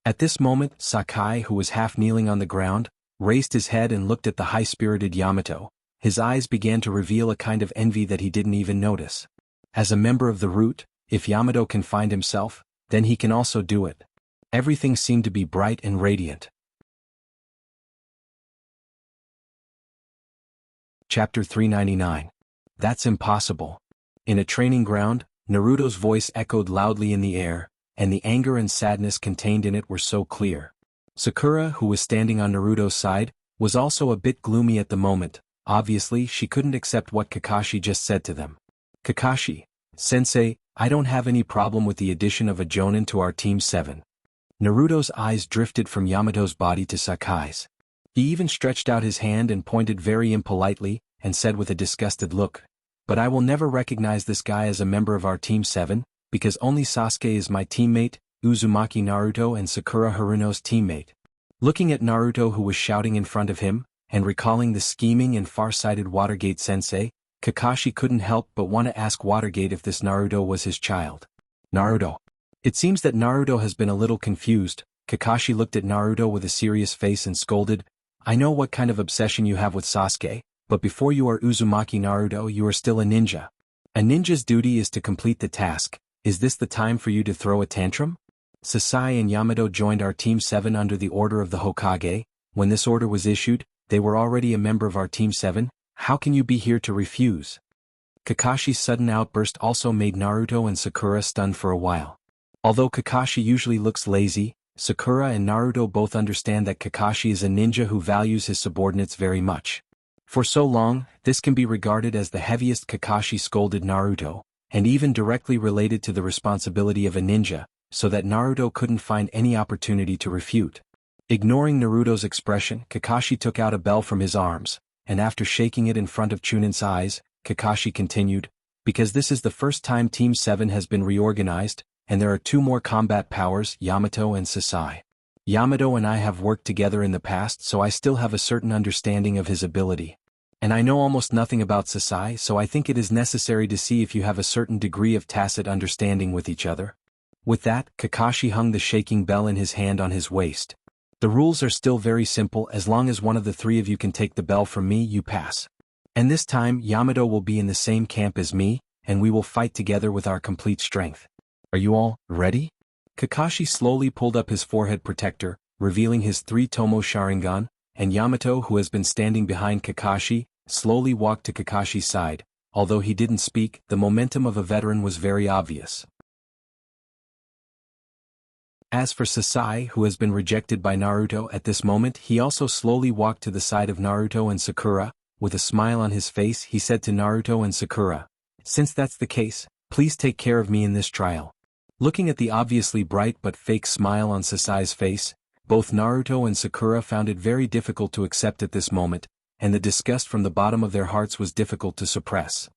At this moment, Sakai, who was half kneeling on the ground, raised his head and looked at the high-spirited Yamato. His eyes began to reveal a kind of envy that he didn't even notice. As a member of the Root, if Yamato can find himself, then he can also do it. Everything seemed to be bright and radiant. Chapter 399. That's impossible. In a training ground, Naruto's voice echoed loudly in the air, and the anger and sadness contained in it were so clear. Sakura, who was standing on Naruto's side, was also a bit gloomy at the moment. Obviously, she couldn't accept what Kakashi just said to them. "Kakashi, Sensei, I don't have any problem with the addition of a Jonin to our Team 7. Naruto's eyes drifted from Yamato's body to Sakai's. He even stretched out his hand and pointed very impolitely, and said with a disgusted look, "But I will never recognize this guy as a member of our Team 7, because only Sasuke is my teammate, Uzumaki Naruto and Sakura Haruno's teammate." Looking at Naruto who was shouting in front of him, and recalling the scheming and far-sighted Watergate-sensei, Kakashi couldn't help but want to ask Watergate if this Naruto was his child. "Naruto." It seems that Naruto has been a little confused. Kakashi looked at Naruto with a serious face and scolded, I know what kind of obsession you have with Sasuke, but before you are Uzumaki Naruto you are still a ninja. A ninja's duty is to complete the task. Is this the time for you to throw a tantrum? Sasai and Yamato joined our Team 7 under the order of the Hokage. When this order was issued, they were already a member of our Team 7. How can you be here to refuse? Kakashi's sudden outburst also made Naruto and Sakura stunned for a while. Although Kakashi usually looks lazy, Sakura and Naruto both understand that Kakashi is a ninja who values his subordinates very much. For so long, this can be regarded as the heaviest. Kakashi scolded Naruto, and even directly related to the responsibility of a ninja, so that Naruto couldn't find any opportunity to refute. Ignoring Naruto's expression, Kakashi took out a bell from his arms, and after shaking it in front of Chunin's eyes, Kakashi continued, because this is the first time Team 7 has been reorganized, and there are two more combat powers, Yamato and Sasai. Yamato and I have worked together in the past, so I still have a certain understanding of his ability. And I know almost nothing about Sasai, so I think it is necessary to see if you have a certain degree of tacit understanding with each other. With that, Kakashi hung the shaking bell in his hand on his waist. The rules are still very simple. As long as one of the three of you can take the bell from me, you pass. And this time, Yamato will be in the same camp as me, and we will fight together with our complete strength. Are you all ready? Kakashi slowly pulled up his forehead protector, revealing his 3 Tomo Sharingan, and Yamato, who has been standing behind Kakashi, slowly walked to Kakashi's side. Although he didn't speak, the momentum of a veteran was very obvious. As for Sasai, who has been rejected by Naruto at this moment, he also slowly walked to the side of Naruto and Sakura. With a smile on his face, he said to Naruto and Sakura, "Since that's the case, please take care of me in this trial." Looking at the obviously bright but fake smile on Sasai's face, both Naruto and Sakura found it very difficult to accept at this moment, and the disgust from the bottom of their hearts was difficult to suppress.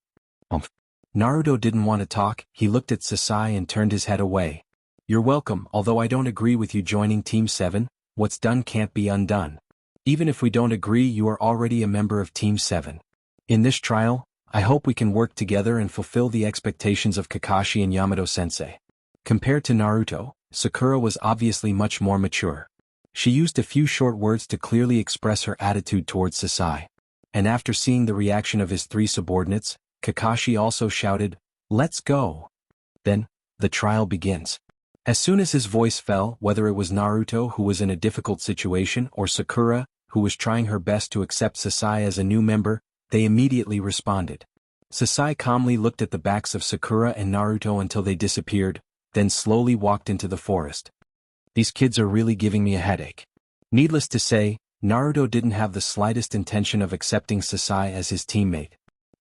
Naruto didn't want to talk. He looked at Sasai and turned his head away. "You're welcome. Although I don't agree with you joining Team 7, what's done can't be undone. Even if we don't agree, you are already a member of Team 7. In this trial, I hope we can work together and fulfill the expectations of Kakashi and Yamato-sensei." Compared to Naruto, Sakura was obviously much more mature. She used a few short words to clearly express her attitude towards Sasai. And after seeing the reaction of his 3 subordinates, Kakashi also shouted, "Let's go!" Then, the trial begins. As soon as his voice fell, whether it was Naruto who was in a difficult situation or Sakura, who was trying her best to accept Sasai as a new member, they immediately responded. Sasai calmly looked at the backs of Sakura and Naruto until they disappeared, then slowly walked into the forest. These kids are really giving me a headache. Needless to say, Naruto didn't have the slightest intention of accepting Sasai as his teammate.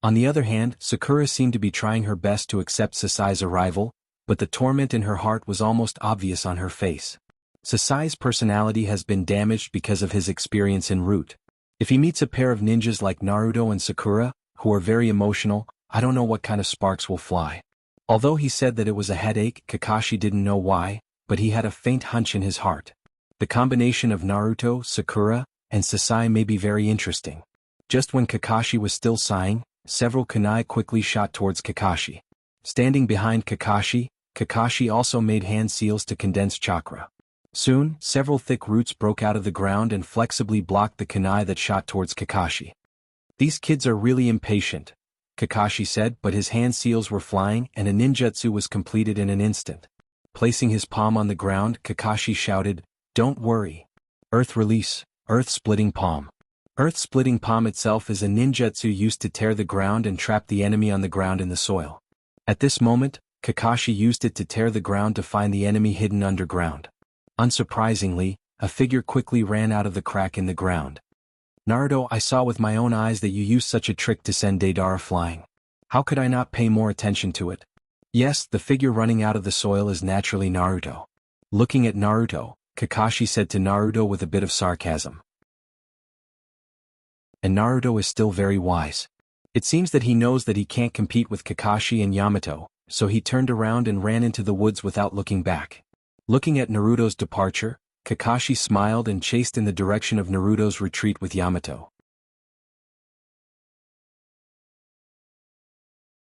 On the other hand, Sakura seemed to be trying her best to accept Sasai's arrival, but the torment in her heart was almost obvious on her face. Sasai's personality has been damaged because of his experience en route. If he meets a pair of ninjas like Naruto and Sakura, who are very emotional, I don't know what kind of sparks will fly. Although he said that it was a headache, Kakashi didn't know why, but he had a faint hunch in his heart. The combination of Naruto, Sakura, and Sasai may be very interesting. Just when Kakashi was still sighing, several kunai quickly shot towards Kakashi. Standing behind Kakashi, Kakashi also made hand seals to condense chakra. Soon, several thick roots broke out of the ground and flexibly blocked the kunai that shot towards Kakashi. "These kids are really impatient," Kakashi said, but his hand seals were flying and a ninjutsu was completed in an instant. Placing his palm on the ground, Kakashi shouted, "Don't worry. Earth release, earth-splitting palm." Earth-splitting palm itself is a ninjutsu used to tear the ground and trap the enemy on the ground in the soil. At this moment, Kakashi used it to tear the ground to find the enemy hidden underground. Unsurprisingly, a figure quickly ran out of the crack in the ground. "Naruto, I saw with my own eyes that you used such a trick to send Deidara flying. How could I not pay more attention to it?" Yes, the figure running out of the soil is naturally Naruto. Looking at Naruto, Kakashi said to Naruto with a bit of sarcasm. And Naruto is still very wise. It seems that he knows that he can't compete with Kakashi and Yamato, so he turned around and ran into the woods without looking back. Looking at Naruto's departure, Kakashi smiled and chased in the direction of Naruto's retreat with Yamato.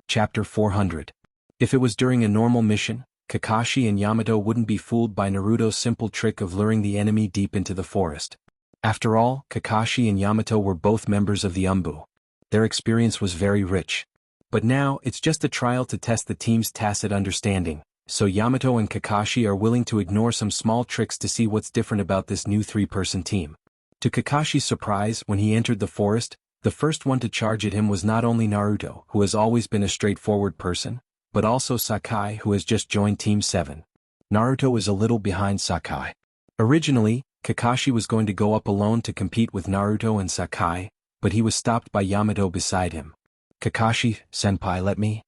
Chapter 400. If it was during a normal mission, Kakashi and Yamato wouldn't be fooled by Naruto's simple trick of luring the enemy deep into the forest. After all, Kakashi and Yamato were both members of the Umbu. Their experience was very rich. But now, it's just a trial to test the team's tacit understanding, so Yamato and Kakashi are willing to ignore some small tricks to see what's different about this new three-person team. To Kakashi's surprise, when he entered the forest, the first one to charge at him was not only Naruto, who has always been a straightforward person, but also Sakai, who has just joined Team 7. Naruto is a little behind Sakai. Originally, Kakashi was going to go up alone to compete with Naruto and Sakai, but he was stopped by Yamato beside him. "Kakashi, senpai, let me."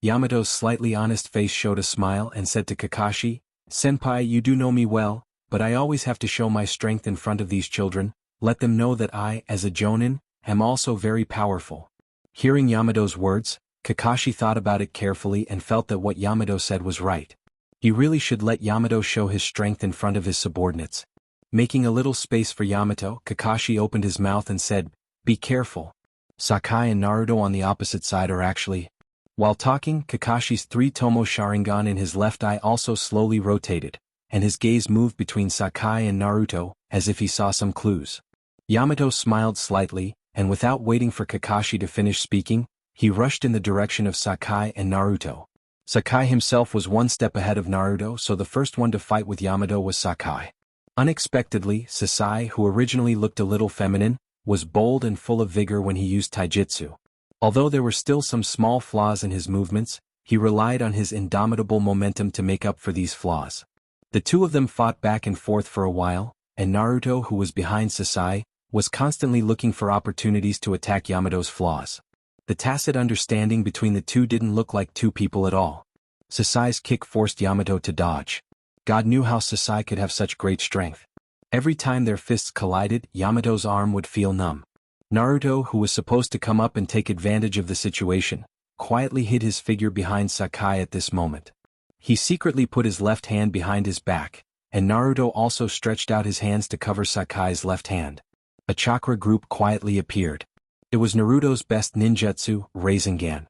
Yamato's slightly honest face showed a smile and said to Kakashi, "Senpai, you do know me well, but I always have to show my strength in front of these children, let them know that I, as a jonin, am also very powerful." Hearing Yamato's words, Kakashi thought about it carefully and felt that what Yamato said was right. He really should let Yamato show his strength in front of his subordinates. Making a little space for Yamato, Kakashi opened his mouth and said, "Be careful. Sakai and Naruto on the opposite side are actually..." While talking, Kakashi's three-tomo Sharingan in his left eye also slowly rotated, and his gaze moved between Sakai and Naruto, as if he saw some clues. Yamato smiled slightly, and without waiting for Kakashi to finish speaking, he rushed in the direction of Sakai and Naruto. Sakai himself was one step ahead of Naruto, so the first one to fight with Yamato was Sakai. Unexpectedly, Sakai, who originally looked a little feminine, was bold and full of vigor when he used taijutsu. Although there were still some small flaws in his movements, he relied on his indomitable momentum to make up for these flaws. The two of them fought back and forth for a while, and Naruto, who was behind Sakai, was constantly looking for opportunities to attack Yamato's flaws. The tacit understanding between the two didn't look like two people at all. Sasai's kick forced Yamato to dodge. God knew how Sasai could have such great strength. Every time their fists collided, Yamato's arm would feel numb. Naruto, who was supposed to come up and take advantage of the situation, quietly hid his figure behind Sakai at this moment. He secretly put his left hand behind his back, and Naruto also stretched out his hands to cover Sakai's left hand. A chakra group quietly appeared. It was Naruto's best ninjutsu, Rasengan.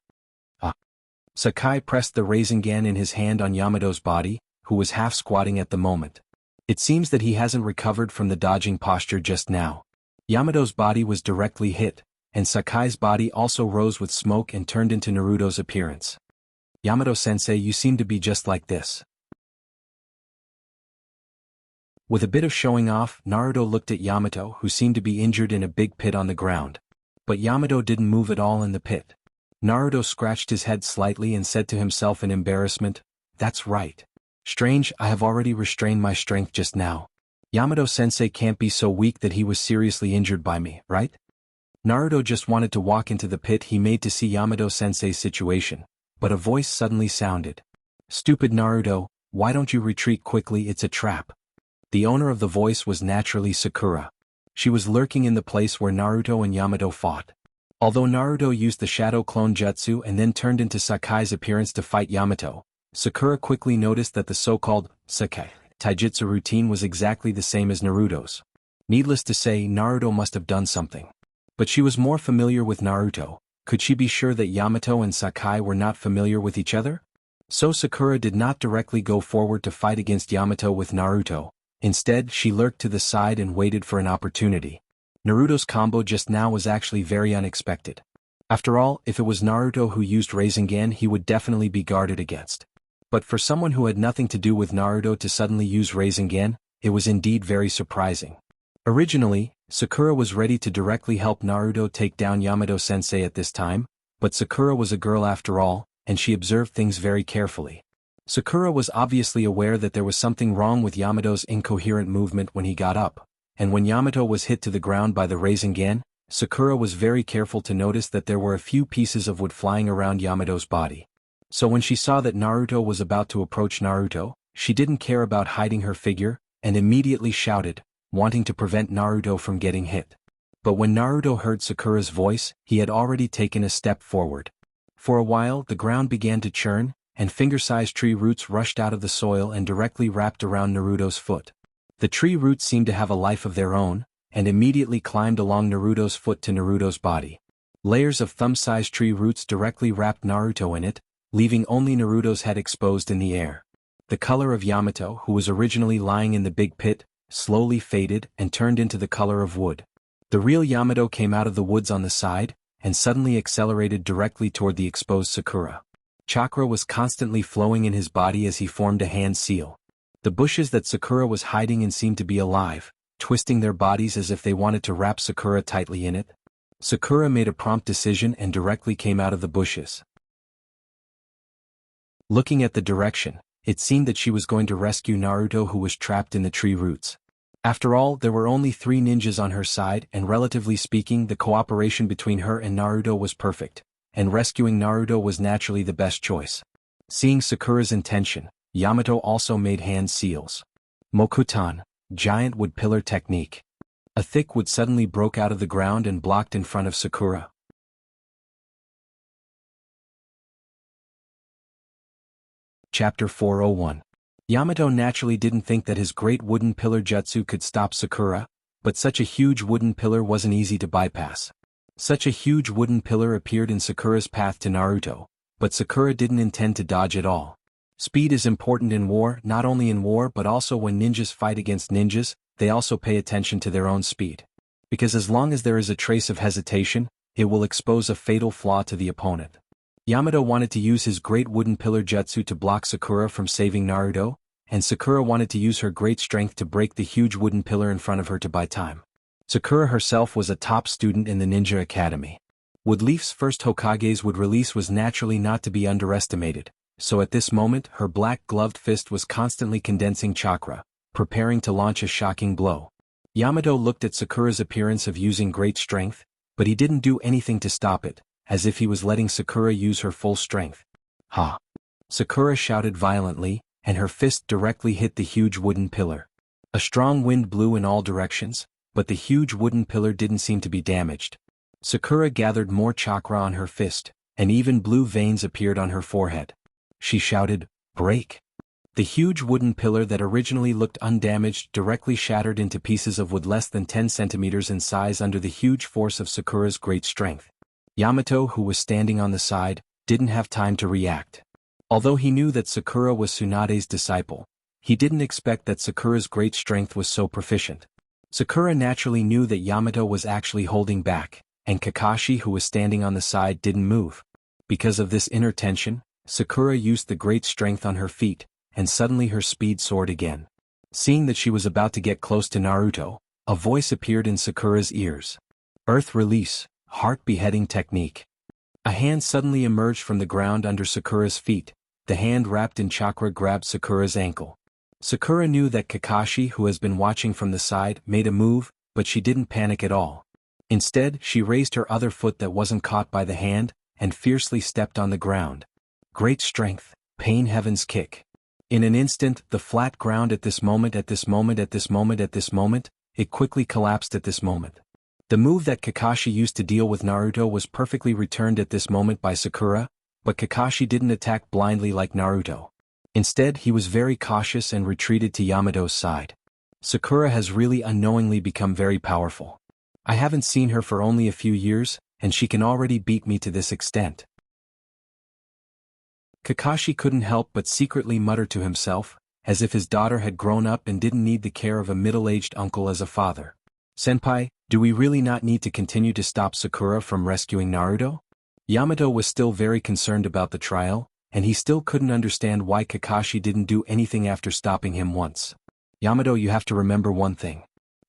Sakai pressed the Rasengan in his hand on Yamato's body, who was half squatting at the moment. It seems that he hasn't recovered from the dodging posture just now. Yamato's body was directly hit, and Sakai's body also rose with smoke and turned into Naruto's appearance. "Yamato-sensei, you seem to be just like this." With a bit of showing off, Naruto looked at Yamato, who seemed to be injured in a big pit on the ground. But Yamato didn't move at all in the pit. Naruto scratched his head slightly and said to himself in embarrassment, "That's right. Strange, I have already restrained my strength just now. Yamato-sensei can't be so weak that he was seriously injured by me, right?" Naruto just wanted to walk into the pit he made to see Yamato-sensei's situation, but a voice suddenly sounded. "Stupid Naruto, why don't you retreat quickly, it's a trap." The owner of the voice was naturally Sakura. She was lurking in the place where Naruto and Yamato fought. Although Naruto used the Shadow Clone Jutsu and then turned into Sakai's appearance to fight Yamato, Sakura quickly noticed that the so-called Sakai taijutsu routine was exactly the same as Naruto's. Needless to say, Naruto must have done something. But she was more familiar with Naruto. Could she be sure that Yamato and Sakai were not familiar with each other? So Sakura did not directly go forward to fight against Yamato with Naruto. Instead, she lurked to the side and waited for an opportunity. Naruto's combo just now was actually very unexpected. After all, if it was Naruto who used Rasengan, he would definitely be guarded against. But for someone who had nothing to do with Naruto to suddenly use Rasengan, it was indeed very surprising. Originally, Sakura was ready to directly help Naruto take down Yamato-sensei at this time, but Sakura was a girl after all, and she observed things very carefully. Sakura was obviously aware that there was something wrong with Yamato's incoherent movement when he got up, and when Yamato was hit to the ground by the Rasengan, Sakura was very careful to notice that there were a few pieces of wood flying around Yamato's body. So when she saw that Naruto was about to approach Naruto, she didn't care about hiding her figure, and immediately shouted, wanting to prevent Naruto from getting hit. But when Naruto heard Sakura's voice, he had already taken a step forward. For a while, the ground began to churn, and finger-sized tree roots rushed out of the soil and directly wrapped around Naruto's foot. The tree roots seemed to have a life of their own, and immediately climbed along Naruto's foot to Naruto's body. Layers of thumb-sized tree roots directly wrapped Naruto in it, leaving only Naruto's head exposed in the air. The color of Yamato, who was originally lying in the big pit, slowly faded and turned into the color of wood. The real Yamato came out of the woods on the side, and suddenly accelerated directly toward the exposed Sakura. Chakra was constantly flowing in his body as he formed a hand seal. The bushes that Sakura was hiding in seemed to be alive, twisting their bodies as if they wanted to wrap Sakura tightly in it. Sakura made a prompt decision and directly came out of the bushes. Looking at the direction, it seemed that she was going to rescue Naruto, who was trapped in the tree roots. After all, there were only 3 ninjas on her side, and relatively speaking, the cooperation between her and Naruto was perfect, and rescuing Naruto was naturally the best choice. Seeing Sakura's intention, Yamato also made hand seals. Mokutan, giant wood pillar technique. A thick wood suddenly broke out of the ground and blocked in front of Sakura. Chapter 401. Yamato naturally didn't think that his great wooden pillar jutsu could stop Sakura, but such a huge wooden pillar wasn't easy to bypass. Such a huge wooden pillar appeared in Sakura's path to Naruto, but Sakura didn't intend to dodge at all. Speed is important in war, not only in war but also when ninjas fight against ninjas, they also pay attention to their own speed. Because as long as there is a trace of hesitation, it will expose a fatal flaw to the opponent. Yamato wanted to use his great wooden pillar jutsu to block Sakura from saving Naruto, and Sakura wanted to use her great strength to break the huge wooden pillar in front of her to buy time. Sakura herself was a top student in the Ninja Academy. Woodleaf's first Hokage's wood release was naturally not to be underestimated, so at this moment her black-gloved fist was constantly condensing chakra, preparing to launch a shocking blow. Yamato looked at Sakura's appearance of using great strength, but he didn't do anything to stop it, as if he was letting Sakura use her full strength. Ha! Sakura shouted violently, and her fist directly hit the huge wooden pillar. A strong wind blew in all directions, but the huge wooden pillar didn't seem to be damaged. Sakura gathered more chakra on her fist, and even blue veins appeared on her forehead. She shouted, "Break!" The huge wooden pillar that originally looked undamaged directly shattered into pieces of wood less than 10 centimeters in size under the huge force of Sakura's great strength. Yamato, who was standing on the side, didn't have time to react. Although he knew that Sakura was Tsunade's disciple, he didn't expect that Sakura's great strength was so proficient. Sakura naturally knew that Yamato was actually holding back, and Kakashi, who was standing on the side, didn't move. Because of this inner tension, Sakura used the great strength on her feet, and suddenly her speed soared again. Seeing that she was about to get close to Naruto, a voice appeared in Sakura's ears. Earth Release, Heart Beheading Technique. A hand suddenly emerged from the ground under Sakura's feet. The hand wrapped in chakra grabbed Sakura's ankle. Sakura knew that Kakashi, who has been watching from the side, made a move, but she didn't panic at all. Instead, she raised her other foot that wasn't caught by the hand, and fiercely stepped on the ground. Great strength, Pain Heaven's Kick. In an instant, the flat ground it quickly collapsed at this moment. The move that Kakashi used to deal with Naruto was perfectly returned at this moment by Sakura, but Kakashi didn't attack blindly like Naruto. Instead, he was very cautious and retreated to Yamato's side. Sakura has really unknowingly become very powerful. I haven't seen her for only a few years, and she can already beat me to this extent. Kakashi couldn't help but secretly mutter to himself, as if his daughter had grown up and didn't need the care of a middle-aged uncle as a father. Senpai, do we really not need to continue to stop Sakura from rescuing Naruto? Yamato was still very concerned about the trial, and he still couldn't understand why Kakashi didn't do anything after stopping him once. Yamato, you have to remember one thing.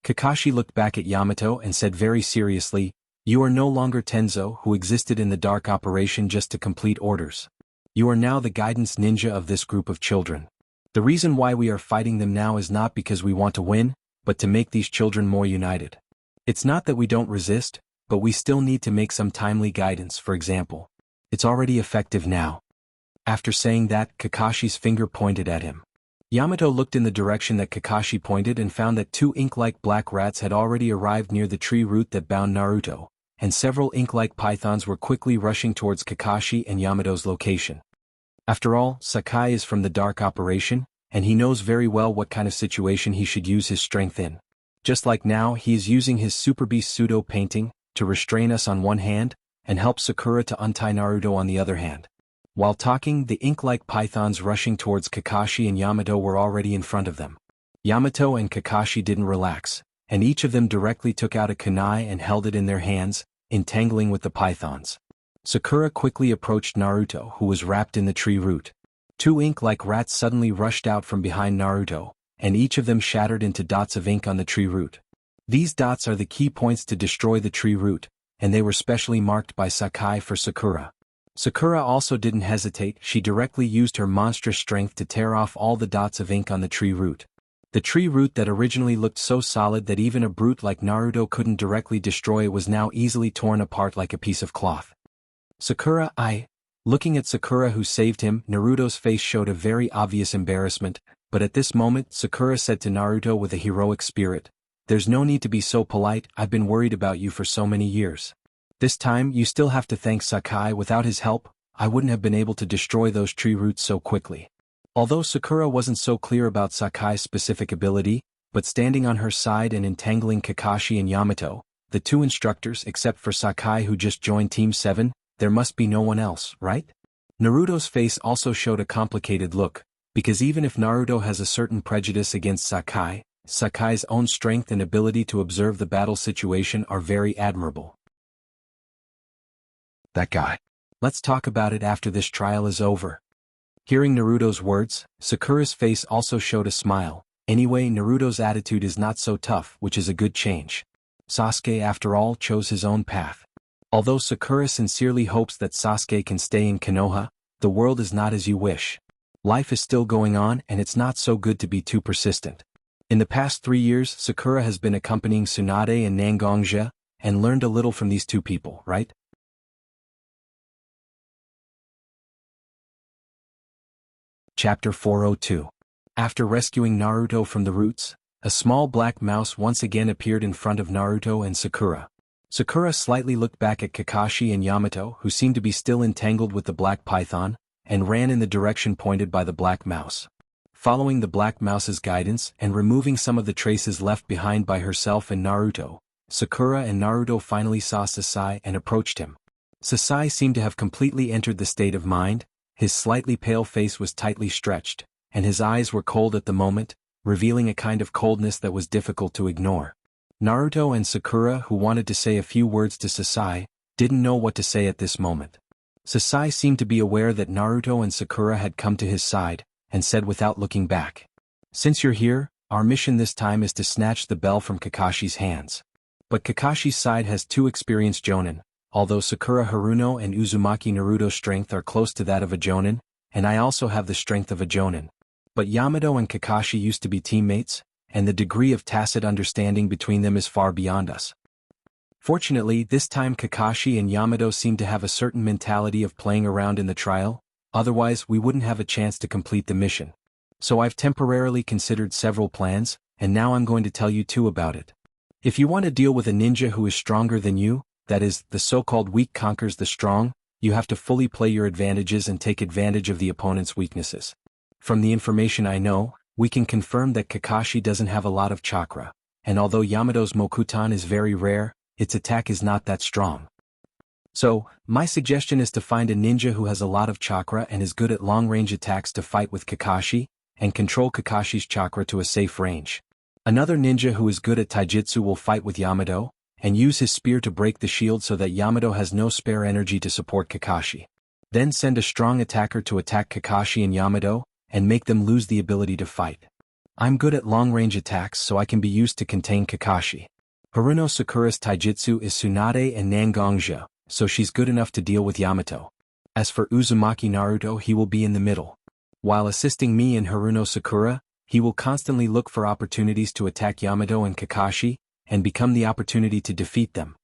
Kakashi looked back at Yamato and said very seriously, "You are no longer Tenzo, who existed in the dark operation just to complete orders. You are now the guidance ninja of this group of children. The reason why we are fighting them now is not because we want to win, but to make these children more united. It's not that we don't resist, but we still need to make some timely guidance, for example. It's already effective now." After saying that, Kakashi's finger pointed at him. Yamato looked in the direction that Kakashi pointed and found that 2 ink-like black rats had already arrived near the tree root that bound Naruto, and several ink-like pythons were quickly rushing towards Kakashi and Yamato's location. After all, Sakai is from the dark operation, and he knows very well what kind of situation he should use his strength in. Just like now, he is using his Super Beast pseudo-painting to restrain us on one hand, and help Sakura to untie Naruto on the other hand. While talking, the ink-like pythons rushing towards Kakashi and Yamato were already in front of them. Yamato and Kakashi didn't relax, and each of them directly took out a kunai and held it in their hands, entangling with the pythons. Sakura quickly approached Naruto, who was wrapped in the tree root. Two ink-like rats suddenly rushed out from behind Naruto, and each of them shattered into dots of ink on the tree root. These dots are the key points to destroy the tree root, and they were specially marked by Sakai for Sakura. Sakura also didn't hesitate, she directly used her monstrous strength to tear off all the dots of ink on the tree root. The tree root that originally looked so solid that even a brute like Naruto couldn't directly destroy it was now easily torn apart like a piece of cloth. Sakura, Looking at Sakura who saved him, Naruto's face showed a very obvious embarrassment, but at this moment Sakura said to Naruto with a heroic spirit, "There's no need to be so polite, I've been worried about you for so many years. This time you still have to thank Sakai, without his help, I wouldn't have been able to destroy those tree roots so quickly." Although Sakura wasn't so clear about Sakai's specific ability, but standing on her side and entangling Kakashi and Yamato, the two instructors except for Sakai who just joined Team 7, there must be no one else, right? Naruto's face also showed a complicated look, because even if Naruto has a certain prejudice against Sakai, Sakai's own strength and ability to observe the battle situation are very admirable. That guy. Let's talk about it after this trial is over. Hearing Naruto's words, Sakura's face also showed a smile. Anyway, Naruto's attitude is not so tough, which is a good change. Sasuke after all chose his own path. Although Sakura sincerely hopes that Sasuke can stay in Konoha, the world is not as you wish. Life is still going on and it's not so good to be too persistent. In the past 3 years, Sakura has been accompanying Tsunade and Nangongjia, and learned a little from these two people, right? Chapter 402. After rescuing Naruto from the roots, a small black mouse once again appeared in front of Naruto and Sakura. Sakura slightly looked back at Kakashi and Yamato, who seemed to be still entangled with the black python, and ran in the direction pointed by the black mouse. Following the black mouse's guidance and removing some of the traces left behind by herself and Naruto, Sakura and Naruto finally saw Sasai and approached him. Sasai seemed to have completely entered the state of mind. His slightly pale face was tightly stretched, and his eyes were cold at the moment, revealing a kind of coldness that was difficult to ignore. Naruto and Sakura, who wanted to say a few words to Sasai, didn't know what to say at this moment. Sasai seemed to be aware that Naruto and Sakura had come to his side, and said without looking back, "Since you're here, our mission this time is to snatch the bell from Kakashi's hands." But Kakashi's side has 2 experienced jonin, although Sakura Haruno and Uzumaki Naruto's strength are close to that of a jonin, and I also have the strength of a jonin. But Yamato and Kakashi used to be teammates, and the degree of tacit understanding between them is far beyond us. Fortunately, this time Kakashi and Yamato seem to have a certain mentality of playing around in the trial, otherwise we wouldn't have a chance to complete the mission. So I've temporarily considered several plans, and now I'm going to tell you 2 about it. If you want to deal with a ninja who is stronger than you, that is, the so-called weak conquers the strong, you have to fully play your advantages and take advantage of the opponent's weaknesses. From the information I know, we can confirm that Kakashi doesn't have a lot of chakra, and although Yamato's Mokutan is very rare, its attack is not that strong. So, my suggestion is to find a ninja who has a lot of chakra and is good at long-range attacks to fight with Kakashi, and control Kakashi's chakra to a safe range. Another ninja who is good at taijutsu will fight with Yamato, and use his spear to break the shield so that Yamato has no spare energy to support Kakashi. Then send a strong attacker to attack Kakashi and Yamato, and make them lose the ability to fight. I'm good at long-range attacks so I can be used to contain Kakashi. Haruno Sakura's taijutsu is Tsunade and Nangongjia, so she's good enough to deal with Yamato. As for Uzumaki Naruto, he will be in the middle. While assisting me and Haruno Sakura, he will constantly look for opportunities to attack Yamato and Kakashi, and become the opportunity to defeat them.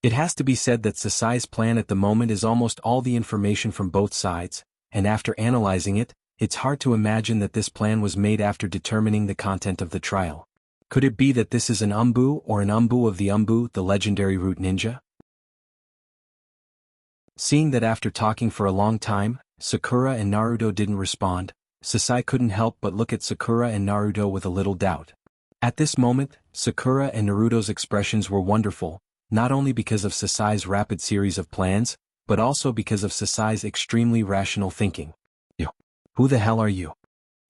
It has to be said that Sasai's plan at the moment is almost all the information from both sides, and after analyzing it, it's hard to imagine that this plan was made after determining the content of the trial. Could it be that this is an Umbu or an Umbu of the Umbu, the legendary root ninja? Seeing that after talking for a long time, Sakura and Naruto didn't respond, Sasai couldn't help but look at Sakura and Naruto with a little doubt. At this moment, Sakura and Naruto's expressions were wonderful, not only because of Sasai's rapid series of plans, but also because of Sasai's extremely rational thinking. "Yo, who the hell are you?"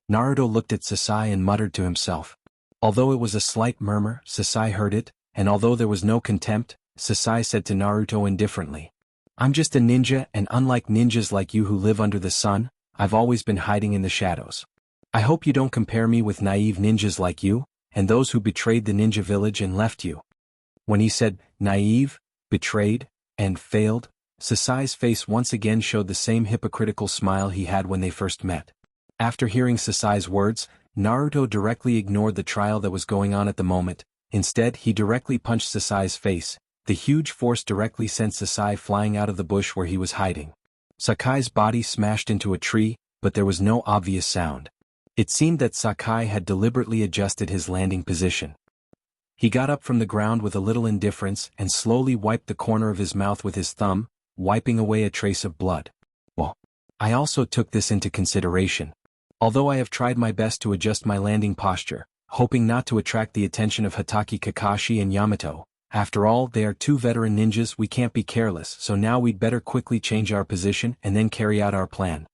Naruto looked at Sasai and muttered to himself, Although it was a slight murmur, Sasai heard it, and although there was no contempt, Sasai said to Naruto indifferently, "I'm just a ninja, and unlike ninjas like you who live under the sun, I've always been hiding in the shadows. I hope you don't compare me with naive ninjas like you, and those who betrayed the ninja village and left you." When he said, naive, betrayed, and failed, Sasai's face once again showed the same hypocritical smile he had when they first met. After hearing Sasai's words, Naruto directly ignored the trial that was going on at the moment. Instead, he directly punched Sasai's face. The huge force directly sent Sasai flying out of the bush where he was hiding. Sakai's body smashed into a tree, but there was no obvious sound. It seemed that Sakai had deliberately adjusted his landing position. He got up from the ground with a little indifference and slowly wiped the corner of his mouth with his thumb, wiping away a trace of blood. Well, I also took this into consideration. Although I have tried my best to adjust my landing posture, hoping not to attract the attention of Hatake Kakashi and Yamato, after all, they are two veteran ninjas, we can't be careless, so now we'd better quickly change our position and then carry out our plan.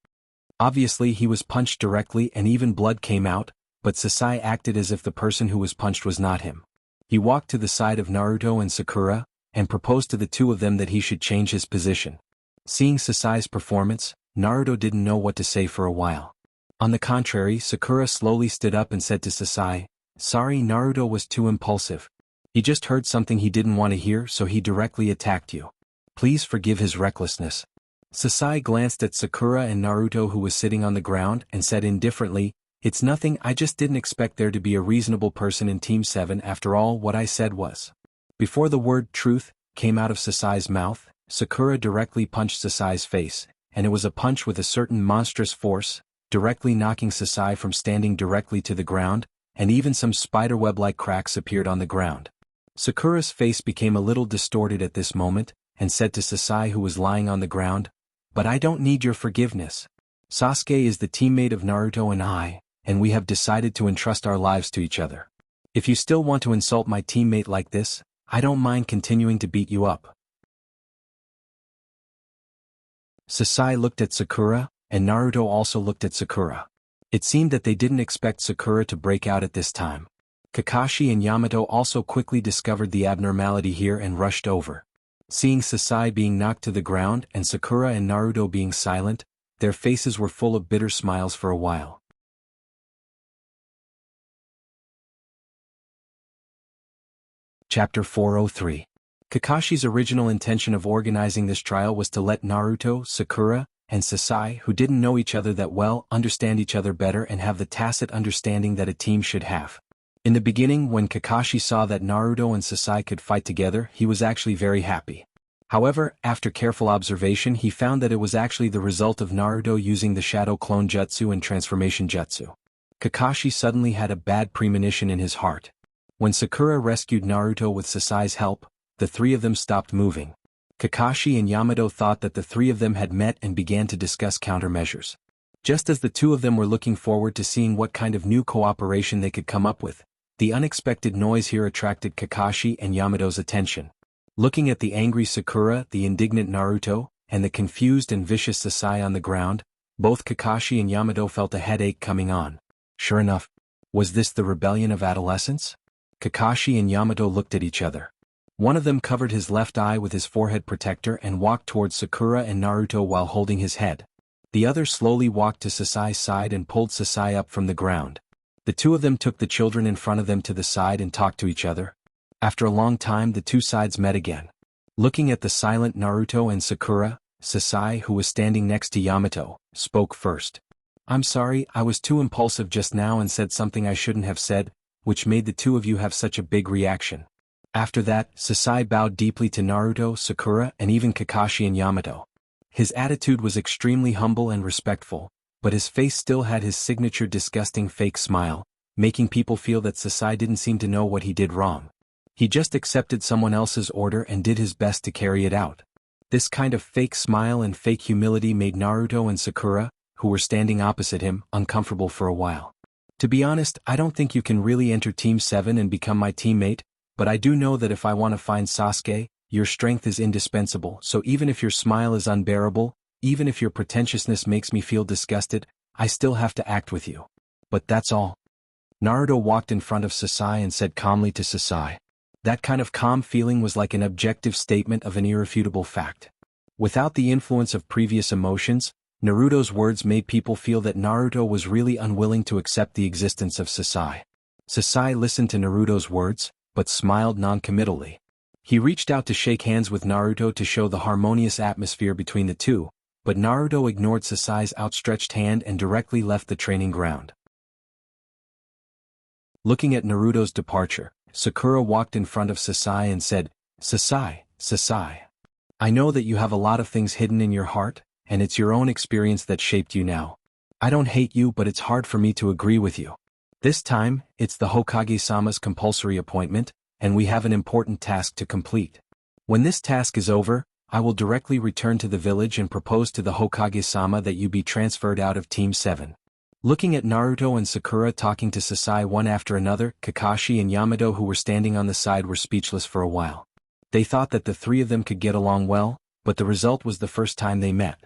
Obviously he was punched directly and even blood came out, but Sasai acted as if the person who was punched was not him. He walked to the side of Naruto and Sakura, and proposed to the two of them that he should change his position. Seeing Sasai's performance, Naruto didn't know what to say for a while. On the contrary, Sakura slowly stood up and said to Sasai, "Sorry, Naruto was too impulsive. He just heard something he didn't want to hear, so he directly attacked you. Please forgive his recklessness." Sasai glanced at Sakura and Naruto who was sitting on the ground and said indifferently, "It's nothing, I just didn't expect there to be a reasonable person in Team 7 after all what I said was." Before the word truth came out of Sasai's mouth, Sakura directly punched Sasai's face, and it was a punch with a certain monstrous force, directly knocking Sasai from standing directly to the ground, and even some spiderweb-like cracks appeared on the ground. Sakura's face became a little distorted at this moment, and said to Sasai who was lying on the ground, "But I don't need your forgiveness. Sasuke is the teammate of Naruto and I, and we have decided to entrust our lives to each other. If you still want to insult my teammate like this, I don't mind continuing to beat you up." Sasai looked at Sakura, and Naruto also looked at Sakura. It seemed that they didn't expect Sakura to break out at this time. Kakashi and Yamato also quickly discovered the abnormality here and rushed over. Seeing Sasai being knocked to the ground and Sakura and Naruto being silent, their faces were full of bitter smiles for a while. Chapter 403. Kakashi's original intention of organizing this trial was to let Naruto, Sakura, and Sasai, who didn't know each other that well, understand each other better and have the tacit understanding that a team should have. In the beginning, when Kakashi saw that Naruto and Sasai could fight together, he was actually very happy. However, after careful observation he found that it was actually the result of Naruto using the Shadow Clone Jutsu and Transformation Jutsu. Kakashi suddenly had a bad premonition in his heart. When Sakura rescued Naruto with Sasai's help, the three of them stopped moving. Kakashi and Yamato thought that the three of them had met and began to discuss countermeasures. Just as the two of them were looking forward to seeing what kind of new cooperation they could come up with, the unexpected noise here attracted Kakashi and Yamato's attention. Looking at the angry Sakura, the indignant Naruto, and the confused and vicious Sasai on the ground, both Kakashi and Yamato felt a headache coming on. Sure enough, was this the rebellion of adolescence? Kakashi and Yamato looked at each other. One of them covered his left eye with his forehead protector and walked towards Sakura and Naruto while holding his head. The other slowly walked to Sasai's side and pulled Sasai up from the ground. The two of them took the children in front of them to the side and talked to each other. After a long time the two sides met again. Looking at the silent Naruto and Sakura, Sasai, who was standing next to Yamato, spoke first. "I'm sorry, I was too impulsive just now and said something I shouldn't have said, which made the two of you have such a big reaction." After that, Sasai bowed deeply to Naruto, Sakura, and even Kakashi and Yamato. His attitude was extremely humble and respectful, but his face still had his signature disgusting fake smile, making people feel that Sasai didn't seem to know what he did wrong. He just accepted someone else's order and did his best to carry it out. This kind of fake smile and fake humility made Naruto and Sakura, who were standing opposite him, uncomfortable for a while. "To be honest, I don't think you can really enter Team 7 and become my teammate, but I do know that if I want to find Sasuke, your strength is indispensable, so even if your smile is unbearable, even if your pretentiousness makes me feel disgusted, I still have to act with you. But that's all." Naruto walked in front of Sasai and said calmly to Sasai. That kind of calm feeling was like an objective statement of an irrefutable fact. Without the influence of previous emotions, Naruto's words made people feel that Naruto was really unwilling to accept the existence of Sasai. Sasai listened to Naruto's words, but smiled non-committally. He reached out to shake hands with Naruto to show the harmonious atmosphere between the two, but Naruto ignored Sasai's outstretched hand and directly left the training ground. Looking at Naruto's departure, Sakura walked in front of Sasai and said, Sasai, I know that you have a lot of things hidden in your heart, and it's your own experience that shaped you now. I don't hate you, but it's hard for me to agree with you. This time, it's the Hokage-sama's compulsory appointment, and we have an important task to complete. When this task is over, I will directly return to the village and propose to the Hokage-sama that you be transferred out of Team 7. Looking at Naruto and Sakura talking to Sasai one after another, Kakashi and Yamato who were standing on the side were speechless for a while. They thought that the three of them could get along well, but the result was the first time they met.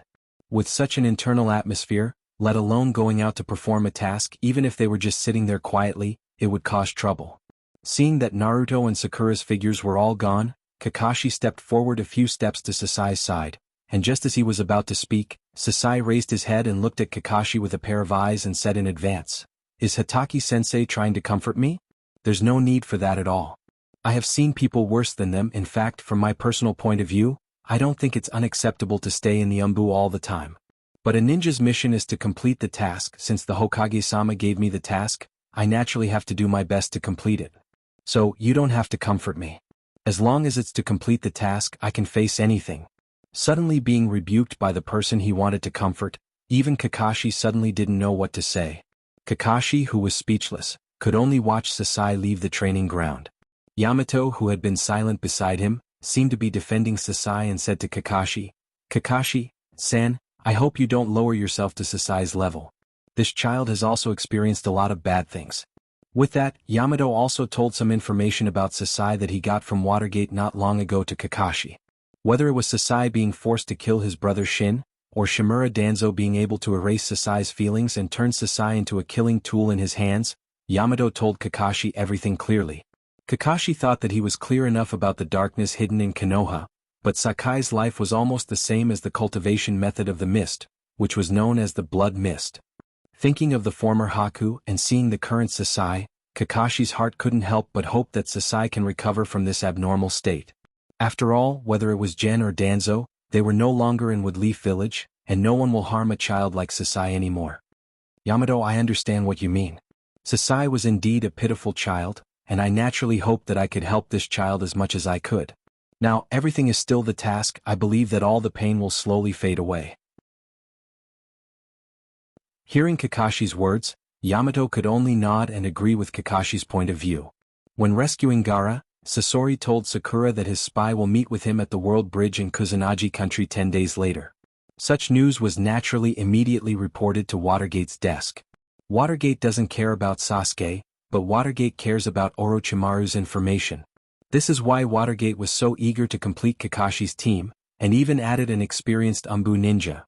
With such an internal atmosphere, let alone going out to perform a task, even if they were just sitting there quietly, it would cause trouble. Seeing that Naruto and Sakura's figures were all gone, Kakashi stepped forward a few steps to Sasai's side, and just as he was about to speak, Sasai raised his head and looked at Kakashi with a pair of eyes and said in advance, Is Hataki-sensei trying to comfort me? There's no need for that at all. I have seen people worse than them. In fact, from my personal point of view, I don't think it's unacceptable to stay in the Umbu all the time. But a ninja's mission is to complete the task. Since the Hokage-sama gave me the task, I naturally have to do my best to complete it. So, you don't have to comfort me. As long as it's to complete the task, I can face anything. Suddenly being rebuked by the person he wanted to comfort, even Kakashi suddenly didn't know what to say. Kakashi, who was speechless, could only watch Sasai leave the training ground. Yamato, who had been silent beside him, seemed to be defending Sasai and said to Kakashi, Kakashi-san, I hope you don't lower yourself to Sasai's level. This child has also experienced a lot of bad things. With that, Yamato also told some information about Sasai that he got from Watergate not long ago to Kakashi. Whether it was Sasai being forced to kill his brother Shin, or Shimura Danzo being able to erase Sasai's feelings and turn Sasai into a killing tool in his hands, Yamato told Kakashi everything clearly. Kakashi thought that he was clear enough about the darkness hidden in Konoha, but Sakai's life was almost the same as the cultivation method of the mist, which was known as the blood mist. Thinking of the former Haku and seeing the current Sasai, Kakashi's heart couldn't help but hope that Sasai can recover from this abnormal state. After all, whether it was Gen or Danzo, they were no longer in Woodleaf Village, and no one will harm a child like Sasai anymore. Yamato, I understand what you mean. Sasai was indeed a pitiful child, and I naturally hoped that I could help this child as much as I could. Now, everything is still the task. I believe that all the pain will slowly fade away. Hearing Kakashi's words, Yamato could only nod and agree with Kakashi's point of view. When rescuing Gaara, Sasori told Sakura that his spy will meet with him at the World Bridge in Kusanagi country 10 days later. Such news was naturally immediately reported to Watergate's desk. Watergate doesn't care about Sasuke, but Watergate cares about Orochimaru's information. This is why Watergate was so eager to complete Kakashi's team, and even added an experienced Umbu ninja.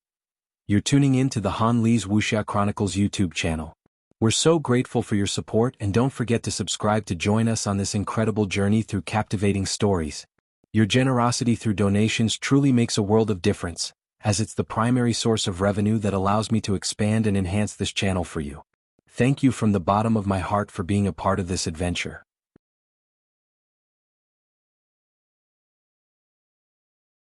You're tuning in to the Han Lee's Wuxia Chronicles YouTube channel. We're so grateful for your support, and don't forget to subscribe to join us on this incredible journey through captivating stories. Your generosity through donations truly makes a world of difference, as it's the primary source of revenue that allows me to expand and enhance this channel for you. Thank you from the bottom of my heart for being a part of this adventure.